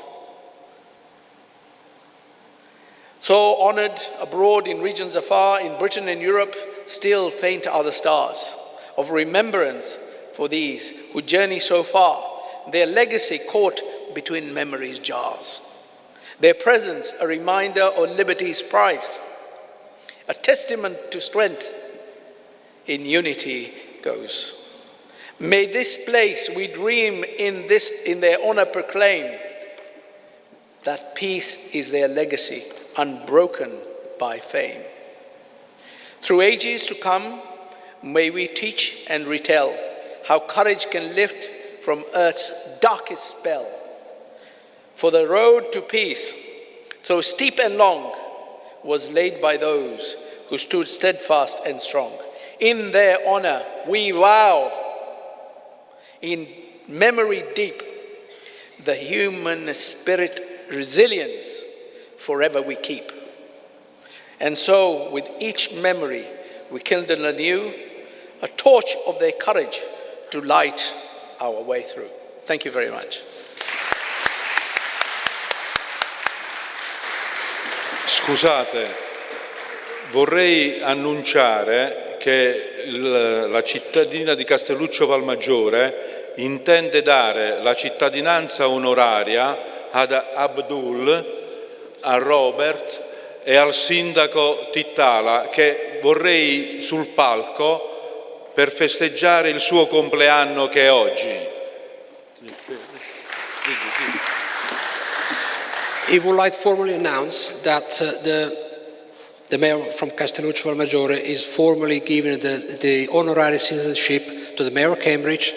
So honored abroad in regions afar, in Britain and Europe, still faint are the stars of remembrance for these who journey so far, their legacy caught between memory's jars. Their presence a reminder of liberty's price, a testament to strength in unity goes. May this place we dream in their honor proclaim that peace is their legacy, unbroken by fame. Through ages to come, may we teach and retell how courage can lift from earth's darkest spell. For the road to peace, though steep and long, was laid by those who stood steadfast and strong. In their honor we vow, in memory deep, the human spirit resilience forever we keep. And so with each memory we kindle anew a torch of their courage to light our way through. Thank you very much. Scusate, vorrei annunciare che la cittadina di Castelluccio Valmaggiore intende dare la cittadinanza onoraria ad Abdul, a Robert e al sindaco Tittala, che vorrei sul palco per festeggiare il suo compleanno che è oggi. He would like to formally announce that the mayor from Castelluccio Valmaggiore is formally giving the honorary citizenship to the mayor of Cambridge,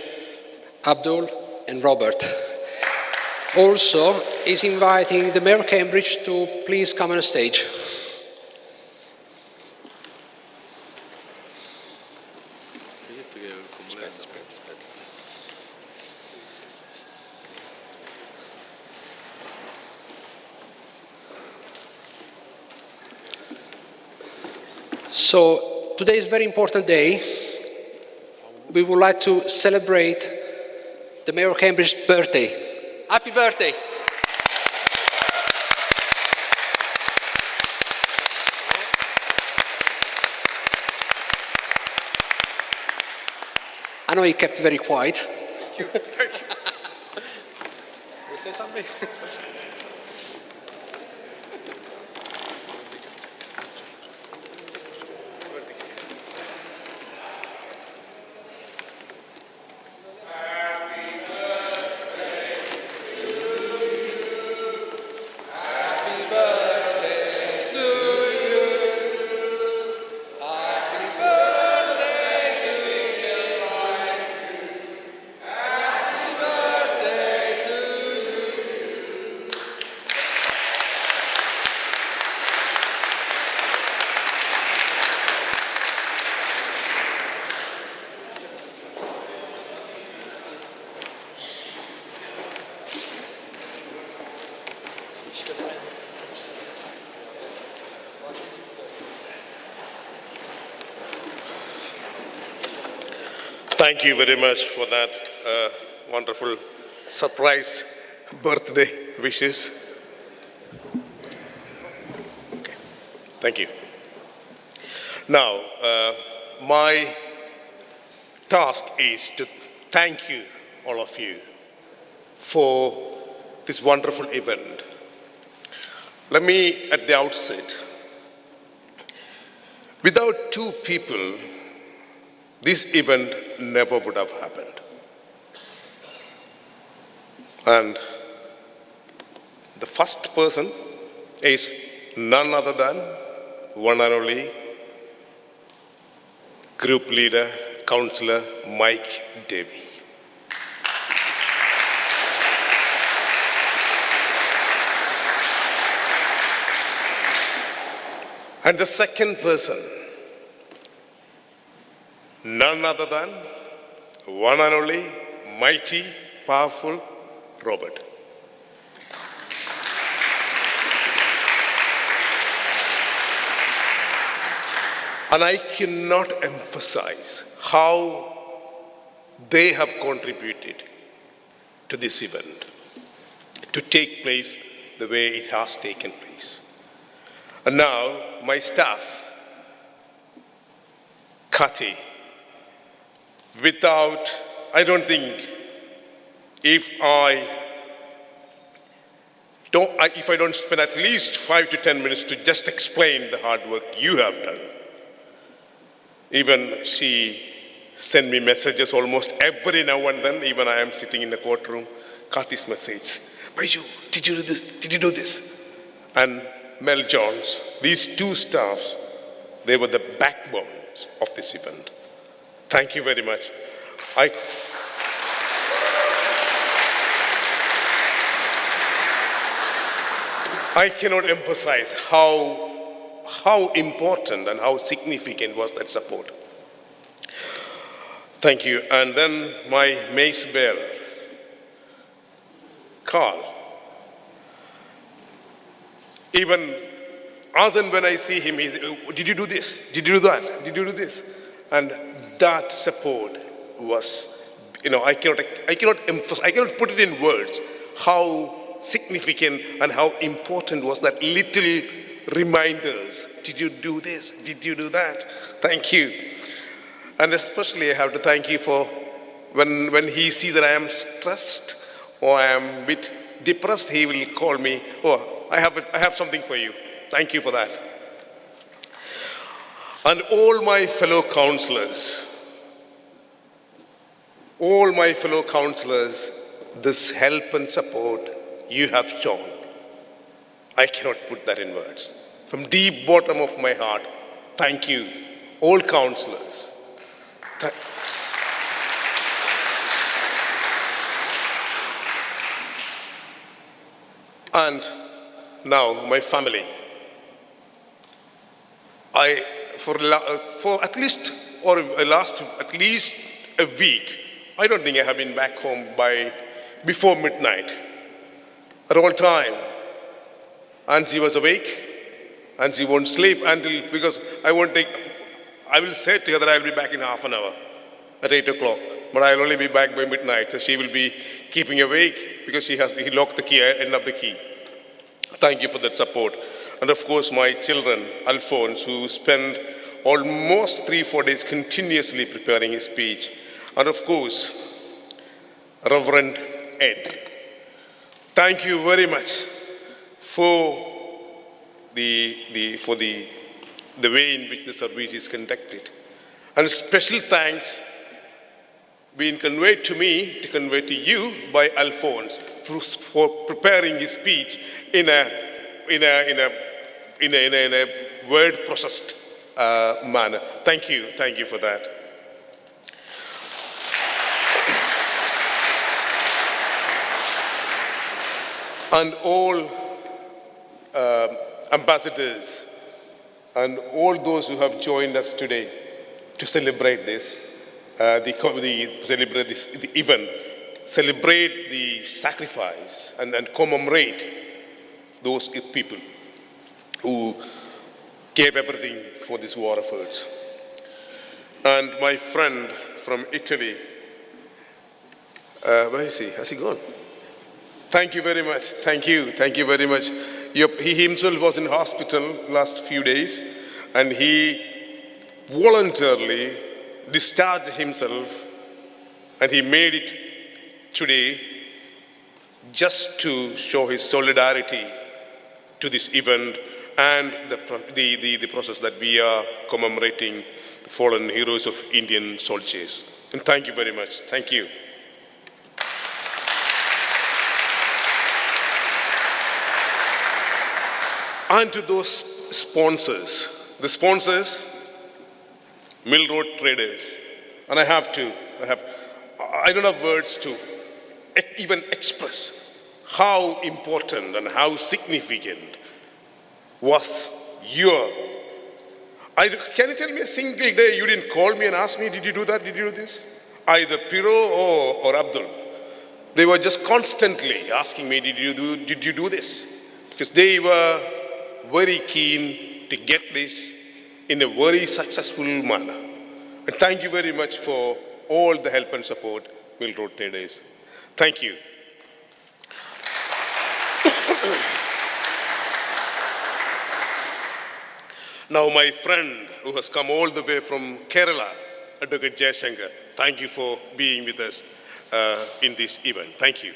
Abdul and Robert. Also, is inviting the mayor of Cambridge to please come on stage. So, today is a very important day. We would like to celebrate the Mayor of Cambridge's birthday. Happy birthday! I know he kept very quiet. Thank you. You say something? Thank you very much for that wonderful surprise birthday wishes. Okay. Thank you. Now, my task is to thank you, all of you, for this wonderful event. Let me, at the outset, without two people, this event never would have happened. And the first person is none other than one and only group leader, Councillor Mike Davey. And the second person, none other than one and only mighty, powerful Robert. And I cannot emphasize how they have contributed to this event to take place the way it has taken place. And now, my staff, Kati, I don't think if I don't spend at least 5 to 10 minutes to just explain the hard work you have done. Even she sent me messages almost every now and then, even I am sitting in the courtroom, Kathy's message, Baiju, did you do this? Did you do this? And Mel Jones, these two staffs, they were the backbone of this event. Thank you very much. I cannot emphasize how important and how significant was that support. Thank you. And then my mace bearer, Carl. Even as and when I see him, did you do this? Did you do that? Did you do this? And that support was, I cannot put it in words how significant and how important was that little reminders. Did you do this? Did you do that? Thank you. And especially I have to thank you for when he sees that I am stressed or I am a bit depressed, he will call me, oh, I have something for you. Thank you for that. And all my fellow counselors, this help and support you have shown, I cannot put that in words. From deep bottom of my heart, thank you, all counselors. And now my family. For at least a week, I don't think I have been back home before midnight. At all time, and she was awake, and she won't sleep because I will say to her that I will be back in half an hour at 8 o'clock, but I'll only be back by midnight, so she will be keeping awake because he locked the key, end of the key. Thank you for that support. And of course, my children, Alphonse, who spent almost 3-4 days continuously preparing his speech. And of course, Reverend Ed. Thank you very much for the way in which the service is conducted. And special thanks being conveyed to me to convey to you by Alphonse for preparing his speech in a word processed manner. Thank you for that. And all ambassadors and all those who have joined us today to celebrate this, celebrate the event, celebrate the sacrifice and commemorate those people who gave everything for this war efforts. And my friend from Italy, where is he? Has he gone? Thank you very much. Thank you very much. He himself was in hospital last few days, and he voluntarily discharged himself, and he made it today just to show his solidarity to this event and the process that we are commemorating the fallen heroes of Indian soldiers. And thank you very much. Thank you. And to those sponsors, the sponsors, Mill Road Traders, and I don't have words to even express how important and how significant was your. Can you tell me a single day you didn't call me and ask me, did you do that, did you do this? Either Piro or Abdul. They were just constantly asking me, did you do this? Because they were very keen to get this in a very successful manner. And thank you very much for all the help and support, Mill Road Traders. Thank you. Now my friend who has come all the way from Kerala, Advocate Jayashankar, thank you for being with us in this event. Thank you.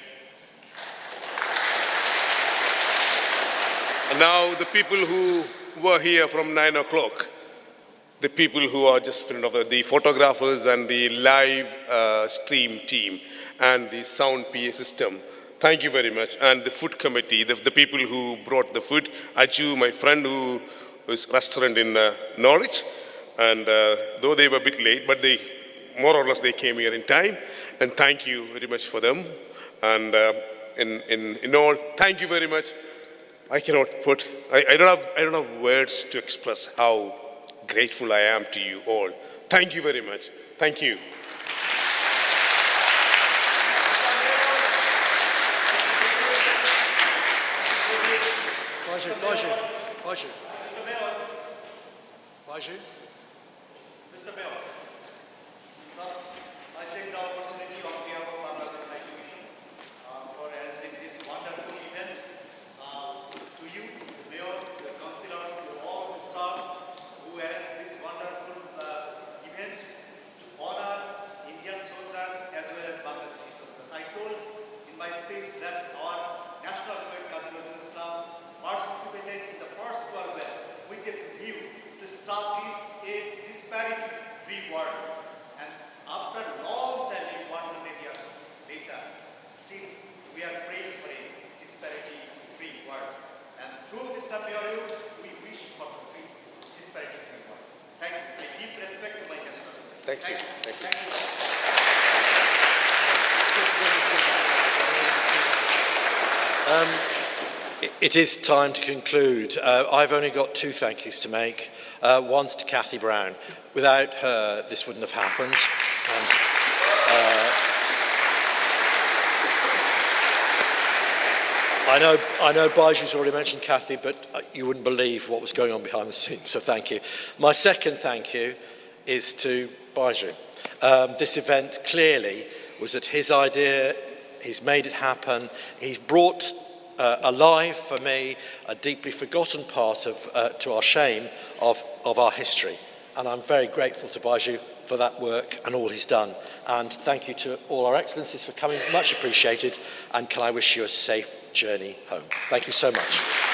And now the people who were here from 9 o'clock, the people who are just the photographers and the live stream team and the sound PA system, thank you very much. And the food committee, the people who brought the food, Aju, my friend who is restaurant in Norwich, and though they were a bit late, but they more or less they came here in time, and thank you very much for them. And in all, thank you very much. I cannot put, I don't have words to express how grateful I am to you all. Thank you very much. Thank you. Baju. Mr. Mayor. Baju. Mr. Mayor, first I take the opportunity on behalf of our WWI Commission for arranging this wonderful event. To you, Mr. Mayor, your councillors, all the staffs who arranged this wonderful event to honor Indian soldiers as well as Bangladeshi soldiers. I told in my speech that our national poet Kazi Nazrul Islam participated in the First World War with a view to establish a disparity-free world. And after a long time, 100 years later, still we are praying for a disparity-free world. And through Mr. Mayor, we wish for a free, disparity-free world. Thank you. I give respect to my national. Thank you. Thank you. Thank you. It is time to conclude. I've only got two thank yous to make. One's to Cathy Brown. Without her, this wouldn't have happened. And, I know Baju's already mentioned Cathy, but you wouldn't believe what was going on behind the scenes, so thank you. My second thank you is to Baju. This event clearly was at his idea. He's made it happen. He's brought alive for me a deeply forgotten part of, to our shame, of our history. And I'm very grateful to Baju for that work and all he's done. And thank you to all our excellencies for coming, much appreciated. And can I wish you a safe journey home. Thank you so much.